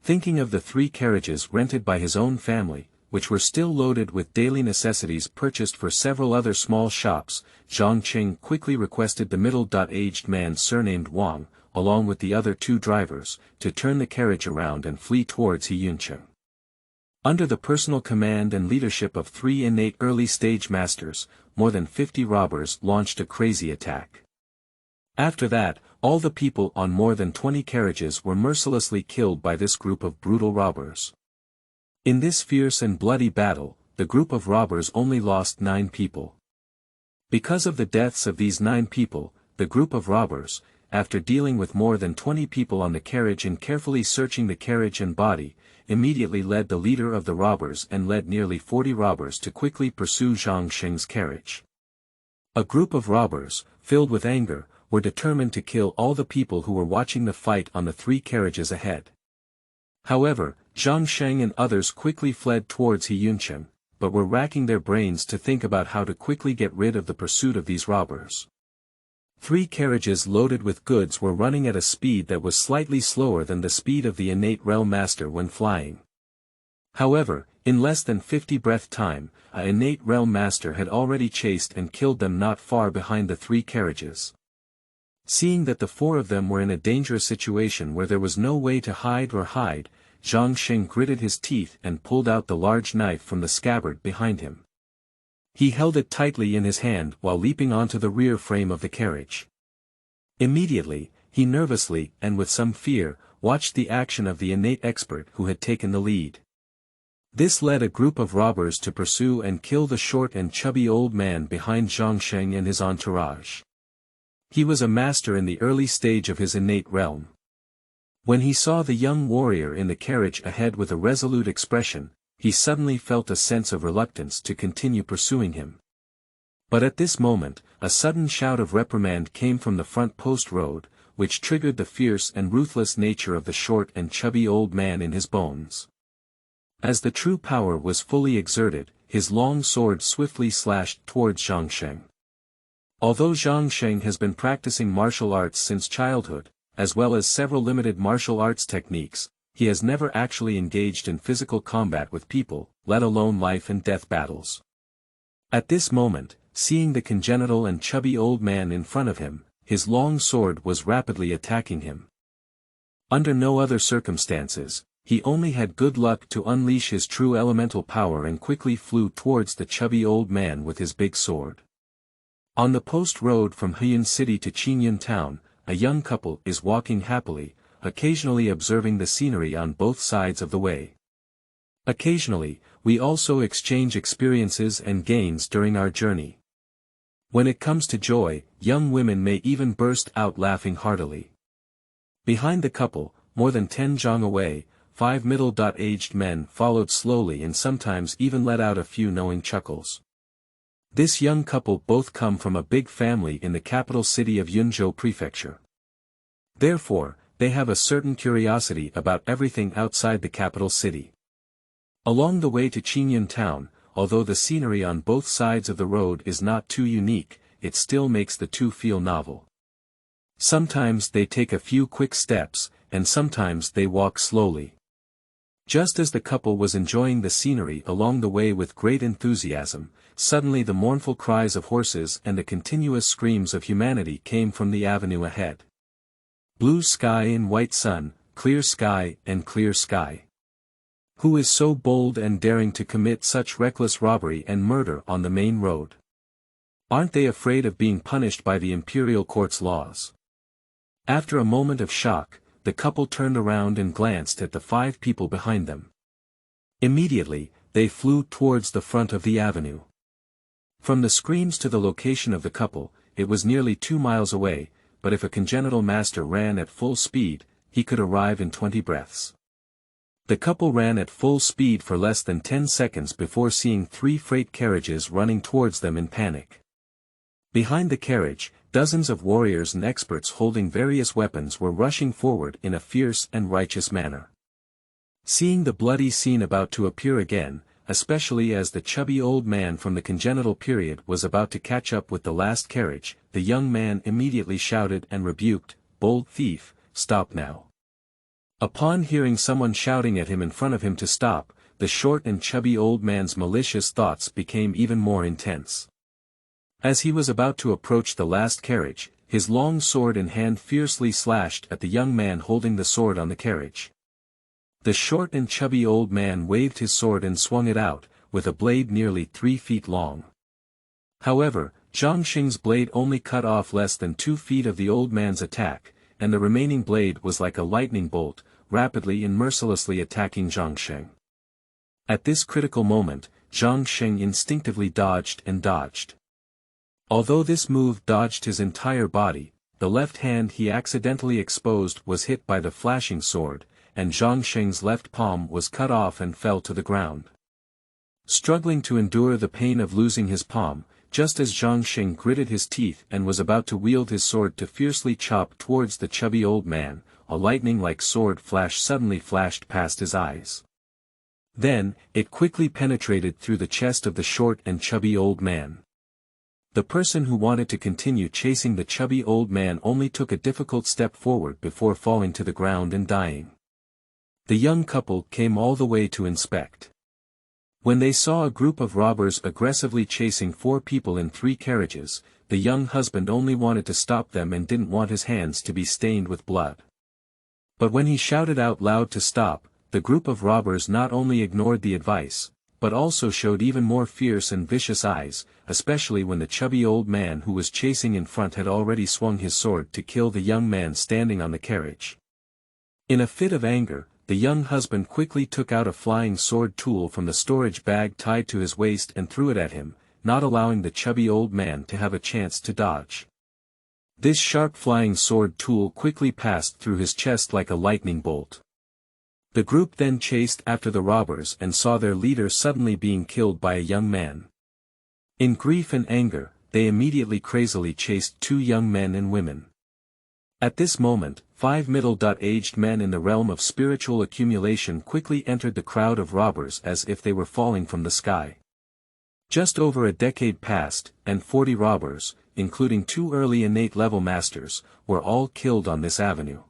Thinking of the 3 carriages rented by his own family, which were still loaded with daily necessities purchased for several other small shops, Xianxia quickly requested the middle-aged man surnamed Wang, along with the other 2 drivers, to turn the carriage around and flee towards Xianxia. Under the personal command and leadership of 3 innate early-stage masters, more than 50 robbers launched a crazy attack. After that, all the people on more than 20 carriages were mercilessly killed by this group of brutal robbers. In this fierce and bloody battle, the group of robbers only lost 9 people. Because of the deaths of these 9 people, the group of robbers, after dealing with more than 20 people on the carriage and carefully searching the carriage and body, immediately led the leader of the robbers and led nearly 40 robbers to quickly pursue Zhang Sheng's carriage. A group of robbers, filled with anger, were determined to kill all the people who were watching the fight on the 3 carriages ahead. However, Zhang Sheng and others quickly fled towards Xianxia, but were racking their brains to think about how to quickly get rid of the pursuit of these robbers. 3 carriages loaded with goods were running at a speed that was slightly slower than the speed of the innate realm master when flying. However, in less than 50 breath time, an innate realm master had already chased and killed them not far behind the 3 carriages. Seeing that the 4 of them were in a dangerous situation where there was no way to hide, Zhang Sheng gritted his teeth and pulled out the large knife from the scabbard behind him. He held it tightly in his hand while leaping onto the rear frame of the carriage. Immediately, he nervously and with some fear, watched the action of the innate expert who had taken the lead. This led a group of robbers to pursue and kill the short and chubby old man behind Zhang Sheng and his entourage. He was a master in the early stage of his innate realm. When he saw the young warrior in the carriage ahead with a resolute expression, he suddenly felt a sense of reluctance to continue pursuing him. But at this moment, a sudden shout of reprimand came from the front post road, which triggered the fierce and ruthless nature of the short and chubby old man in his bones. As the true power was fully exerted, his long sword swiftly slashed towards Zhang Sheng. Although Zhang Sheng has been practicing martial arts since childhood, as well as several limited martial arts techniques, he has never actually engaged in physical combat with people, let alone life and death battles. At this moment, seeing the congenital and chubby old man in front of him, his long sword was rapidly attacking him. Under no other circumstances, he only had good luck to unleash his true elemental power and quickly flew towards the chubby old man with his big sword. On the post road from Qingyun city to Qingyun town, a young couple is walking happily, occasionally observing the scenery on both sides of the way. Occasionally, we also exchange experiences and gains during our journey. When it comes to joy, young women may even burst out laughing heartily. Behind the couple, more than 10 zhang away, 5 middle-aged men followed slowly and sometimes even let out a few knowing chuckles. This young couple both come from a big family in the capital city of Yunzhou Prefecture. Therefore, they have a certain curiosity about everything outside the capital city. Along the way to Qingyun town, although the scenery on both sides of the road is not too unique, it still makes the two feel novel. Sometimes they take a few quick steps, and sometimes they walk slowly. Just as the couple was enjoying the scenery along the way with great enthusiasm, suddenly the mournful cries of horses and the continuous screams of humanity came from the avenue ahead. Blue sky and white sun, clear sky and clear sky. Who is so bold and daring to commit such reckless robbery and murder on the main road? Aren't they afraid of being punished by the imperial court's laws? After a moment of shock, the couple turned around and glanced at the 5 people behind them. Immediately, they flew towards the front of the avenue. From the screams to the location of the couple, it was nearly 2 miles away, but if a congenital master ran at full speed, he could arrive in 20 breaths. The couple ran at full speed for less than 10 seconds before seeing 3 freight carriages running towards them in panic. Behind the carriage, dozens of warriors and experts holding various weapons were rushing forward in a fierce and righteous manner. Seeing the bloody scene about to appear again, especially as the chubby old man from the congenital period was about to catch up with the last carriage, the young man immediately shouted and rebuked, "Bold thief, stop now." Upon hearing someone shouting at him in front of him to stop, the short and chubby old man's malicious thoughts became even more intense. As he was about to approach the last carriage, his long sword in hand fiercely slashed at the young man holding the sword on the carriage. The short and chubby old man waved his sword and swung it out, with a blade nearly 3 feet long. However, Zhang Xing's blade only cut off less than 2 feet of the old man's attack, and the remaining blade was like a lightning bolt, rapidly and mercilessly attacking Zhang Xing. At this critical moment, Zhang Xing instinctively dodged and dodged. Although this move dodged his entire body, the left hand he accidentally exposed was hit by the flashing sword, and Zhang Xing's left palm was cut off and fell to the ground. Struggling to endure the pain of losing his palm, just as Zhang Xing gritted his teeth and was about to wield his sword to fiercely chop towards the chubby old man, a lightning-like sword flash suddenly flashed past his eyes. Then, it quickly penetrated through the chest of the short and chubby old man. The person who wanted to continue chasing the chubby old man only took a difficult step forward before falling to the ground and dying. The young couple came all the way to inspect. When they saw a group of robbers aggressively chasing 4 people in 3 carriages, the young husband only wanted to stop them and didn't want his hands to be stained with blood. But when he shouted out loud to stop, the group of robbers not only ignored the advice, but also showed even more fierce and vicious eyes, especially when the chubby old man who was chasing in front had already swung his sword to kill the young man standing on the carriage. In a fit of anger, the young husband quickly took out a flying sword tool from the storage bag tied to his waist and threw it at him, not allowing the chubby old man to have a chance to dodge. This sharp flying sword tool quickly passed through his chest like a lightning bolt. The group then chased after the robbers and saw their leader suddenly being killed by a young man. In grief and anger, they immediately crazily chased 2 young men and women. At this moment, 5 middle-aged men in the realm of spiritual accumulation quickly entered the crowd of robbers as if they were falling from the sky. Just over a decade passed, and 40 robbers, including 2 early innate level masters, were all killed on this avenue.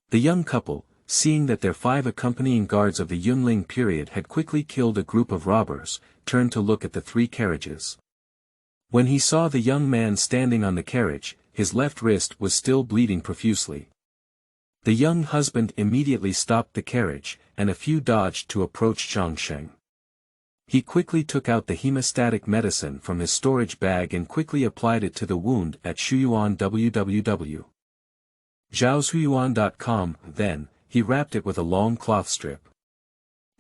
The young couple, seeing that their 5 accompanying guards of the Yunling period had quickly killed a group of robbers, turned to look at the 3 carriages. When he saw the young man standing on the carriage, his left wrist was still bleeding profusely. The young husband immediately stopped the carriage, and a few dodged to approach Zhang Xing. He quickly took out the hemostatic medicine from his storage bag and quickly applied it to the wound at Shuyuan www. Zhaoshuyuan.com. Then, he wrapped it with a long cloth strip.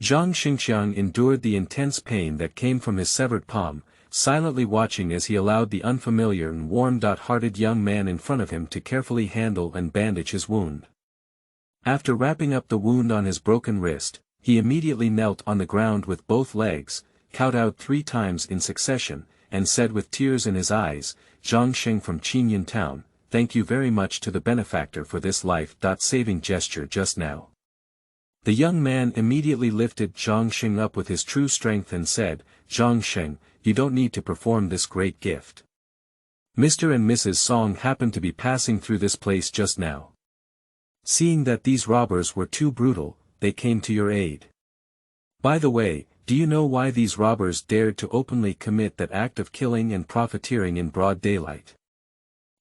Zhang Xianxia endured the intense pain that came from his severed palm, silently watching as he allowed the unfamiliar and warm-hearted young man in front of him to carefully handle and bandage his wound. After wrapping up the wound on his broken wrist, he immediately knelt on the ground with both legs, kowtowed 3 times in succession, and said with tears in his eyes, "Zhang Xing from Qingyun town, thank you very much to the benefactor for this life-saving gesture just now." The young man immediately lifted Zhang Xing up with his true strength and said, "Zhang Xing, you don't need to perform this great gift. Mr. and Mrs. Song happened to be passing through this place just now. Seeing that these robbers were too brutal, they came to your aid. By the way, do you know why these robbers dared to openly commit that act of killing and profiteering in broad daylight?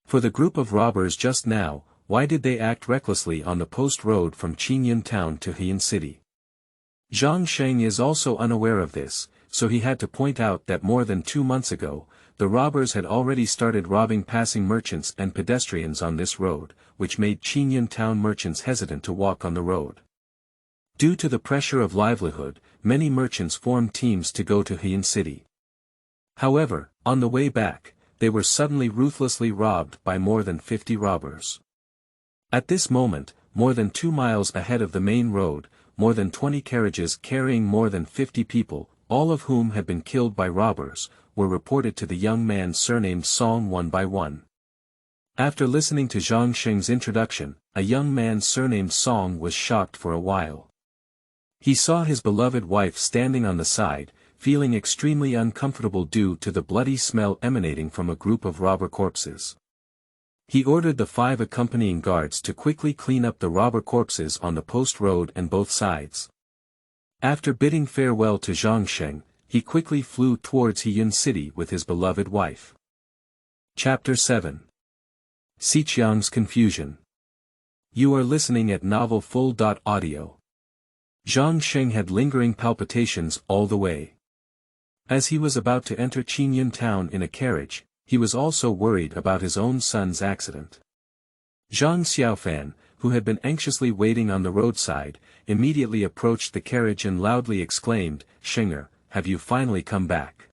For the group of robbers just now, why did they act recklessly on the post road from Qingyun town to Heian city?" Zhang Xing is also unaware of this, so he had to point out that more than 2 months ago, the robbers had already started robbing passing merchants and pedestrians on this road, which made Qingyun town merchants hesitant to walk on the road. Due to the pressure of livelihood, many merchants formed teams to go to Heian city. However, on the way back, they were suddenly ruthlessly robbed by more than 50 robbers. At this moment, more than 2 miles ahead of the main road, more than 20 carriages carrying more than 50 people, all of whom had been killed by robbers, were reported to the young man surnamed Song one by one. After listening to Zhang Xing's introduction, a young man surnamed Song was shocked for a while. He saw his beloved wife standing on the side, feeling extremely uncomfortable due to the bloody smell emanating from a group of robber corpses. He ordered the 5 accompanying guards to quickly clean up the robber corpses on the post road and both sides. After bidding farewell to Zhang Xing, he quickly flew towards Heian city with his beloved wife. Chapter 7. Siqiang's Confusion. You are listening at novelfull.audio. Zhang Xing had lingering palpitations all the way. As he was about to enter Qingyun town in a carriage, he was also worried about his own son's accident. Zhang Xiaofan, who had been anxiously waiting on the roadside, immediately approached the carriage and loudly exclaimed, "Xinger, have you finally come back?"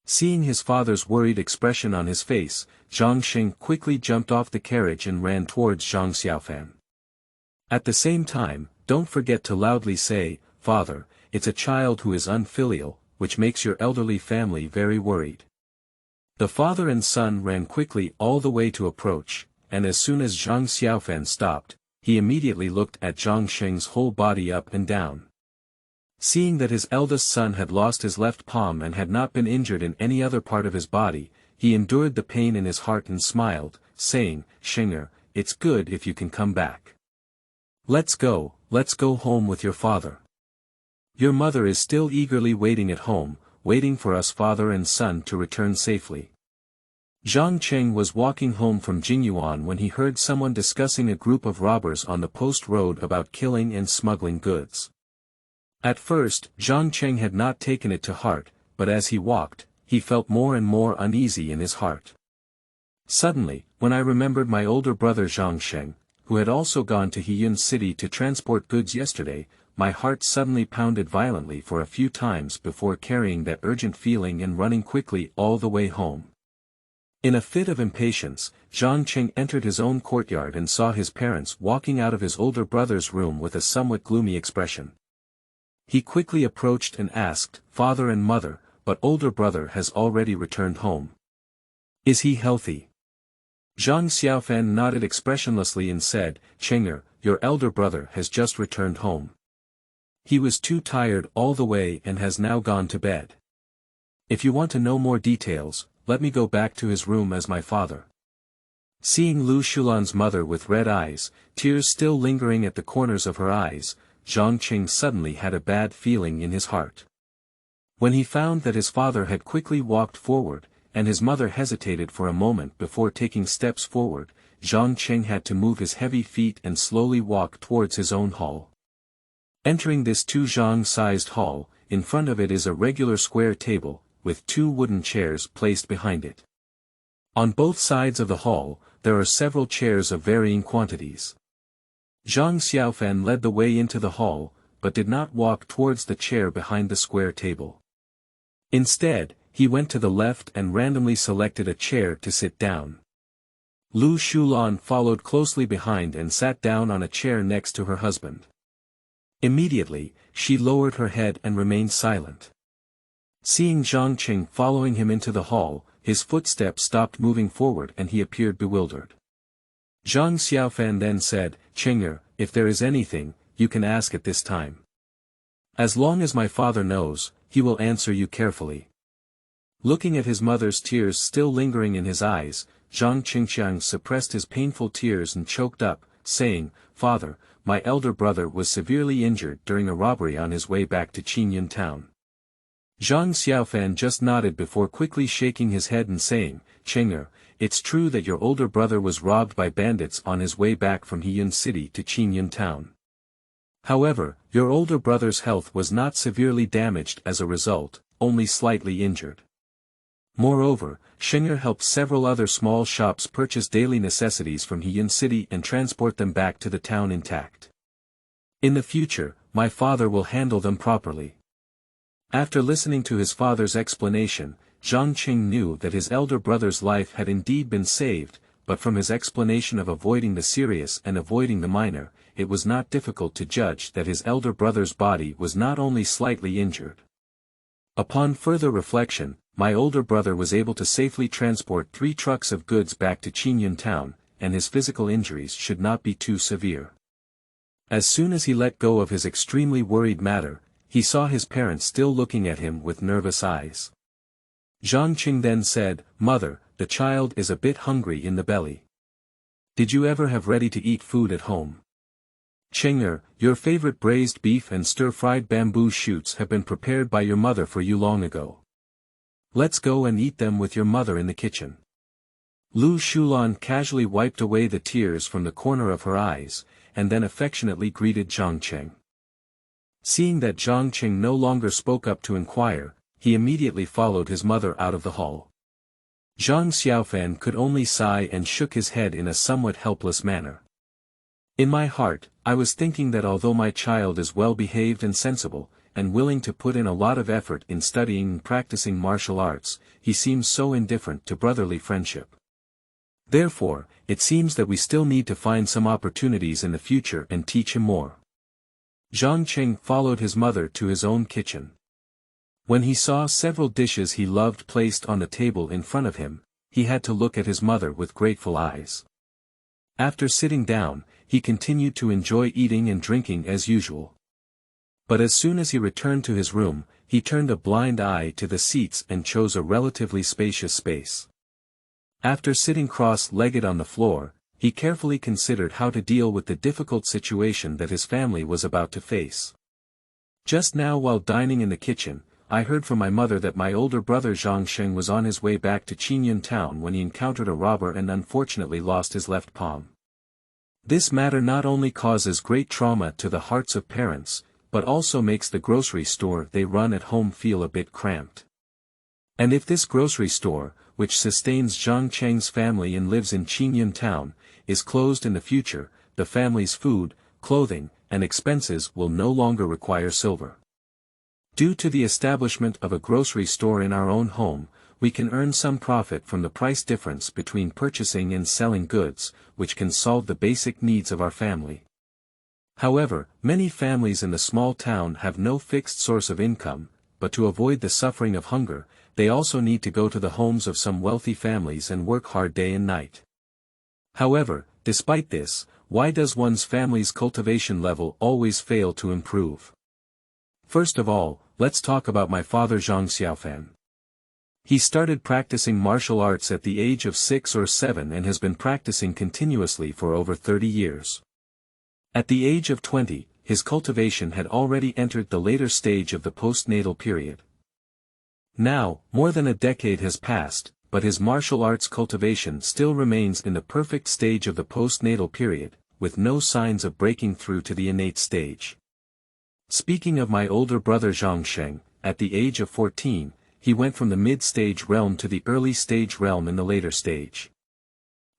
Seeing his father's worried expression on his face, Zhang Xing quickly jumped off the carriage and ran towards Zhang Xiaofan. At the same time, don't forget to loudly say, "Father, it's a child who is unfilial, which makes your elderly family very worried." The father and son ran quickly all the way to approach, and as soon as Zhang Xiaofan stopped, he immediately looked at Zhang Xing's whole body up and down. Seeing that his eldest son had lost his left palm and had not been injured in any other part of his body, he endured the pain in his heart and smiled, saying, "Xinger, it's good if you can come back. Let's go home with your father. Your mother is still eagerly waiting at home, waiting for us father and son to return safely." Zhang Cheng was walking home from Qingyun when he heard someone discussing a group of robbers on the post road about killing and smuggling goods. At first, Zhang Cheng had not taken it to heart, but as he walked, he felt more and more uneasy in his heart. Suddenly, when I remembered my older brother Zhang Sheng, who had also gone to Qingyun city to transport goods yesterday, my heart suddenly pounded violently for a few times before carrying that urgent feeling and running quickly all the way home. In a fit of impatience, Zhang Cheng entered his own courtyard and saw his parents walking out of his older brother's room with a somewhat gloomy expression. He quickly approached and asked, "Father and mother, but older brother has already returned home. Is he healthy?" Zhang Xiaofan nodded expressionlessly and said, "Chenger, your elder brother has just returned home. He was too tired all the way and has now gone to bed. If you want to know more details, let me go back to his room as my father." Seeing Lu Shulan's mother with red eyes, tears still lingering at the corners of her eyes, Zhang Qing suddenly had a bad feeling in his heart. When he found that his father had quickly walked forward, and his mother hesitated for a moment before taking steps forward, Zhang Qing had to move his heavy feet and slowly walk towards his own hall. Entering this two-zhang-sized hall, in front of it is a regular square table, with two wooden chairs placed behind it. On both sides of the hall, there are several chairs of varying quantities. Zhang Xiaofan led the way into the hall, but did not walk towards the chair behind the square table. Instead, he went to the left and randomly selected a chair to sit down. Lu Shulan followed closely behind and sat down on a chair next to her husband. Immediately, she lowered her head and remained silent. Seeing Zhang Qing following him into the hall, his footsteps stopped moving forward and he appeared bewildered. Zhang Xiaofan then said, "Chenger, if there is anything, you can ask at this time. As long as my father knows, he will answer you carefully." Looking at his mother's tears still lingering in his eyes, Zhang Qingqiang suppressed his painful tears and choked up, saying, "Father, my elder brother was severely injured during a robbery on his way back to Qingyun town." Zhang Xiaofan just nodded before quickly shaking his head and saying, "Chenger, it's true that your older brother was robbed by bandits on his way back from Qingyun city to Qingyun town. However, your older brother's health was not severely damaged as a result, only slightly injured. Moreover, Xinger helped several other small shops purchase daily necessities from Qingyun city and transport them back to the town intact. In the future, my father will handle them properly." After listening to his father's explanation, Zhang Qing knew that his elder brother's life had indeed been saved, but from his explanation of avoiding the serious and avoiding the minor, it was not difficult to judge that his elder brother's body was not only slightly injured. Upon further reflection, my older brother was able to safely transport 3 trucks of goods back to Qingyun town, and his physical injuries should not be too severe. As soon as he let go of his extremely worried matter, he saw his parents still looking at him with nervous eyes. Zhang Qing then said, "Mother, the child is a bit hungry in the belly. Did you ever have ready-to-eat food at home? Chenger, your favorite braised beef and stir-fried bamboo shoots have been prepared by your mother for you long ago. Let's go and eat them with your mother in the kitchen." Lu Shulan casually wiped away the tears from the corner of her eyes, and then affectionately greeted Zhang Qing. Seeing that Zhang Qing no longer spoke up to inquire, he immediately followed his mother out of the hall. Zhang Xiaofan could only sigh and shook his head in a somewhat helpless manner. In my heart, I was thinking that although my child is well behaved and sensible, and willing to put in a lot of effort in studying and practicing martial arts, he seems so indifferent to brotherly friendship. Therefore, it seems that we still need to find some opportunities in the future and teach him more. Zhang Qing followed his mother to his own kitchen. When he saw several dishes he loved placed on the table in front of him, he had to look at his mother with grateful eyes. After sitting down, he continued to enjoy eating and drinking as usual. But as soon as he returned to his room, he turned a blind eye to the seats and chose a relatively spacious space. After sitting cross-legged on the floor, he carefully considered how to deal with the difficult situation that his family was about to face. Just now while dining in the kitchen, I heard from my mother that my older brother Zhang Sheng was on his way back to Qingyun town when he encountered a robber and unfortunately lost his left palm. This matter not only causes great trauma to the hearts of parents, but also makes the grocery store they run at home feel a bit cramped. And if this grocery store, which sustains Zhang Cheng's family and lives in Qingyun town, is closed in the future, the family's food, clothing, and expenses will no longer require silver. Due to the establishment of a grocery store in our own home, we can earn some profit from the price difference between purchasing and selling goods, which can solve the basic needs of our family. However, many families in the small town have no fixed source of income, but to avoid the suffering of hunger, they also need to go to the homes of some wealthy families and work hard day and night. However, despite this, why does one's family's cultivation level always fail to improve? First of all, let's talk about my father Zhang Xiaofan. He started practicing martial arts at the age of 6 or 7 and has been practicing continuously for over 30 years. At the age of 20, his cultivation had already entered the later stage of the postnatal period. Now, more than a decade has passed, but his martial arts cultivation still remains in the perfect stage of the postnatal period, with no signs of breaking through to the innate stage. Speaking of my older brother Zhang Sheng, at the age of 14, he went from the mid-stage realm to the early-stage realm in the later stage.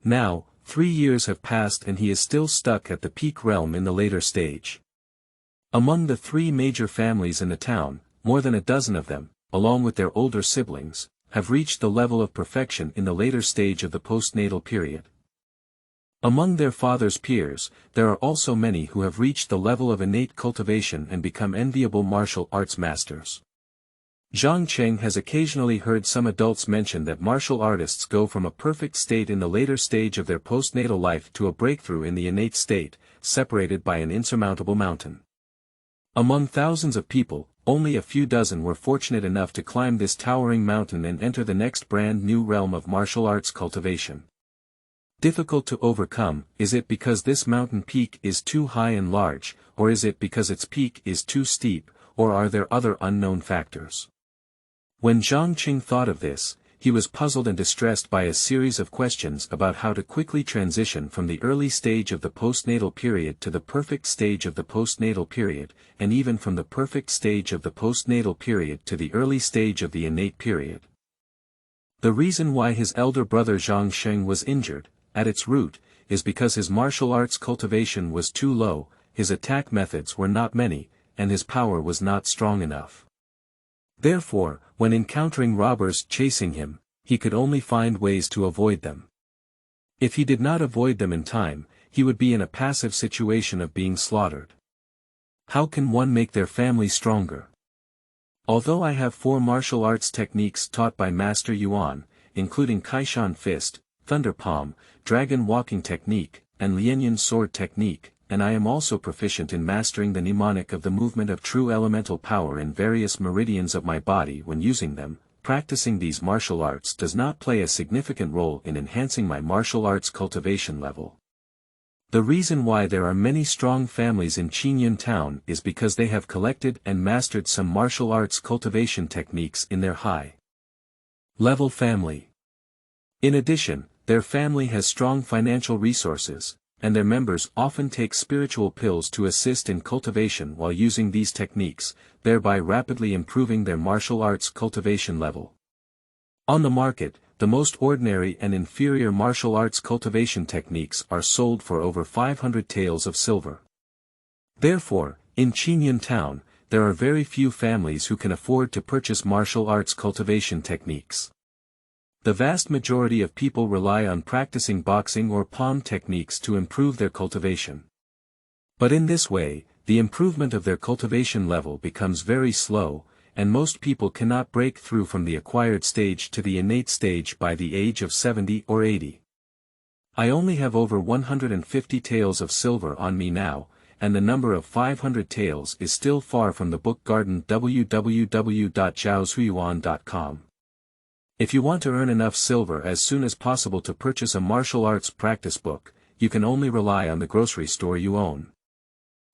Now, 3 years have passed and he is still stuck at the peak realm in the later stage. Among the 3 major families in the town, more than a dozen of them, along with their older siblings, have reached the level of perfection in the later stage of the postnatal period. Among their father's peers, there are also many who have reached the level of innate cultivation and become enviable martial arts masters. Zhang Cheng has occasionally heard some adults mention that martial artists go from a perfect state in the later stage of their postnatal life to a breakthrough in the innate state, separated by an insurmountable mountain. Among thousands of people, only a few dozen were fortunate enough to climb this towering mountain and enter the next brand new realm of martial arts cultivation. Difficult to overcome, is it because this mountain peak is too high and large, or is it because its peak is too steep, or are there other unknown factors? When Zhang Qing thought of this, he was puzzled and distressed by a series of questions about how to quickly transition from the early stage of the postnatal period to the perfect stage of the postnatal period, and even from the perfect stage of the postnatal period to the early stage of the innate period. The reason why his elder brother Zhang Sheng was injured, at its root, is because his martial arts cultivation was too low, his attack methods were not many, and his power was not strong enough. Therefore, when encountering robbers chasing him, he could only find ways to avoid them. If he did not avoid them in time, he would be in a passive situation of being slaughtered. How can one make their family stronger? Although I have 4 martial arts techniques taught by Master Yuan, including Kaishan Fist, Thunder Palm, Dragon Walking Technique, and Lianyan Sword Technique, and I am also proficient in mastering the mnemonic of the movement of true elemental power in various meridians of my body when using them, practicing these martial arts does not play a significant role in enhancing my martial arts cultivation level. The reason why there are many strong families in Qingyun town is because they have collected and mastered some martial arts cultivation techniques in their high-level family. In addition, their family has strong financial resources, and their members often take spiritual pills to assist in cultivation while using these techniques, thereby rapidly improving their martial arts cultivation level. On the market, the most ordinary and inferior martial arts cultivation techniques are sold for over 500 taels of silver. Therefore, in Qingyun town, there are very few families who can afford to purchase martial arts cultivation techniques. The vast majority of people rely on practicing boxing or palm techniques to improve their cultivation. But in this way, the improvement of their cultivation level becomes very slow, and most people cannot break through from the acquired stage to the innate stage by the age of 70 or 80. I only have over 150 taels of silver on me now, and the number of 500 taels is still far from the book garden www.zhaozuiyuan.com. If you want to earn enough silver as soon as possible to purchase a martial arts practice book, you can only rely on the grocery store you own.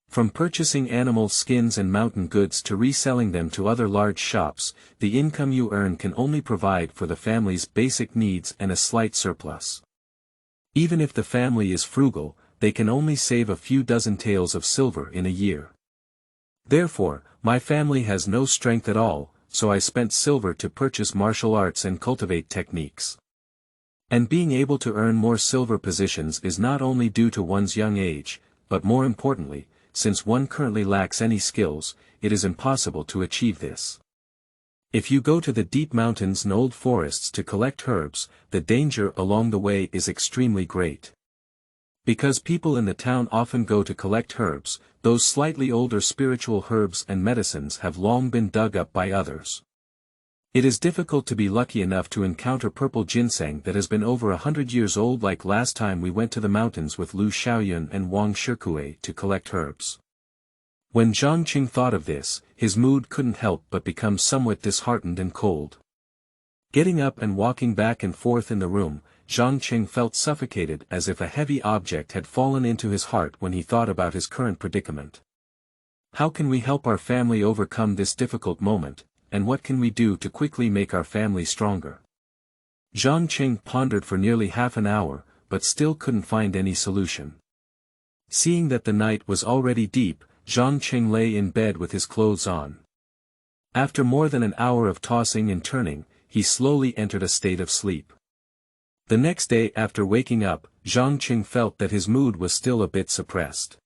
From purchasing animal skins and mountain goods to reselling them to other large shops, the income you earn can only provide for the family's basic needs and a slight surplus. Even if the family is frugal, they can only save a few dozen taels of silver in a year. Therefore, my family has no strength at all, so I spent silver to purchase martial arts and cultivate techniques. And being able to earn more silver positions is not only due to one's young age, but more importantly, since one currently lacks any skills, it is impossible to achieve this. If you go to the deep mountains and old forests to collect herbs, the danger along the way is extremely great. Because people in the town often go to collect herbs, those slightly older spiritual herbs and medicines have long been dug up by others. It is difficult to be lucky enough to encounter purple ginseng that has been over 100 years old, like last time we went to the mountains with Lu Xiaoyun and Wang Shikue to collect herbs. When Zhang Qing thought of this, his mood couldn't help but become somewhat disheartened and cold. Getting up and walking back and forth in the room, Zhang Qing felt suffocated, as if a heavy object had fallen into his heart when he thought about his current predicament. How can we help our family overcome this difficult moment, and what can we do to quickly make our family stronger? Zhang Qing pondered for nearly half an hour, but still couldn't find any solution. Seeing that the night was already deep, Zhang Qing lay in bed with his clothes on. After more than an hour of tossing and turning, he slowly entered a state of sleep. The next day after waking up, Zhang Qing felt that his mood was still a bit suppressed.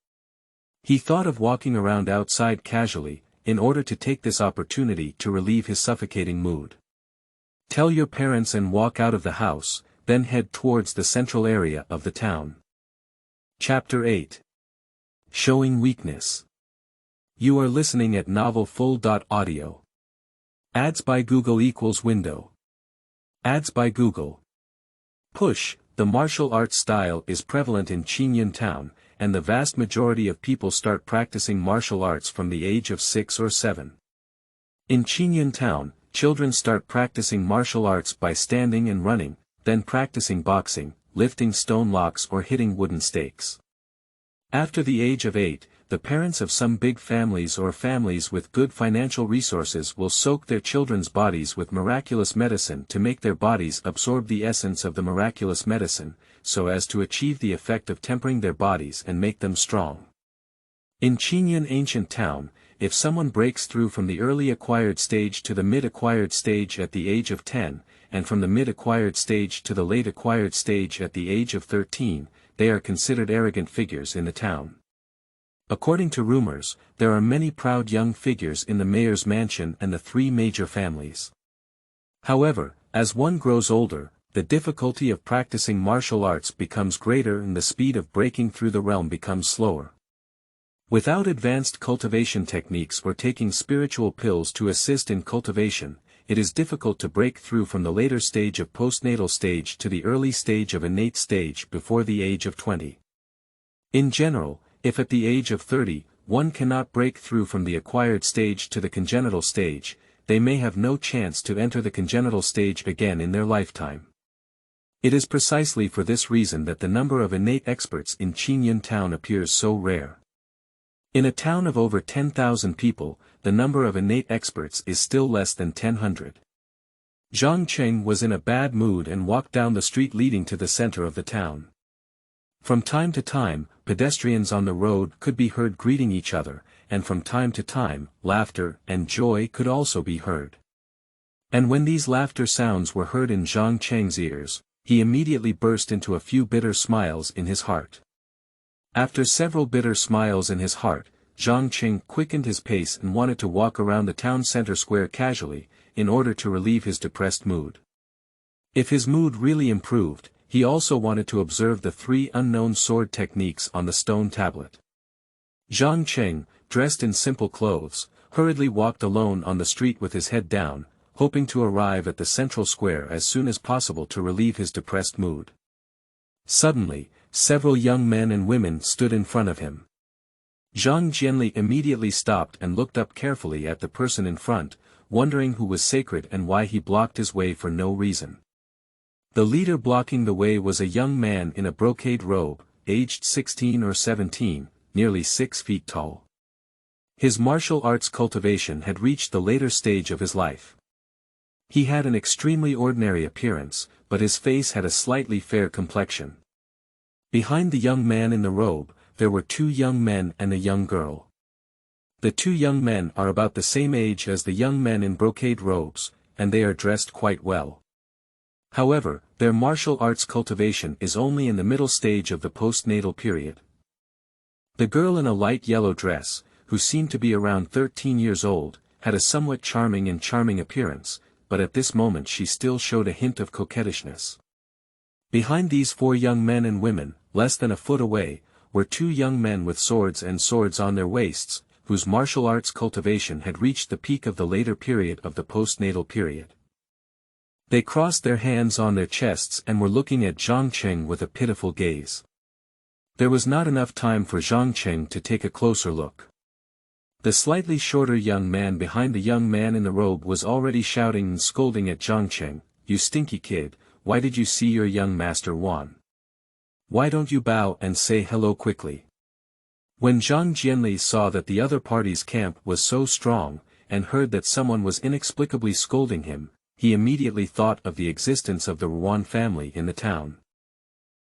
He thought of walking around outside casually, in order to take this opportunity to relieve his suffocating mood. Tell your parents and walk out of the house, then head towards the central area of the town. Chapter 8. Showing Weakness. You are listening at novelfull.audio. Ads by Google equals window. Ads by Google. Push. The martial arts style is prevalent in Qingyun town, and the vast majority of people start practicing martial arts from the age of 6 or 7. In Qingyun town, children start practicing martial arts by standing and running, then practicing boxing, lifting stone blocks or hitting wooden stakes. After the age of 8, the parents of some big families or families with good financial resources will soak their children's bodies with miraculous medicine to make their bodies absorb the essence of the miraculous medicine, so as to achieve the effect of tempering their bodies and make them strong. In Qingyun ancient town, if someone breaks through from the early acquired stage to the mid-acquired stage at the age of 10, and from the mid-acquired stage to the late acquired stage at the age of 13, they are considered arrogant figures in the town. According to rumors, there are many proud young figures in the mayor's mansion and the 3 major families. However, as one grows older, the difficulty of practicing martial arts becomes greater and the speed of breaking through the realm becomes slower. Without advanced cultivation techniques or taking spiritual pills to assist in cultivation, it is difficult to break through from the later stage of postnatal stage to the early stage of innate stage before the age of 20. In general, if at the age of 30, one cannot break through from the acquired stage to the congenital stage, they may have no chance to enter the congenital stage again in their lifetime. It is precisely for this reason that the number of innate experts in Qingyun town appears so rare. In a town of over 10,000 people, the number of innate experts is still less than 100. Zhang Qing was in a bad mood and walked down the street leading to the center of the town. From time to time, pedestrians on the road could be heard greeting each other, and from time to time, laughter and joy could also be heard. And when these laughter sounds were heard in Zhang Cheng's ears, he immediately burst into a few bitter smiles in his heart. After several bitter smiles in his heart, Zhang Cheng quickened his pace and wanted to walk around the town center square casually, in order to relieve his depressed mood. If his mood really improved, he also wanted to observe the 3 unknown sword techniques on the stone tablet. Zhang Cheng, dressed in simple clothes, hurriedly walked alone on the street with his head down, hoping to arrive at the central square as soon as possible to relieve his depressed mood. Suddenly, several young men and women stood in front of him. Zhang Jianli immediately stopped and looked up carefully at the person in front, wondering who was sacred and why he blocked his way for no reason. The leader blocking the way was a young man in a brocade robe, aged 16 or 17, nearly 6 feet tall. His martial arts cultivation had reached the later stage of his life. He had an extremely ordinary appearance, but his face had a slightly fair complexion. Behind the young man in the robe, there were 2 young men and a young girl. The 2 young men are about the same age as the young men in brocade robes, and they are dressed quite well. However, their martial arts cultivation is only in the middle stage of the postnatal period. The girl in a light yellow dress, who seemed to be around 13 years old, had a somewhat charming appearance, but at this moment she still showed a hint of coquettishness. Behind these 4 young men and women, less than a foot away, were 2 young men with swords on their waists, whose martial arts cultivation had reached the peak of the later period of the postnatal period. They crossed their hands on their chests and were looking at Zhang Cheng with a pitiful gaze. There was not enough time for Zhang Cheng to take a closer look. The slightly shorter young man behind the young man in the robe was already shouting and scolding at Zhang Cheng, "You stinky kid, why did you see your young master Wan? Why don't you bow and say hello quickly?" When Zhang Jianli saw that the other party's camp was so strong, and heard that someone was inexplicably scolding him, he immediately thought of the existence of the Ruan family in the town.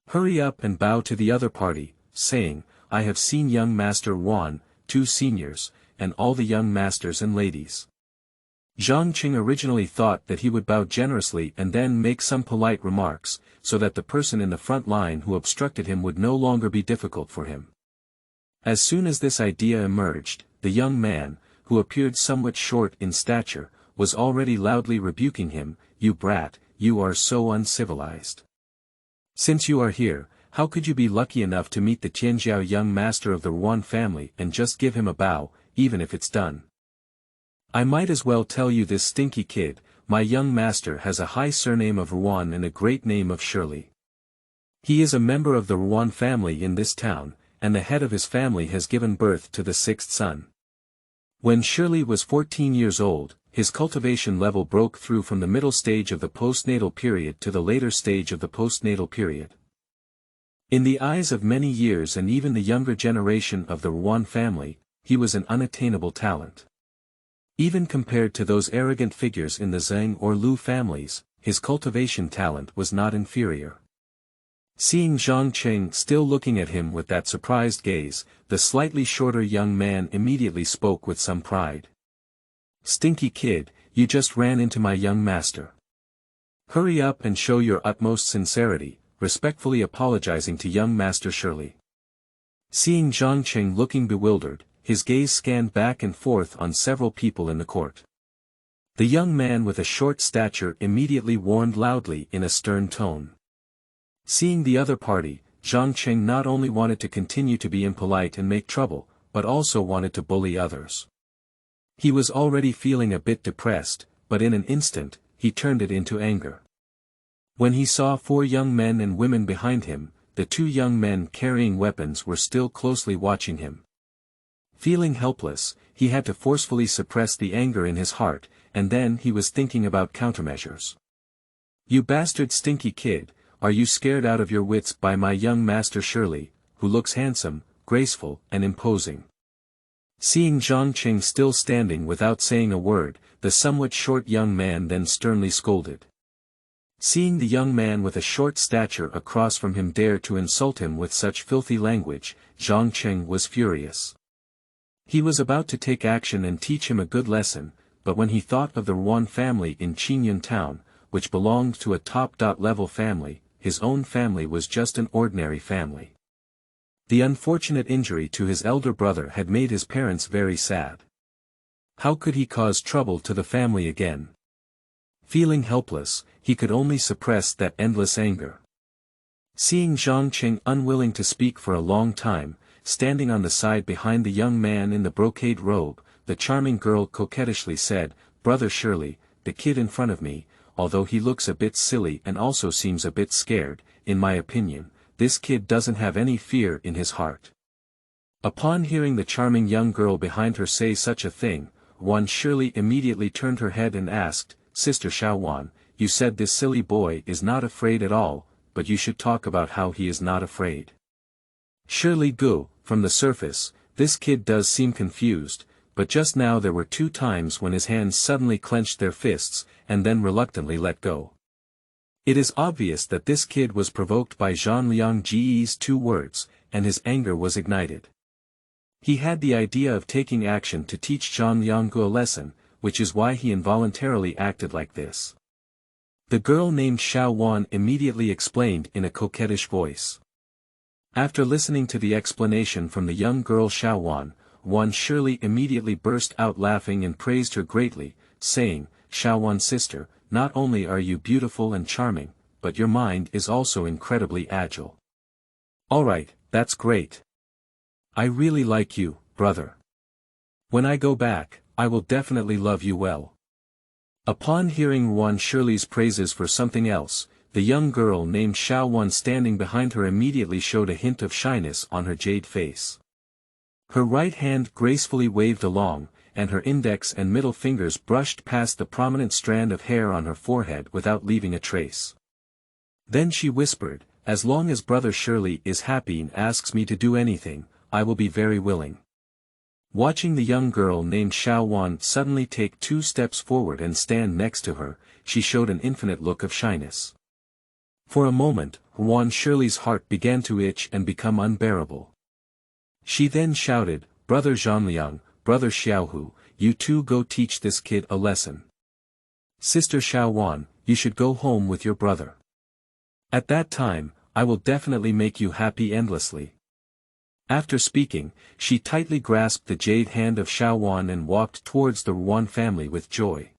"Hurry up and bow to the other party," saying, "I have seen young Master Wan, 2 seniors, and all the young masters and ladies." Zhang Qing originally thought that he would bow generously and then make some polite remarks, so that the person in the front line who obstructed him would no longer be difficult for him. As soon as this idea emerged, the young man, who appeared somewhat short in stature, was already loudly rebuking him, "You brat, you are so uncivilized. Since you are here, how could you be lucky enough to meet the Tianjiao young master of the Ruan family and just give him a bow, even if it's done? I might as well tell you this stinky kid, my young master has a high surname of Ruan and a great name of Shirley. He is a member of the Ruan family in this town, and the head of his family has given birth to the 6th son. When Shirley was 14 years old, his cultivation level broke through from the middle stage of the postnatal period to the later stage of the postnatal period. In the eyes of many years and even the younger generation of the Ruan family, he was an unattainable talent. Even compared to those arrogant figures in the Zheng or Lu families, his cultivation talent was not inferior. Seeing Zhang Cheng still looking at him with that surprised gaze, the slightly shorter young man immediately spoke with some pride. "Stinky kid, you just ran into my young master. Hurry up and show your utmost sincerity," respectfully apologizing to young Master Shirley. Seeing Zhang Cheng looking bewildered, his gaze scanned back and forth on several people in the court. The young man with a short stature immediately warned loudly in a stern tone. Seeing the other party, Zhang Cheng not only wanted to continue to be impolite and make trouble, but also wanted to bully others. He was already feeling a bit depressed, but in an instant, he turned it into anger. When he saw 4 young men and women behind him, the 2 young men carrying weapons were still closely watching him. Feeling helpless, he had to forcefully suppress the anger in his heart, and then he was thinking about countermeasures. "You bastard stinky kid, are you scared out of your wits by my young master Shirley, who looks handsome, graceful, and imposing?" Seeing Zhang Cheng still standing without saying a word, the somewhat short young man then sternly scolded. Seeing the young man with a short stature across from him dare to insult him with such filthy language, Zhang Cheng was furious. He was about to take action and teach him a good lesson, but when he thought of the Ruan family in Qingyun town, which belonged to a top-level family, his own family was just an ordinary family. The unfortunate injury to his elder brother had made his parents very sad. How could he cause trouble to the family again? Feeling helpless, he could only suppress that endless anger. Seeing Zhang Qing unwilling to speak for a long time, standing on the side behind the young man in the brocade robe, the charming girl coquettishly said, "Brother Shirley, the kid in front of me, although he looks a bit silly and also seems a bit scared, in my opinion, this kid doesn't have any fear in his heart." Upon hearing the charming young girl behind her say such a thing, Wan Shirley immediately turned her head and asked, "Sister Xiaowan, you said this silly boy is not afraid at all, but you should talk about how he is not afraid." Shirley Gu, from the surface, this kid does seem confused, but just now there were 2 times when his hands suddenly clenched their fists, and then reluctantly let go. It is obvious that this kid was provoked by Zhang Liangji's 2 words, and his anger was ignited. He had the idea of taking action to teach Zhang Lianggu a lesson, which is why he involuntarily acted like this. The girl named Xiao Wan immediately explained in a coquettish voice. After listening to the explanation from the young girl Xiao Wan, Wan Shirley immediately burst out laughing and praised her greatly, saying, "Xiao Wan sister, not only are you beautiful and charming, but your mind is also incredibly agile. Alright, that's great. I really like you, brother. When I go back, I will definitely love you well." Upon hearing Wan Shirley's praises for something else, the young girl named Xiao Wan standing behind her immediately showed a hint of shyness on her jade face. Her right hand gracefully waved along, and her index and middle fingers brushed past the prominent strand of hair on her forehead without leaving a trace. Then she whispered, "As long as Brother Shirley is happy and asks me to do anything, I will be very willing." Watching the young girl named Xiao Wan suddenly take 2 steps forward and stand next to her, she showed an infinite look of shyness. For a moment, Wan Shirley's heart began to itch and become unbearable. She then shouted, "Brother Zhanliang, Brother Xiaohu, you 2 go teach this kid a lesson. Sister Xiaowan, you should go home with your brother. At that time, I will definitely make you happy endlessly." After speaking, she tightly grasped the jade hand of Xiaowan and walked towards the Ruan family with joy.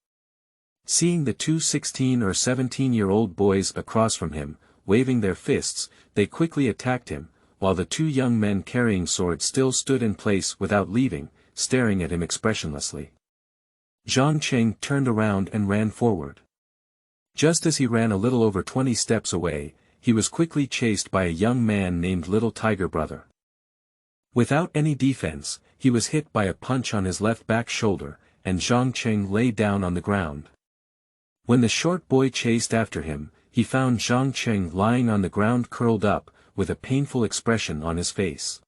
Seeing the 2 16 or 17-year-old boys across from him, waving their fists, they quickly attacked him, while the 2 young men carrying swords still stood in place without leaving, staring at him expressionlessly. Zhang Qing turned around and ran forward. Just as he ran a little over 20 steps away, he was quickly chased by a young man named Little Tiger Brother. Without any defense, he was hit by a punch on his left back shoulder, and Zhang Qing lay down on the ground. When the short boy chased after him, he found Zhang Qing lying on the ground curled up, with a painful expression on his face.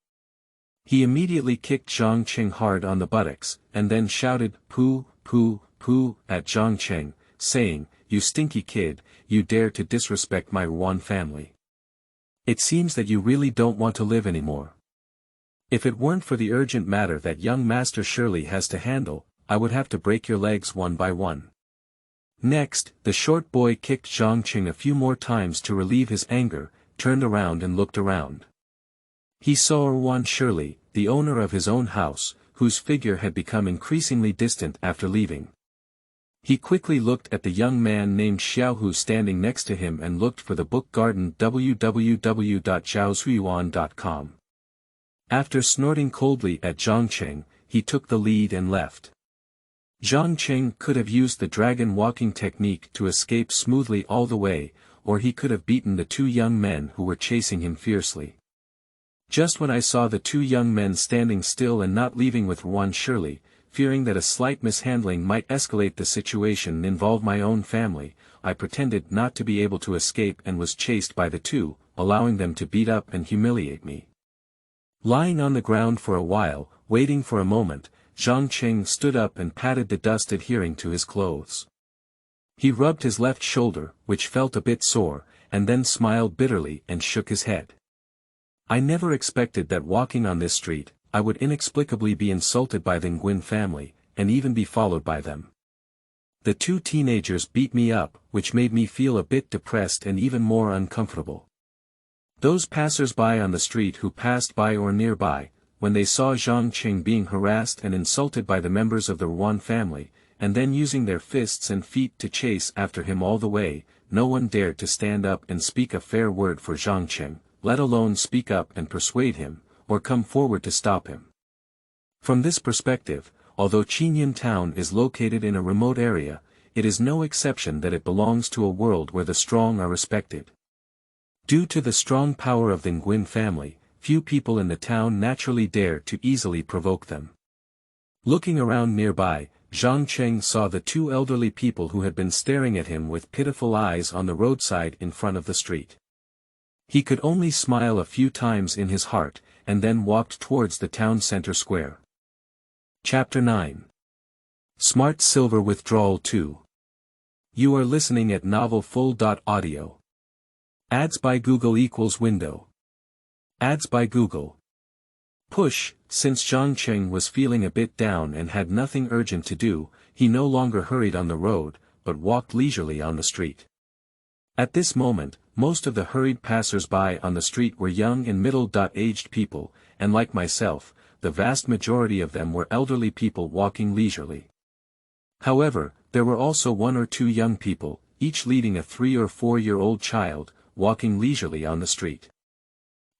He immediately kicked Zhang Qing hard on the buttocks, and then shouted, "Pooh, pooh, pooh," at Zhang Qing, saying, "You stinky kid, you dare to disrespect my Ruan family. It seems that you really don't want to live anymore. If it weren't for the urgent matter that young Master Shirley has to handle, I would have to break your legs one by one." Next, the short boy kicked Zhang Qing a few more times to relieve his anger, turned around and looked around. He saw Wan Shirley, the owner of his own house, whose figure had become increasingly distant after leaving. He quickly looked at the young man named Xiaohu standing next to him and looked for the book garden www.zhaozuiyuan.com. After snorting coldly at Zhang Qing, he took the lead and left. Zhang Qing could have used the dragon walking technique to escape smoothly all the way, or he could have beaten the 2 young men who were chasing him fiercely. Just when I saw the 2 young men standing still and not leaving with Wan Shirley, fearing that a slight mishandling might escalate the situation and involve my own family, I pretended not to be able to escape and was chased by the 2, allowing them to beat up and humiliate me. Lying on the ground for a while, waiting for a moment, Zhang Qing stood up and patted the dust adhering to his clothes. He rubbed his left shoulder, which felt a bit sore, and then smiled bitterly and shook his head. I never expected that walking on this street, I would inexplicably be insulted by the Nguyen family, and even be followed by them. The two teenagers beat me up, which made me feel a bit depressed and even more uncomfortable. Those passers-by on the street who passed by or nearby, when they saw Zhang Qing being harassed and insulted by the members of the Yuan family, and then using their fists and feet to chase after him all the way, no one dared to stand up and speak a fair word for Zhang Qing, let alone speak up and persuade him, or come forward to stop him. From this perspective, although Qingyun town is located in a remote area, it is no exception that it belongs to a world where the strong are respected. Due to the strong power of the Nguyen family, few people in the town naturally dare to easily provoke them. Looking around nearby, Zhang Qing saw the two elderly people who had been staring at him with pitiful eyes on the roadside in front of the street. He could only smile a few times in his heart, and then walked towards the town center square. Chapter 9. Smart Silver Withdrawal 2. You are listening at novelfull.audio. Ads by Google equals window. Ads by Google. Push. Since Zhang Qing was feeling a bit down and had nothing urgent to do, he no longer hurried on the road, but walked leisurely on the street. At this moment, most of the hurried passers-by on the street were young and middle-aged people, and like myself, the vast majority of them were elderly people walking leisurely. However, there were also one or two young people, each leading a 3 or 4-year-old child, walking leisurely on the street.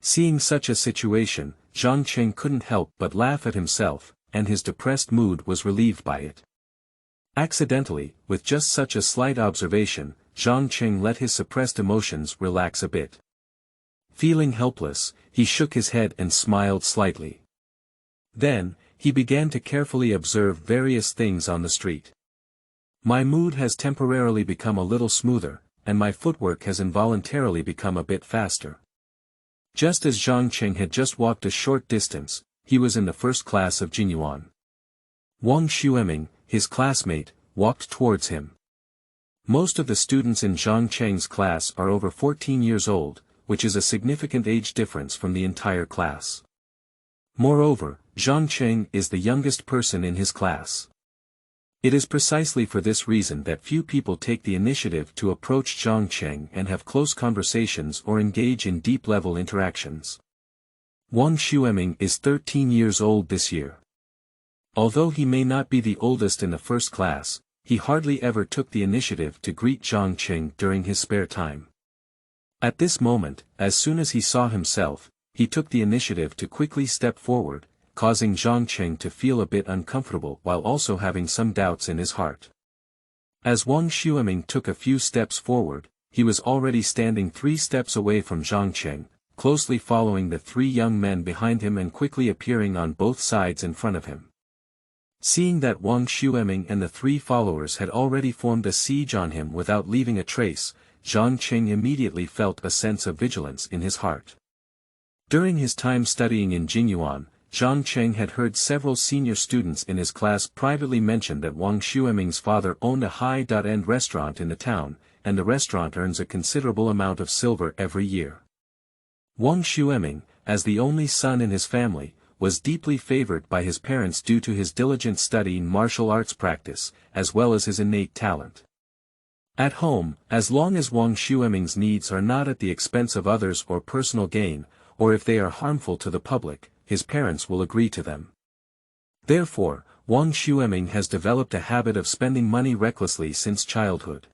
Seeing such a situation, Zhang Qing couldn't help but laugh at himself, and his depressed mood was relieved by it. Accidentally, with just such a slight observation, Zhang Qing let his suppressed emotions relax a bit. Feeling helpless, he shook his head and smiled slightly. Then, he began to carefully observe various things on the street. My mood has temporarily become a little smoother, and my footwork has involuntarily become a bit faster. Just as Zhang Qing had just walked a short distance, he was in the first class of Qingyun. Wang Xueming, his classmate, walked towards him. Most of the students in Zhang Qing's class are over 14 years old, which is a significant age difference from the entire class. Moreover, Zhang Qing is the youngest person in his class. It is precisely for this reason that few people take the initiative to approach Zhang Qing and have close conversations or engage in deep-level interactions. Wang Xueming is 13 years old this year. Although he may not be the oldest in the first class, he hardly ever took the initiative to greet Zhang Qing during his spare time. At this moment, as soon as he saw himself, he took the initiative to quickly step forward, causing Zhang Qing to feel a bit uncomfortable while also having some doubts in his heart. As Wang Xueming took a few steps forward, he was already standing 3 steps away from Zhang Qing, closely following the 3 young men behind him and quickly appearing on both sides in front of him. Seeing that Wang Xueming and the 3 followers had already formed a siege on him without leaving a trace, Zhang Qing immediately felt a sense of vigilance in his heart. During his time studying in Qingyun, Zhang Qing had heard several senior students in his class privately mention that Wang Xueming's father owned a high-end restaurant in the town, and the restaurant earns a considerable amount of silver every year. Wang Xueming, as the only son in his family, was deeply favored by his parents due to his diligent study in martial arts practice, as well as his innate talent. At home, as long as Wang Xueming's needs are not at the expense of others or personal gain, or if they are harmful to the public, his parents will agree to them. Therefore, Wang Xueming has developed a habit of spending money recklessly since childhood.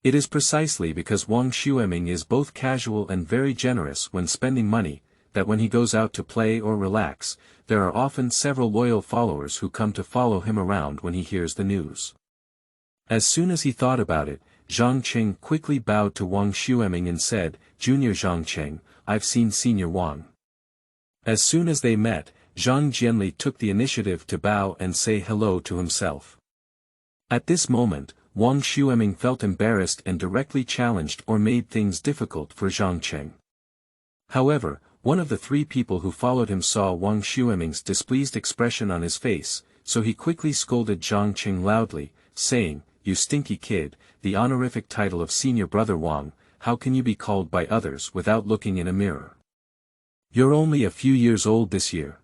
It is precisely because Wang Xueming is both casual and very generous when spending money, that when he goes out to play or relax, there are often several loyal followers who come to follow him around when he hears the news. As soon as he thought about it, Zhang Qing quickly bowed to Wang Xueming and said, "Junior Zhang Qing, I've seen Senior Wang." As soon as they met, Zhang Jianli took the initiative to bow and say hello to himself. At this moment, Wang Xueming felt embarrassed and directly challenged or made things difficult for Zhang Qing. However, one of the 3 people who followed him saw Wang Xueming's displeased expression on his face, so he quickly scolded Zhang Qing loudly, saying, "You stinky kid, the honorific title of Senior Brother Wang, how can you be called by others without looking in a mirror? You're only a few years old this year."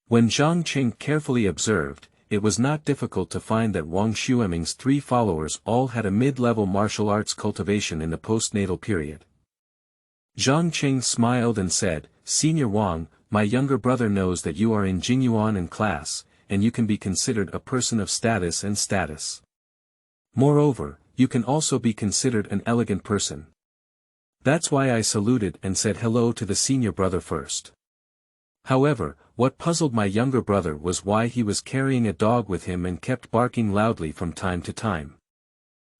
When Zhang Qing carefully observed, it was not difficult to find that Wang Xueming's 3 followers all had a mid-level martial arts cultivation in the postnatal period. Zhang Qing smiled and said, "Senior Wang, my younger brother knows that you are in Qingyun in class, and you can be considered a person of status and status. Moreover, you can also be considered an elegant person. That's why I saluted and said hello to the senior brother first." However, what puzzled my younger brother was why he was carrying a dog with him and kept barking loudly from time to time.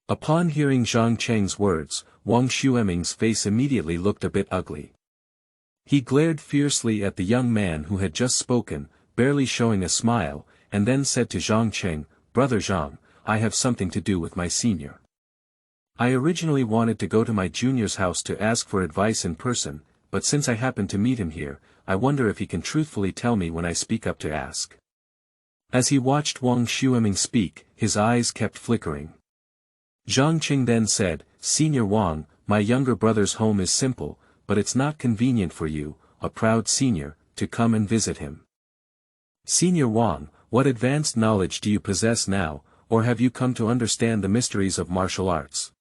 Upon hearing Zhang Cheng's words, Wang Xueming's face immediately looked a bit ugly. He glared fiercely at the young man who had just spoken, barely showing a smile, and then said to Zhang Cheng, "Brother Zhang, I have something to do with my senior. I originally wanted to go to my junior's house to ask for advice in person, but since I happened to meet him here, I wonder if he can truthfully tell me when I speak up to ask." As he watched Wang Xueming speak, his eyes kept flickering. Zhang Qing then said, "Senior Wang, my younger brother's home is simple, but it's not convenient for you, a proud senior, to come and visit him. Senior Wang, what advanced knowledge do you possess now, or have you come to understand the mysteries of martial arts?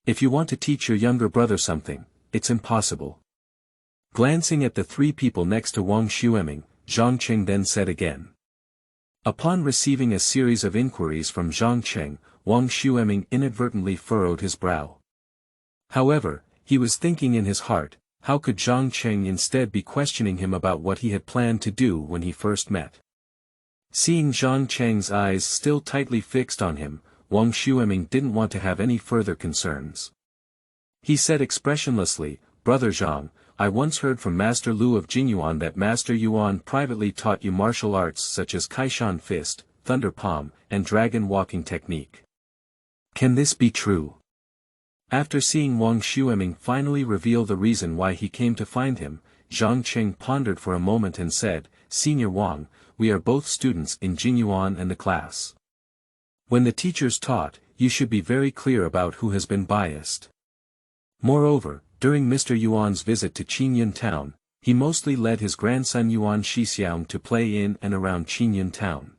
If you want to teach your younger brother something, it's impossible." Glancing at the 3 people next to Wang Xueming, Zhang Qing then said again. Upon receiving a series of inquiries from Zhang Qing, Wang Xueming inadvertently furrowed his brow. However, he was thinking in his heart, how could Zhang Qing instead be questioning him about what he had planned to do when he first met? Seeing Zhang Cheng's eyes still tightly fixed on him, Wang Xueming didn't want to have any further concerns. He said expressionlessly, "Brother Zhang, I once heard from Master Lu of Jingyuan that Master Yuan privately taught you martial arts such as Kaishan Fist, Thunder Palm, and Dragon Walking Technique. Can this be true?" After seeing Wang Xueming finally reveal the reason why he came to find him, Zhang Qing pondered for a moment and said, "Senior Wang, we are both students in Jingyuan and the class. When the teachers taught, you should be very clear about who has been biased. Moreover, during Mr. Yuan's visit to Qingyun town, he mostly led his grandson Yuan Xiqiang to play in and around Qingyun town.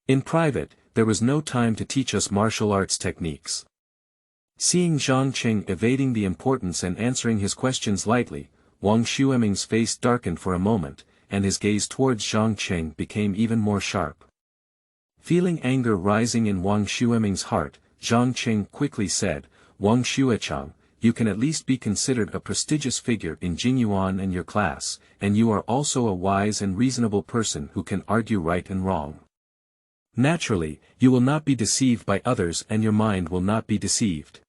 In private, there was no time to teach us martial arts techniques." Seeing Zhang Qing evading the importance and answering his questions lightly, Wang Xueming's face darkened for a moment, and his gaze towards Zhang Qing became even more sharp. Feeling anger rising in Wang Xueming's heart, Zhang Qing quickly said, "Wang Xuechang, you can at least be considered a prestigious figure in Jingyuan and your class, and you are also a wise and reasonable person who can argue right and wrong. Naturally, you will not be deceived by others and your mind will not be deceived."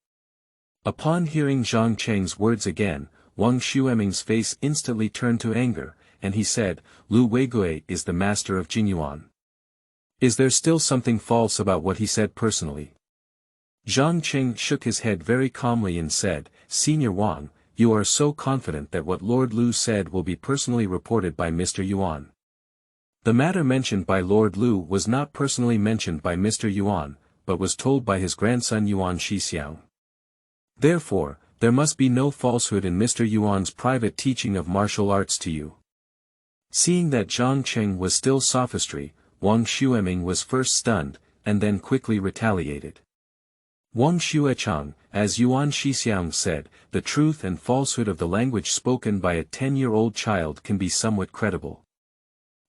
Upon hearing Zhang Cheng's words again, Wang Xueming's face instantly turned to anger, and he said, "Lu Weigui is the master of Jingyuan. Is there still something false about what he said personally?" Zhang Qing shook his head very calmly and said, "Senior Wang, you are so confident that what Lord Lu said will be personally reported by Mr. Yuan. The matter mentioned by Lord Lu was not personally mentioned by Mr. Yuan, but was told by his grandson Yuan Xixiang. Therefore, there must be no falsehood in Mr. Yuan's private teaching of martial arts to you." Seeing that Zhang Qing was still sophistry, Wang Xueming was first stunned, and then quickly retaliated. "Wang Xuechang, as Yuan Xixiang said, the truth and falsehood of the language spoken by a 10-year-old child can be somewhat credible.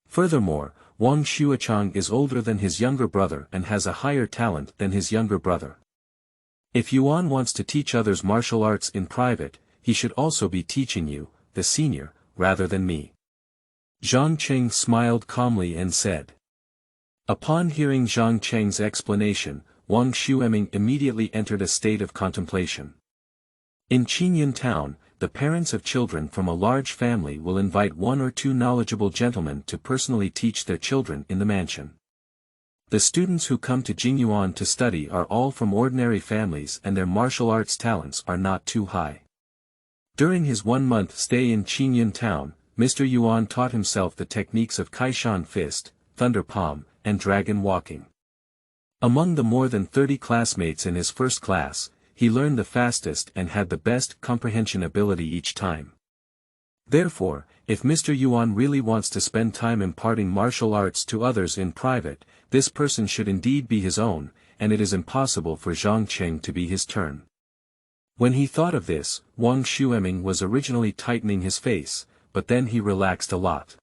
Furthermore, Wang Xuechang is older than his younger brother and has a higher talent than his younger brother. If Yuan wants to teach others martial arts in private, he should also be teaching you, the senior, rather than me." Zhang Qing smiled calmly and said. Upon hearing Zhang Cheng's explanation, Wang Xueming immediately entered a state of contemplation. In Qingyun town, the parents of children from a large family will invite 1 or 2 knowledgeable gentlemen to personally teach their children in the mansion. The students who come to Jingyuan to study are all from ordinary families and their martial arts talents are not too high. During his 1-month stay in Qingyun town, Mr. Yuan taught himself the techniques of Kaishan Fist, Thunder Palm, and Dragon Walking. Among the more than 30 classmates in his first class, he learned the fastest and had the best comprehension ability each time. Therefore, if Mr. Yuan really wants to spend time imparting martial arts to others in private, this person should indeed be his own, and it is impossible for Zhang Qing to be his turn. When he thought of this, Wang Xueming was originally tightening his face, but then he relaxed a lot.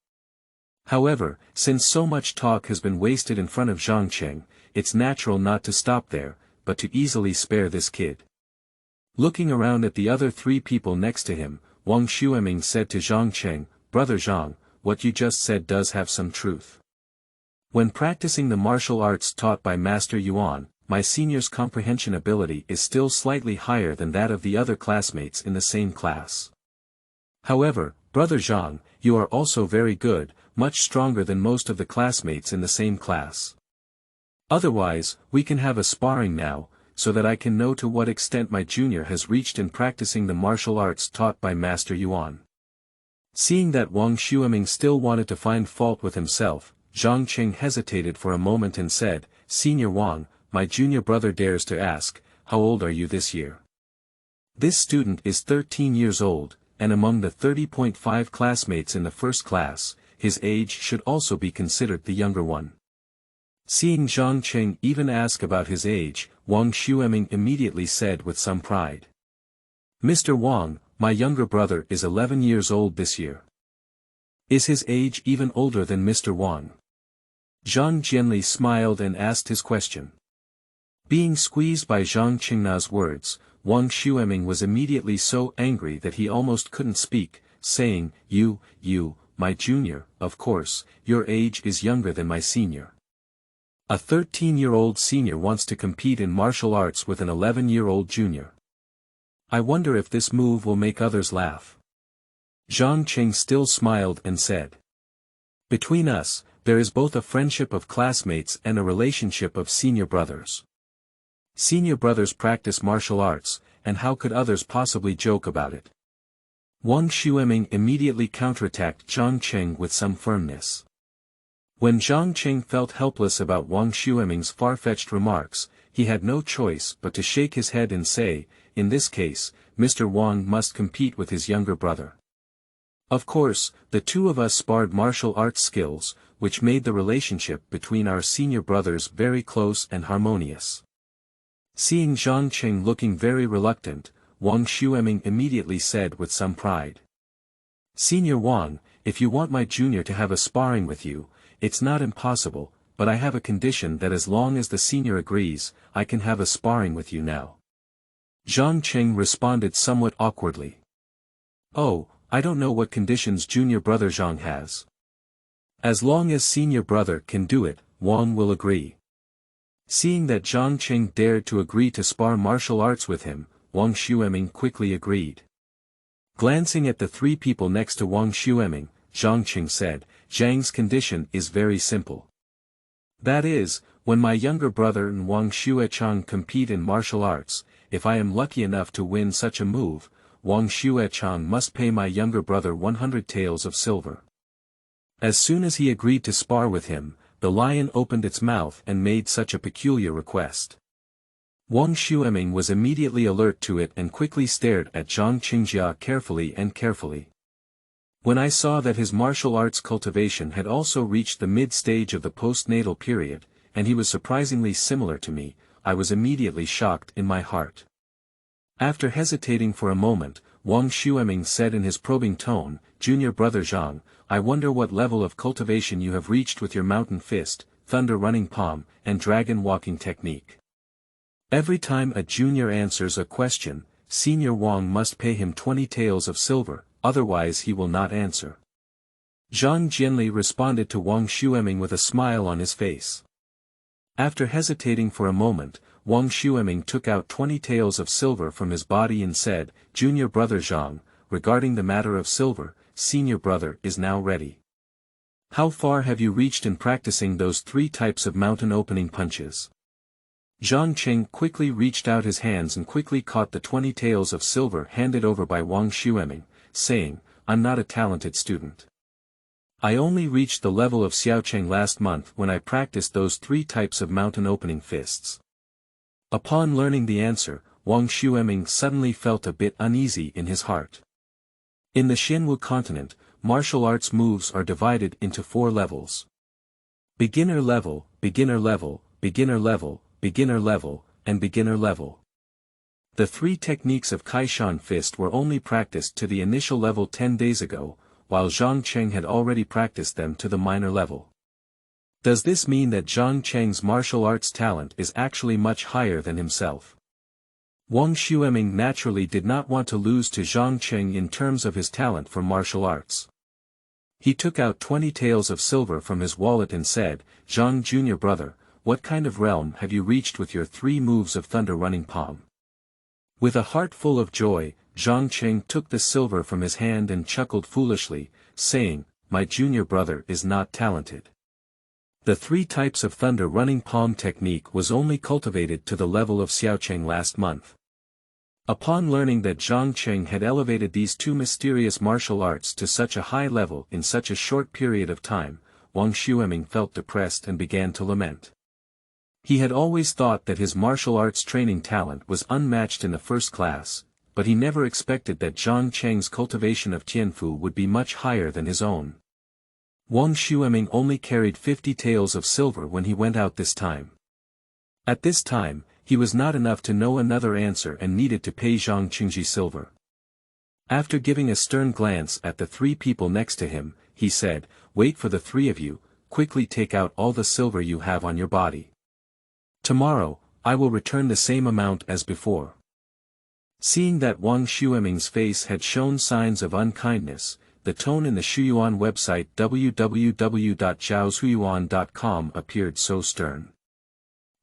However, since so much talk has been wasted in front of Zhang Qing, it's natural not to stop there, but to easily spare this kid. Looking around at the other three people next to him, Wang Xueming said to Zhang Qing, "Brother Zhang, what you just said does have some truth. When practicing the martial arts taught by Master Yuan, my senior's comprehension ability is still slightly higher than that of the other classmates in the same class. However, Brother Zhang, you are also very good, much stronger than most of the classmates in the same class. Otherwise, we can have a sparring now, so that I can know to what extent my junior has reached in practicing the martial arts taught by Master Yuan." Seeing that Wang Xueming still wanted to find fault with himself, Zhang Qing hesitated for a moment and said, "Senior Wang, my junior brother dares to ask, how old are you this year?" This student is 13 years old, and among the 30.5 classmates in the first class, his age should also be considered the younger one. Seeing Zhang Qing even ask about his age, Wang Xueming immediately said with some pride, "Mr. Wang, my younger brother is 11 years old this year." "Is his age even older than Mr. Wang?" Zhang Jianli smiled and asked his question. Being squeezed by Zhang Qingna's words, Wang Xueming was immediately so angry that he almost couldn't speak, saying, You, my junior, of course, your age is younger than my senior. A 13-year-old senior wants to compete in martial arts with an 11-year-old junior. I wonder if this move will make others laugh." Zhang Qing still smiled and said, "Between us, there is both a friendship of classmates and a relationship of senior brothers. Senior brothers practice martial arts, and how could others possibly joke about it?" Wang Xueming immediately counterattacked Zhang Qing with some firmness. When Zhang Qing felt helpless about Wang Xueming's far-fetched remarks, he had no choice but to shake his head and say, "In this case, Mr. Wang must compete with his younger brother. Of course, the two of us sparred martial arts skills, which made the relationship between our senior brothers very close and harmonious." Seeing Zhang Qing looking very reluctant, Wang Xueming immediately said with some pride, "Senior Wang, if you want my junior to have a sparring with you, it's not impossible, but I have a condition that as long as the senior agrees, I can have a sparring with you now." Zhang Qing responded somewhat awkwardly. "Oh, I don't know what conditions junior brother Zhang has. As long as senior brother can do it, Wang will agree." Seeing that Zhang Qing dared to agree to spar martial arts with him, Wang Xueming quickly agreed. Glancing at the three people next to Wang Xueming, Zhang Qing said, "Zhang's condition is very simple. That is, when my younger brother and Wang Xuechang compete in martial arts, if I am lucky enough to win such a move, Wang Xuechang must pay my younger brother 100 taels of silver." As soon as he agreed to spar with him, the lion opened its mouth and made such a peculiar request. Wang Xueming was immediately alert to it and quickly stared at Zhang Qingjia carefully. When I saw that his martial arts cultivation had also reached the mid-stage of the postnatal period, and he was surprisingly similar to me, I was immediately shocked in my heart. After hesitating for a moment, Wang Xueming said in his probing tone, "Junior brother Zhang, I wonder what level of cultivation you have reached with your mountain fist, thunder running palm, and dragon walking technique. Every time a junior answers a question, Senior Wang must pay him 20 taels of silver, otherwise he will not answer." Zhang Jianli responded to Wang Xueming with a smile on his face. After hesitating for a moment, Wang Xueming took out 20 taels of silver from his body and said, "Junior brother Zhang, regarding the matter of silver, senior brother is now ready. How far have you reached in practicing those 3 types of mountain opening punches?" Zhang Qing quickly reached out his hands and quickly caught the 20 taels of silver handed over by Wang Xueming, saying, "I'm not a talented student. I only reached the level of Xiaocheng last month when I practiced those 3 types of mountain opening fists." Upon learning the answer, Wang Xueming suddenly felt a bit uneasy in his heart. In the Xianwu continent, martial arts moves are divided into 4 levels. Beginner level, beginner level, beginner level, beginner level, and beginner level. The 3 techniques of Kaishan Fist were only practiced to the initial level 10 days ago, while Zhang Cheng had already practiced them to the minor level. Does this mean that Zhang Cheng's martial arts talent is actually much higher than himself? Wang Xueming naturally did not want to lose to Zhang Cheng in terms of his talent for martial arts. He took out 20 taels of silver from his wallet and said, "Zhang Junior brother, what kind of realm have you reached with your 3 moves of thunder running palm?" With a heart full of joy, Zhang Cheng took the silver from his hand and chuckled foolishly, saying, "My junior brother is not talented." The 3 types of thunder running palm technique was only cultivated to the level of Xiaocheng last month. Upon learning that Zhang Cheng had elevated these 2 mysterious martial arts to such a high level in such a short period of time, Wang Xueming felt depressed and began to lament. He had always thought that his martial arts training talent was unmatched in the first class, but he never expected that Zhang Cheng's cultivation of Tianfu would be much higher than his own. Wang Xueming only carried 50 taels of silver when he went out this time. At this time, he was not enough to know another answer and needed to pay Zhang Qingji silver. After giving a stern glance at the 3 people next to him, he said, "Wait for the 3 of you, quickly take out all the silver you have on your body. Tomorrow, I will return the same amount as before." Seeing that Wang Xueming's face had shown signs of unkindness, the tone in the Shuyuan website www.zhaoshuyuan.com appeared so stern.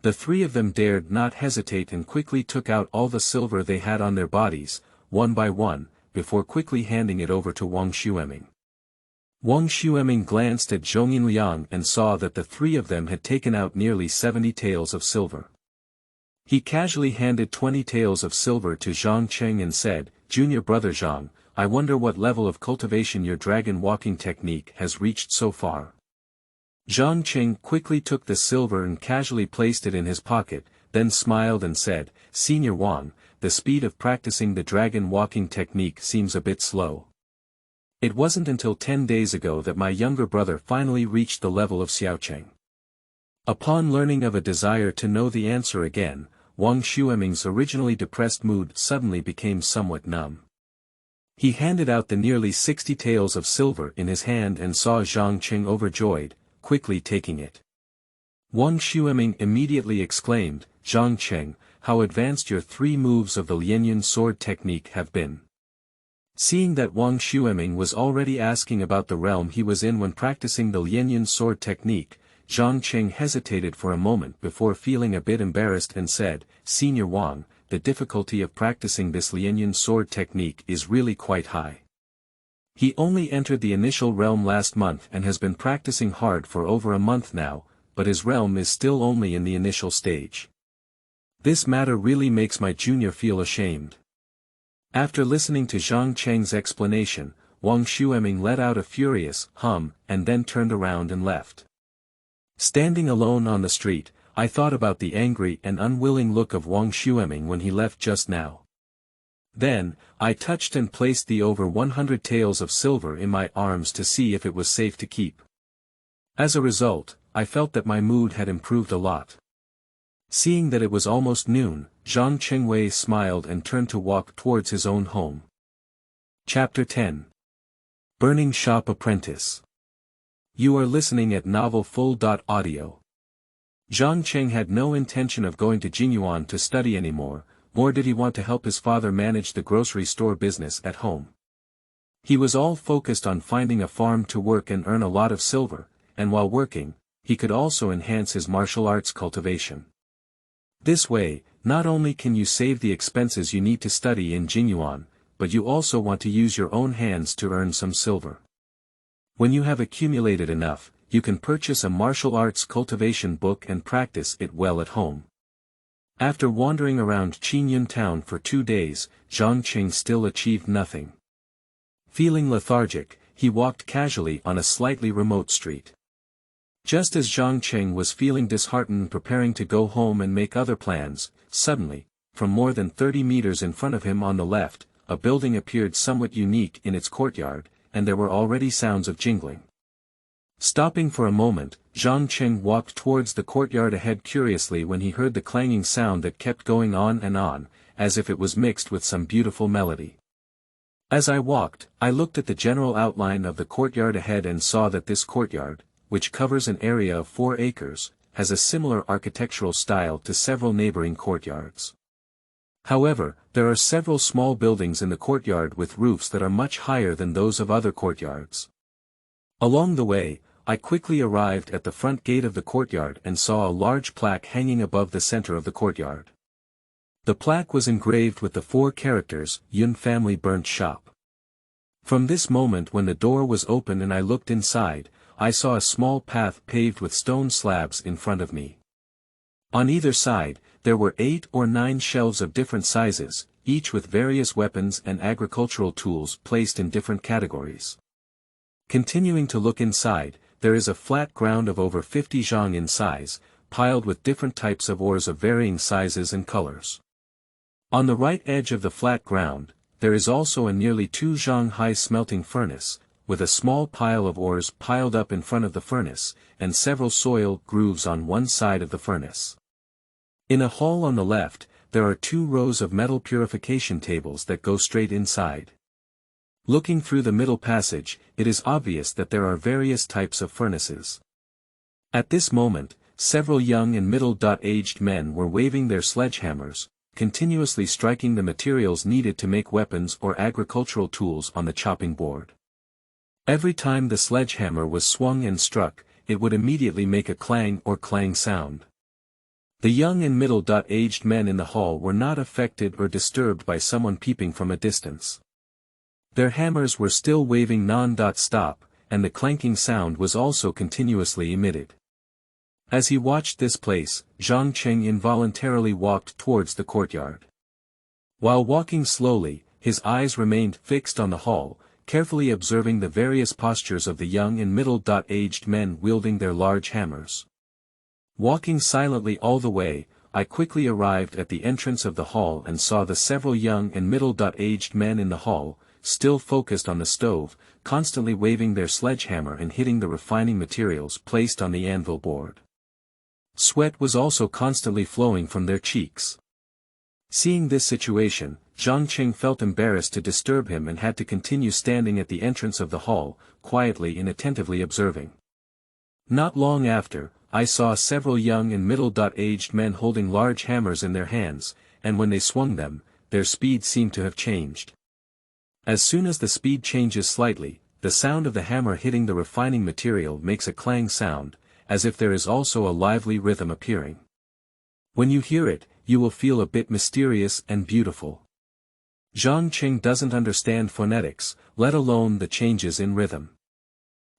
The 3 of them dared not hesitate and quickly took out all the silver they had on their bodies, one by one, before quickly handing it over to Wang Xueming. Wang Xueming glanced at Zhong Yinliang and saw that the 3 of them had taken out nearly 70 taels of silver. He casually handed 20 taels of silver to Zhang Cheng and said, "Junior brother Zhang, I wonder what level of cultivation your dragon walking technique has reached so far." Zhang Cheng quickly took the silver and casually placed it in his pocket, then smiled and said, "Senior Wang, the speed of practicing the dragon walking technique seems a bit slow. It wasn't until 10 days ago that my younger brother finally reached the level of Xiaocheng." Upon learning of a desire to know the answer again, Wang Xueming's originally depressed mood suddenly became somewhat numb. He handed out the nearly 60 taels of silver in his hand and saw Zhang Cheng overjoyed, quickly taking it. Wang Xueming immediately exclaimed, "Zhang Cheng, how advanced your 3 moves of the Lianyun sword technique have been." Seeing that Wang Xueming was already asking about the realm he was in when practicing the Lianyun sword technique, Zhang Cheng hesitated for a moment before feeling a bit embarrassed and said, "Senior Wang, the difficulty of practicing this Lianyun sword technique is really quite high. He only entered the initial realm last month and has been practicing hard for over a month now, but his realm is still only in the initial stage. This matter really makes my junior feel ashamed." After listening to Zhang Cheng's explanation, Wang Xueming let out a furious hum and then turned around and left. Standing alone on the street, I thought about the angry and unwilling look of Wang Xueming when he left just now. Then, I touched and placed the over 100 taels of silver in my arms to see if it was safe to keep. As a result, I felt that my mood had improved a lot. Seeing that it was almost noon, Zhang Chengwei smiled and turned to walk towards his own home. Chapter 10. Burning Shop Apprentice. You are listening at novelfull.audio. Zhang Cheng had no intention of going to Qingyun to study anymore, nor did he want to help his father manage the grocery store business at home. He was all focused on finding a farm to work and earn a lot of silver, and while working, he could also enhance his martial arts cultivation. This way, not only can you save the expenses you need to study in Qingyun, but you also want to use your own hands to earn some silver. When you have accumulated enough, you can purchase a martial arts cultivation book and practice it well at home. After wandering around Qingyun town for 2 days, Zhang Cheng still achieved nothing. Feeling lethargic, he walked casually on a slightly remote street. Just as Zhang Cheng was feeling disheartened and preparing to go home and make other plans, suddenly, from more than 30 meters in front of him on the left, a building appeared somewhat unique in its courtyard, and there were already sounds of jingling. Stopping for a moment, Zhang Cheng walked towards the courtyard ahead curiously when he heard the clanging sound that kept going on, as if it was mixed with some beautiful melody. As I walked, I looked at the general outline of the courtyard ahead and saw that this courtyard, which covers an area of 4 acres, has a similar architectural style to several neighboring courtyards. However, there are several small buildings in the courtyard with roofs that are much higher than those of other courtyards. Along the way, I quickly arrived at the front gate of the courtyard and saw a large plaque hanging above the center of the courtyard. The plaque was engraved with the 4 characters, Yun Family Burnt Shop. From this moment when the door was open and I looked inside, I saw a small path paved with stone slabs in front of me. On either side, there were 8 or 9 shelves of different sizes, each with various weapons and agricultural tools placed in different categories. Continuing to look inside, there is a flat ground of over 50 zhang in size, piled with different types of ores of varying sizes and colors. On the right edge of the flat ground, there is also a nearly 2 zhang high smelting furnace, with a small pile of ores piled up in front of the furnace, and several soil grooves on one side of the furnace. In a hall on the left, there are 2 rows of metal purification tables that go straight inside. Looking through the middle passage, it is obvious that there are various types of furnaces. At this moment, several young and middle-aged men were waving their sledgehammers, continuously striking the materials needed to make weapons or agricultural tools on the chopping board. Every time the sledgehammer was swung and struck, it would immediately make a clang or clang sound. The young and middle-aged men in the hall were not affected or disturbed by someone peeping from a distance. Their hammers were still waving non-stop, and the clanking sound was also continuously emitted. As he watched this place, Zhang Cheng involuntarily walked towards the courtyard. While walking slowly, his eyes remained fixed on the hall, carefully observing the various postures of the young and middle-aged men wielding their large hammers. Walking silently all the way, I quickly arrived at the entrance of the hall and saw the several young and middle-aged men in the hall, still focused on the stove, constantly waving their sledgehammer and hitting the refining materials placed on the anvil board. Sweat was also constantly flowing from their cheeks. Seeing this situation, Zhang Cheng felt embarrassed to disturb him and had to continue standing at the entrance of the hall, quietly and attentively observing. Not long after, I saw several young and middle-aged men holding large hammers in their hands, and when they swung them, their speed seemed to have changed. As soon as the speed changes slightly, the sound of the hammer hitting the refining material makes a clang sound, as if there is also a lively rhythm appearing. When you hear it, you will feel a bit mysterious and beautiful. Zhang Cheng doesn't understand phonetics, let alone the changes in rhythm.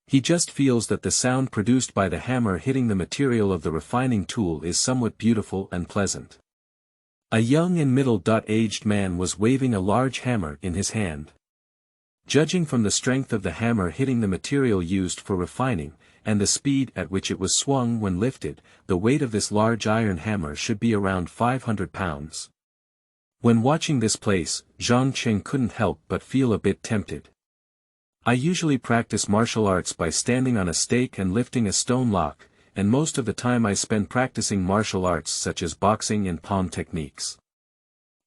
He just feels that the sound produced by the hammer hitting the material of the refining tool is somewhat beautiful and pleasant. A young and middle-aged man was waving a large hammer in his hand. Judging from the strength of the hammer hitting the material used for refining, and the speed at which it was swung when lifted, the weight of this large iron hammer should be around 500 pounds. When watching this place, Zhang Cheng couldn't help but feel a bit tempted. I usually practice martial arts by standing on a stake and lifting a stone lock, and most of the time I spend practicing martial arts such as boxing and palm techniques.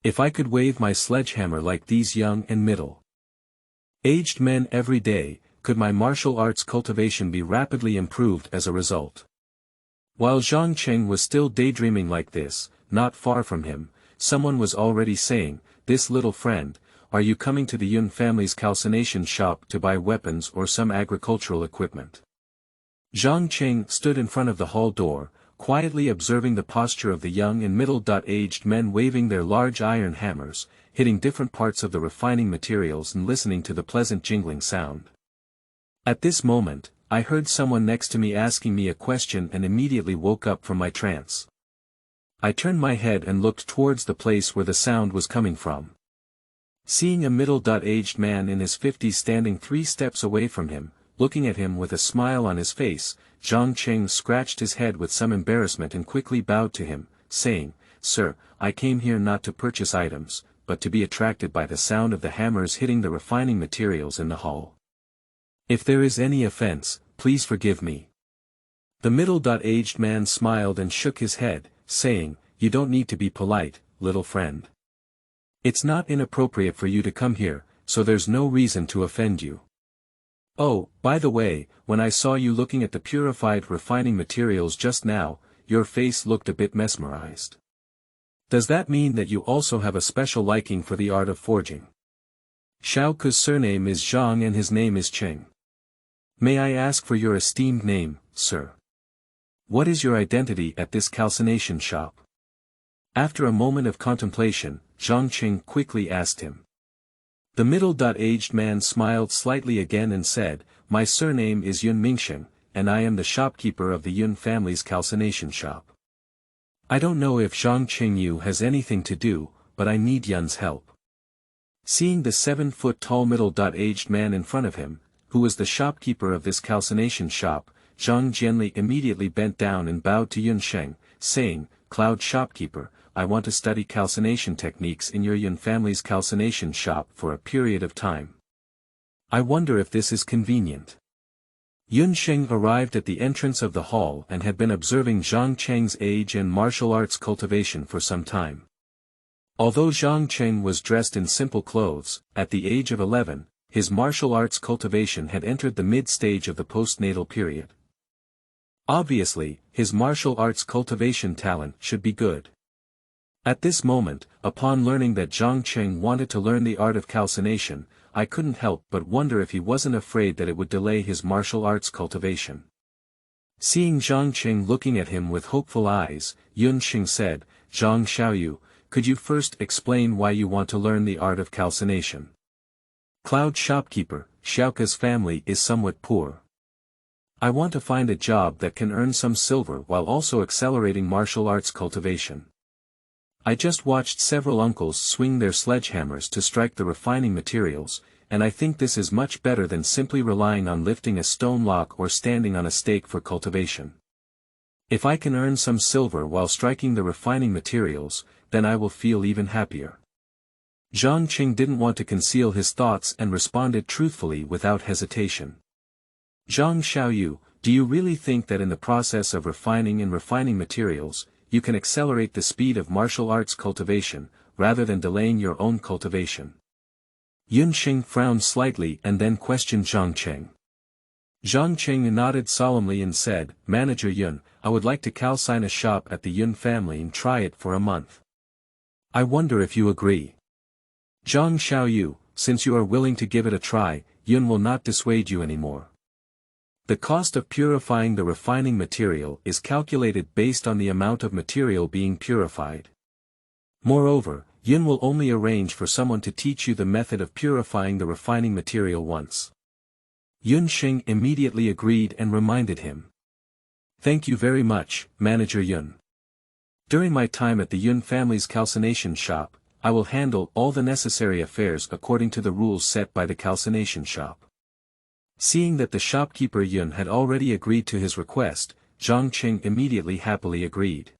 If I could wave my sledgehammer like these young and middle-aged men every day, could my martial arts cultivation be rapidly improved as a result? While Zhang Cheng was still daydreaming like this, not far from him, someone was already saying, "This little friend, are you coming to the Yun family's calcination shop to buy weapons or some agricultural equipment?" Zhang Cheng stood in front of the hall door, quietly observing the posture of the young and middle-aged men waving their large iron hammers, hitting different parts of the refining materials and listening to the pleasant jingling sound. At this moment, I heard someone next to me asking me a question and immediately woke up from my trance. I turned my head and looked towards the place where the sound was coming from. Seeing a middle-aged man in his 50s standing 3 steps away from him, looking at him with a smile on his face, Zhang Cheng scratched his head with some embarrassment and quickly bowed to him, saying, "Sir, I came here not to purchase items, but to be attracted by the sound of the hammers hitting the refining materials in the hall. If there is any offense, please forgive me. The middle-aged man smiled and shook his head, saying, "You don't need to be polite, little friend. It's not inappropriate for you to come here, so there's no reason to offend you. Oh, by the way, when I saw you looking at the purified refining materials just now, your face looked a bit mesmerized. Does that mean that you also have a special liking for the art of forging?" Xiaoke's surname is Zhang and his name is Cheng. May I ask for your esteemed name, sir? What is your identity at this calcination shop? After a moment of contemplation, Zhang Qing quickly asked him. The middle-aged man smiled slightly again and said, "My surname is Yun Mingsheng, and I am the shopkeeper of the Yun family's calcination shop. I don't know if Zhang Qingyu has anything to do, but I need Yun's help." Seeing the 7-foot-tall middle-aged man in front of him, who was the shopkeeper of this calcination shop, Zhang Jianli immediately bent down and bowed to Yun Sheng, saying, "Cloud shopkeeper, I want to study calcination techniques in your Yun family's calcination shop for a period of time. I wonder if this is convenient." Yun Sheng arrived at the entrance of the hall and had been observing Zhang Cheng's age and martial arts cultivation for some time. Although Zhang Cheng was dressed in simple clothes, at the age of 11, his martial arts cultivation had entered the mid-stage of the postnatal period. Obviously, his martial arts cultivation talent should be good. At this moment, upon learning that Zhang Cheng wanted to learn the art of calcination, I couldn't help but wonder if he wasn't afraid that it would delay his martial arts cultivation. Seeing Zhang Cheng looking at him with hopeful eyes, Yun Sheng said, "Zhang Xiaoyu, could you first explain why you want to learn the art of calcination?" Cloud shopkeeper, Xiaoke's family is somewhat poor. I want to find a job that can earn some silver while also accelerating martial arts cultivation. I just watched several uncles swing their sledgehammers to strike the refining materials, and I think this is much better than simply relying on lifting a stone block or standing on a stake for cultivation. If I can earn some silver while striking the refining materials, then I will feel even happier. Zhang Qing didn't want to conceal his thoughts and responded truthfully without hesitation. "Zhang Xiaoyu, do you really think that in the process of refining and refining materials, you can accelerate the speed of martial arts cultivation, rather than delaying your own cultivation?" Yun Sheng frowned slightly and then questioned Zhang Cheng. Zhang Cheng nodded solemnly and said, "Manager Yun, I would like to calcine a shop at the Yun family and try it for a month. I wonder if you agree." "Zhang Xiaoyu, since you are willing to give it a try, Yun will not dissuade you anymore. The cost of purifying the refining material is calculated based on the amount of material being purified. Moreover, Yun will only arrange for someone to teach you the method of purifying the refining material once." Yun Sheng immediately agreed and reminded him. "Thank you very much, Manager Yun. During my time at the Yun family's calcination shop, I will handle all the necessary affairs according to the rules set by the calcination shop." Seeing that the shopkeeper Yun had already agreed to his request, Zhang Qing immediately happily agreed.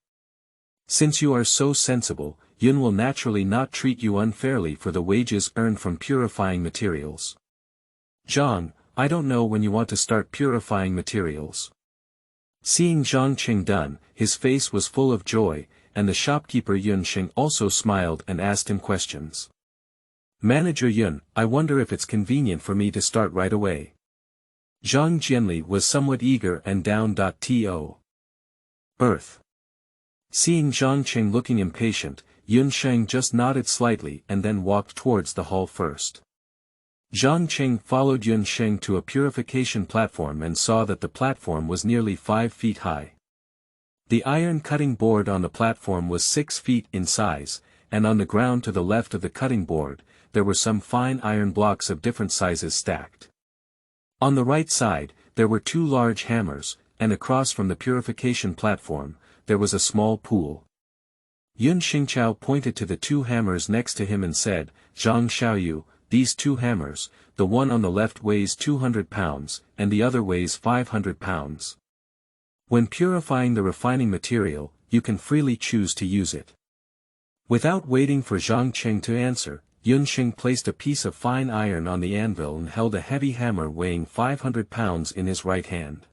"Since you are so sensible, Yun will naturally not treat you unfairly for the wages earned from purifying materials. Zhang, I don't know when you want to start purifying materials." Seeing Zhang Qing done, his face was full of joy, and the shopkeeper Yun Sheng also smiled and asked him questions. "Manager Yun, I wonder if it's convenient for me to start right away." Zhang Jianli was somewhat eager and down-to earth. Seeing Zhang Qing looking impatient, Yun Sheng just nodded slightly and then walked towards the hall first. Zhang Qing followed Yun Sheng to a purification platform and saw that the platform was nearly 5 feet high. The iron cutting board on the platform was 6 feet in size, and on the ground to the left of the cutting board, there were some fine iron blocks of different sizes stacked. On the right side, there were 2 large hammers, and across from the purification platform, there was a small pool. Yun Xingqiao pointed to the 2 hammers next to him and said, "Zhang Xiaoyu, these 2 hammers, the one on the left weighs 200 pounds, and the other weighs 500 pounds. When purifying the refining material, you can freely choose to use it. Without waiting for Zhang Cheng to answer, Yunxing placed a piece of fine iron on the anvil and held a heavy hammer weighing 500 pounds in his right hand.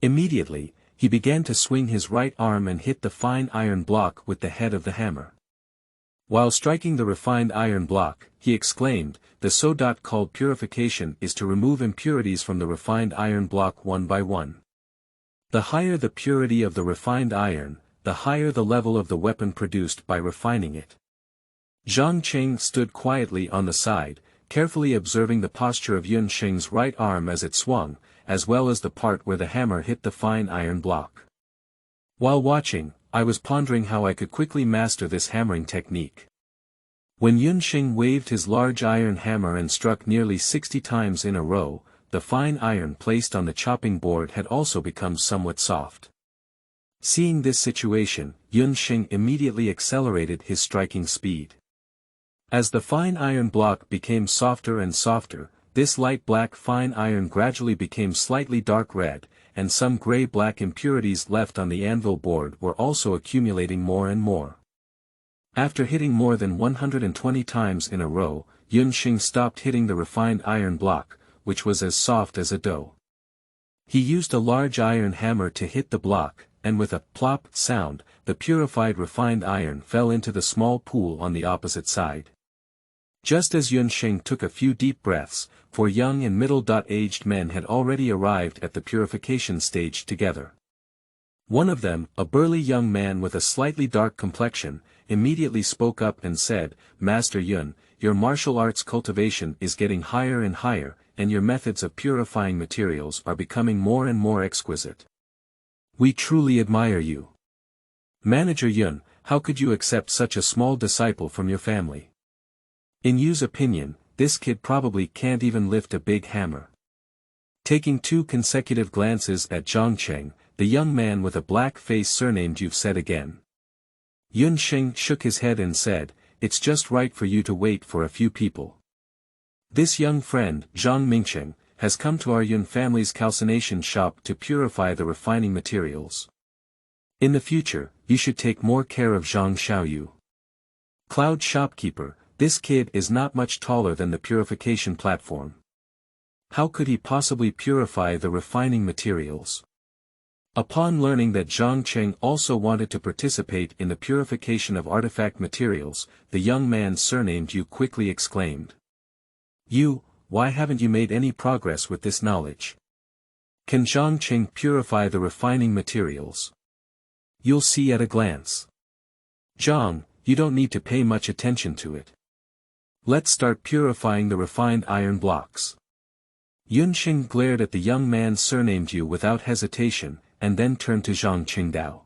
Immediately, he began to swing his right arm and hit the fine iron block with the head of the hammer. While striking the refined iron block, he exclaimed, "The so called purification is to remove impurities from the refined iron block one by one. The higher the purity of the refined iron, the higher the level of the weapon produced by refining it." Zhang Cheng stood quietly on the side, carefully observing the posture of Yunxing's right arm as it swung, as well as the part where the hammer hit the fine iron block. While watching, I was pondering how I could quickly master this hammering technique. When Yunxing waved his large iron hammer and struck nearly 60 times in a row, the fine iron placed on the chopping board had also become somewhat soft. Seeing this situation, Yunxing immediately accelerated his striking speed. As the fine iron block became softer and softer, this light black fine iron gradually became slightly dark red, and some gray-black impurities left on the anvil board were also accumulating more and more. After hitting more than 120 times in a row, Yunxing stopped hitting the refined iron block, which was as soft as a dough. He used a large iron hammer to hit the block, and with a plop sound, the purified refined iron fell into the small pool on the opposite side. Just as Yunxing took a few deep breaths, 4 young and middle-aged men had already arrived at the purification stage together. One of them, a burly young man with a slightly dark complexion, immediately spoke up and said, "Master Yun, your martial arts cultivation is getting higher and higher, and your methods of purifying materials are becoming more and more exquisite. We truly admire you. Manager Yun, how could you accept such a small disciple from your family? In Yu's opinion, this kid probably can't even lift a big hammer." Taking 2 consecutive glances at Zhang Cheng, the young man with a black face surnamed Yu said again. Yunxing shook his head and said, "It's just right for you to wait for a few people. This young friend, Zhang Mingcheng, has come to our Yun family's calcination shop to purify the refining materials. In the future, you should take more care of Zhang Xiaoyu. Cloud shopkeeper, this kid is not much taller than the purification platform. How could he possibly purify the refining materials?" Upon learning that Zhang Cheng also wanted to participate in the purification of artifact materials, the young man surnamed Yu quickly exclaimed. "Yu, why haven't you made any progress with this knowledge? Can Zhang Cheng purify the refining materials? You'll see at a glance. Zhang, you don't need to pay much attention to it. Let's start purifying the refined iron blocks." Yunxing glared at the young man surnamed Yu without hesitation, and then turned to Zhang Qingdao.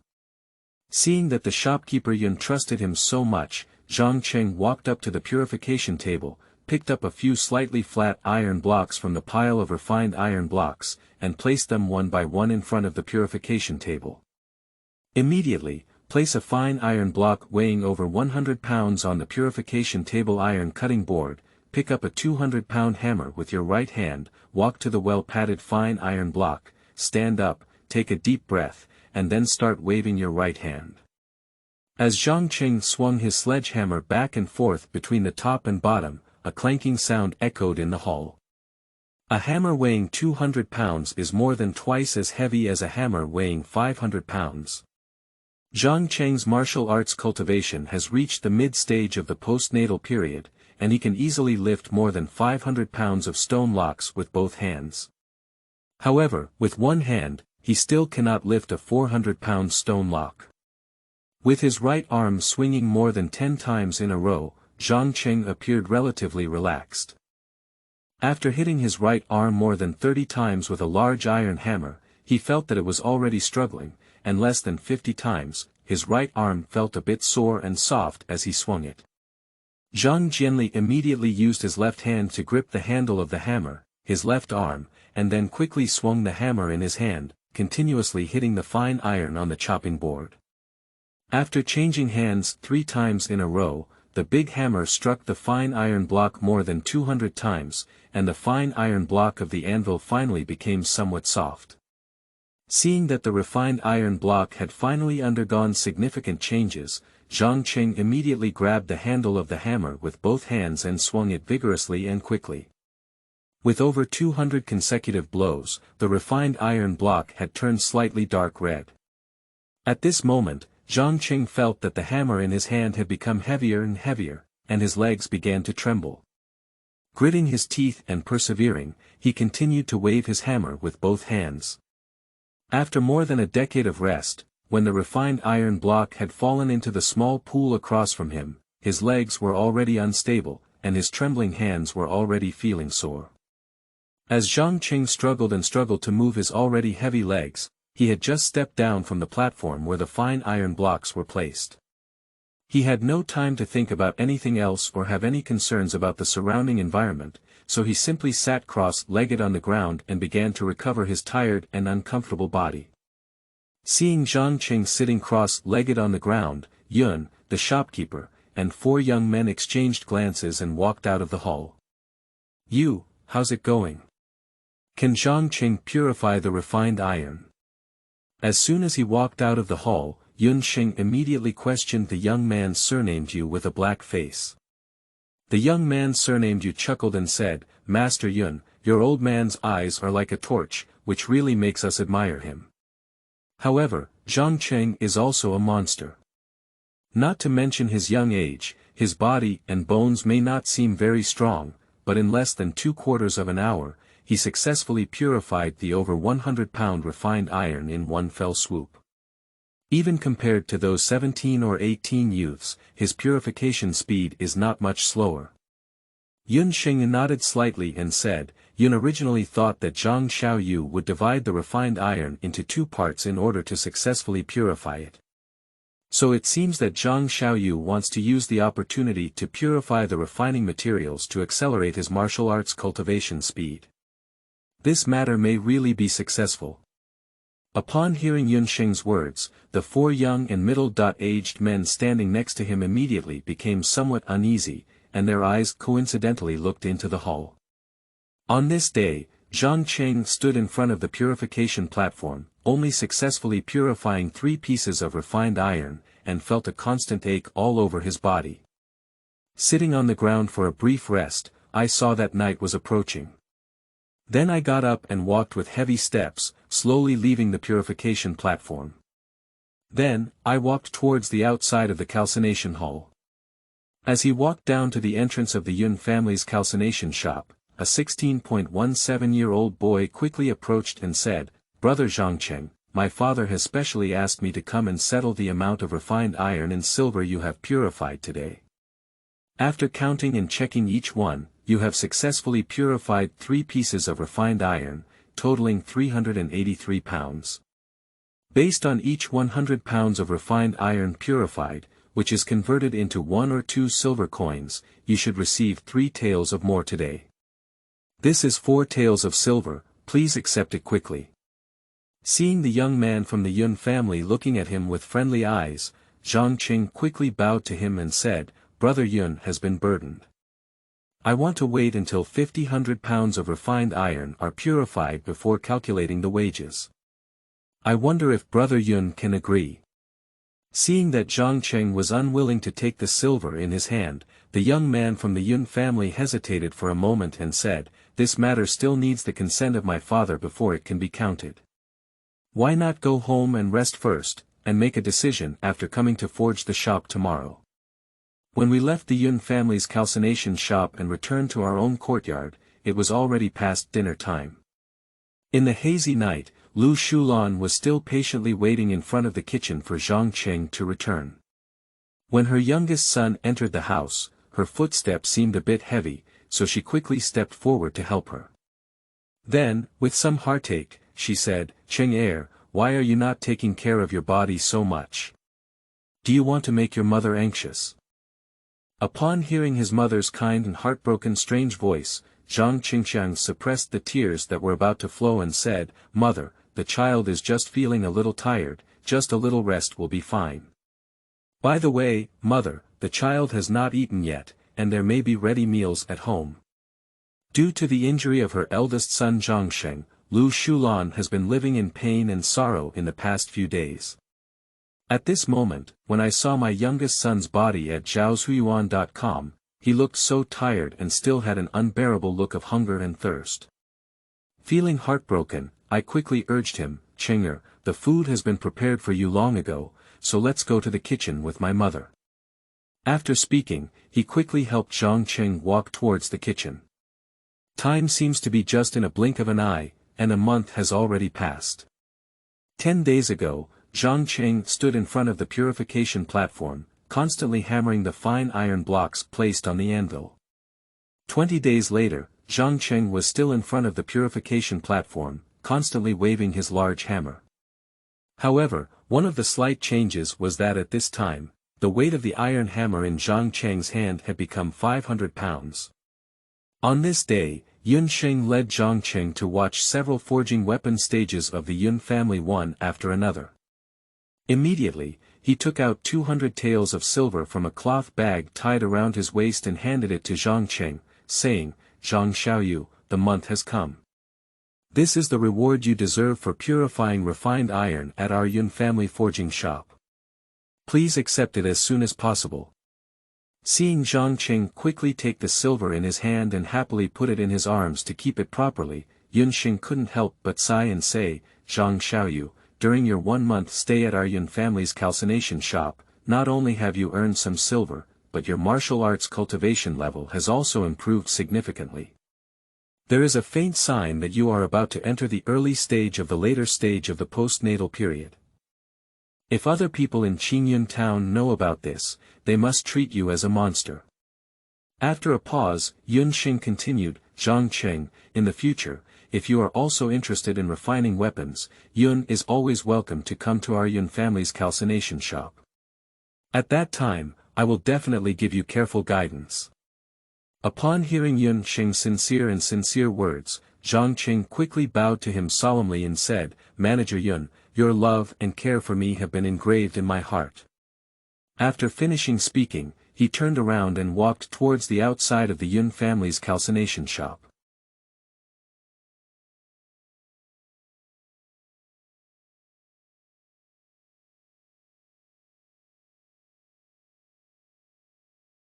Seeing that the shopkeeper Yun trusted him so much, Zhang Cheng walked up to the purification table, picked up a few slightly flat iron blocks from the pile of refined iron blocks, and placed them one by one in front of the purification table. Immediately, place a fine iron block weighing over 100 pounds on the purification table iron cutting board, pick up a 200-pound hammer with your right hand, walk to the well-padded fine iron block, stand up, take a deep breath, and then start waving your right hand. As Zhang Cheng swung his sledgehammer back and forth between the top and bottom, a clanking sound echoed in the hall. A hammer weighing 200 pounds is more than twice as heavy as a hammer weighing 500 pounds. Zhang Cheng's martial arts cultivation has reached the mid-stage of the postnatal period, and he can easily lift more than 500 pounds of stone blocks with both hands. However, with one hand, he still cannot lift a 400-pound stone block. With his right arm swinging more than 10 times in a row, Zhang Cheng appeared relatively relaxed. After hitting his right arm more than 30 times with a large iron hammer, he felt that it was already struggling, and less than 50 times, his right arm felt a bit sore and soft as he swung it. Zhang Jianli immediately used his left hand to grip the handle of the hammer, his left arm, and then quickly swung the hammer in his hand, continuously hitting the fine iron on the chopping board. After changing hands 3 times in a row, the big hammer struck the fine iron block more than 200 times, and the fine iron block of the anvil finally became somewhat soft. Seeing that the refined iron block had finally undergone significant changes, Zhang Qing immediately grabbed the handle of the hammer with both hands and swung it vigorously and quickly. With over 200 consecutive blows, the refined iron block had turned slightly dark red. At this moment, Zhang Qing felt that the hammer in his hand had become heavier and heavier, and his legs began to tremble. Gritting his teeth and persevering, he continued to wave his hammer with both hands. After more than a decade of rest, when the refined iron block had fallen into the small pool across from him, his legs were already unstable, and his trembling hands were already feeling sore. As Zhang Qing struggled to move his already heavy legs, he had just stepped down from the platform where the fine iron blocks were placed. He had no time to think about anything else or have any concerns about the surrounding environment, so he simply sat cross-legged on the ground and began to recover his tired and uncomfortable body. Seeing Zhang Qing sitting cross-legged on the ground, Yun, the shopkeeper, and 4 young men exchanged glances and walked out of the hall. "You, how's it going? Can Zhang Qing purify the refined iron?" As soon as he walked out of the hall, Yun Xing immediately questioned the young man surnamed Yu with a black face. The young man surnamed Yu chuckled and said, "Master Yun, your old man's eyes are like a torch, which really makes us admire him. However, Zhang Qing is also a monster. Not to mention his young age, his body and bones may not seem very strong, but in less than 2/4 of an hour, he successfully purified the over 100-pound refined iron in one fell swoop. Even compared to those 17 or 18 youths, his purification speed is not much slower." Yun Xing nodded slightly and said, "Yun originally thought that Zhang Xiaoyu would divide the refined iron into 2 parts in order to successfully purify it. So it seems that Zhang Xiaoyu wants to use the opportunity to purify the refining materials to accelerate his martial arts cultivation speed. This matter may really be successful." Upon hearing Yun Xing's words, the 4 young and middle-aged men standing next to him immediately became somewhat uneasy, and their eyes coincidentally looked into the hall. On this day, Zhang Qing stood in front of the purification platform, only successfully purifying 3 pieces of refined iron, and felt a constant ache all over his body. Sitting on the ground for a brief rest, I saw that night was approaching. Then I got up and walked with heavy steps, slowly leaving the purification platform. Then, I walked towards the outside of the calcination hall. As he walked down to the entrance of the Yun family's calcination shop, a 16.17-year-old boy quickly approached and said, "Brother Zhangcheng, my father has specially asked me to come and settle the amount of refined iron and silver you have purified today. After counting and checking each one, you have successfully purified 3 pieces of refined iron, totaling 383 pounds. Based on each 100 pounds of refined iron purified, which is converted into 1 or 2 silver coins, you should receive 3 taels of more today. This is 4 taels of silver, please accept it quickly." Seeing the young man from the Yun family looking at him with friendly eyes, Zhang Qing quickly bowed to him and said, "Brother Yun has been burdened. I want to wait until 50 pounds of refined iron are purified before calculating the wages. I wonder if Brother Yun can agree." Seeing that Zhang Qing was unwilling to take the silver in his hand, the young man from the Yun family hesitated for a moment and said, "This matter still needs the consent of my father before it can be counted. Why not go home and rest first, and make a decision after coming to forge the shop tomorrow?" When we left the Yun family's calcination shop and returned to our own courtyard, it was already past dinner time. In the hazy night, Lu Shulan was still patiently waiting in front of the kitchen for Zhang Qing to return. When her youngest son entered the house, her footsteps seemed a bit heavy, so she quickly stepped forward to help her. Then, with some heartache, she said, "Qing why are you not taking care of your body so much? Do you want to make your mother anxious?" Upon hearing his mother's kind and heartbroken strange voice, Zhang Qingxiang suppressed the tears that were about to flow and said, "Mother, the child is just feeling a little tired, just a little rest will be fine. By the way, Mother, the child has not eaten yet, and there may be ready meals at home." Due to the injury of her eldest son Zhangsheng, Lu Shulan has been living in pain and sorrow in the past few days. At this moment, when I saw my youngest son's body at zhaoshuyuan.com, he looked so tired and still had an unbearable look of hunger and thirst. Feeling heartbroken, I quickly urged him, "Qing'er, the food has been prepared for you long ago, so let's go to the kitchen with my mother." After speaking, he quickly helped Zhang Qing walk towards the kitchen. Time seems to be just in a blink of an eye, and a month has already passed. 10 days ago, Zhang Qing stood in front of the purification platform, constantly hammering the fine iron blocks placed on the anvil. 20 days later, Zhang Qing was still in front of the purification platform, constantly waving his large hammer. However, one of the slight changes was that at this time, the weight of the iron hammer in Zhang Qing's hand had become 500 pounds. On this day, Yun Xing led Zhang Qing to watch several forging weapon stages of the Yun family one after another. Immediately, he took out 200 taels of silver from a cloth bag tied around his waist and handed it to Zhang Qing, saying, "Zhang Xiaoyu, the month has come. This is the reward you deserve for purifying refined iron at our Yun family forging shop. Please accept it as soon as possible." Seeing Zhang Qing quickly take the silver in his hand and happily put it in his arms to keep it properly, Yun Xing couldn't help but sigh and say, "Zhang Xiaoyu, during your 1-month stay at our Yun family's calcination shop, not only have you earned some silver, but your martial arts cultivation level has also improved significantly. There is a faint sign that you are about to enter the early stage of the later stage of the postnatal period. If other people in Qingyun town know about this, they must treat you as a monster." After a pause, Yun Xing continued, "Zhang Qing, in the future, if you are also interested in refining weapons, Yun is always welcome to come to our Yun family's calcination shop. At that time, I will definitely give you careful guidance." Upon hearing Yun Xing's sincere words, Zhang Qing quickly bowed to him solemnly and said, "Manager Yun, your love and care for me have been engraved in my heart." After finishing speaking, he turned around and walked towards the outside of the Yun family's calcination shop.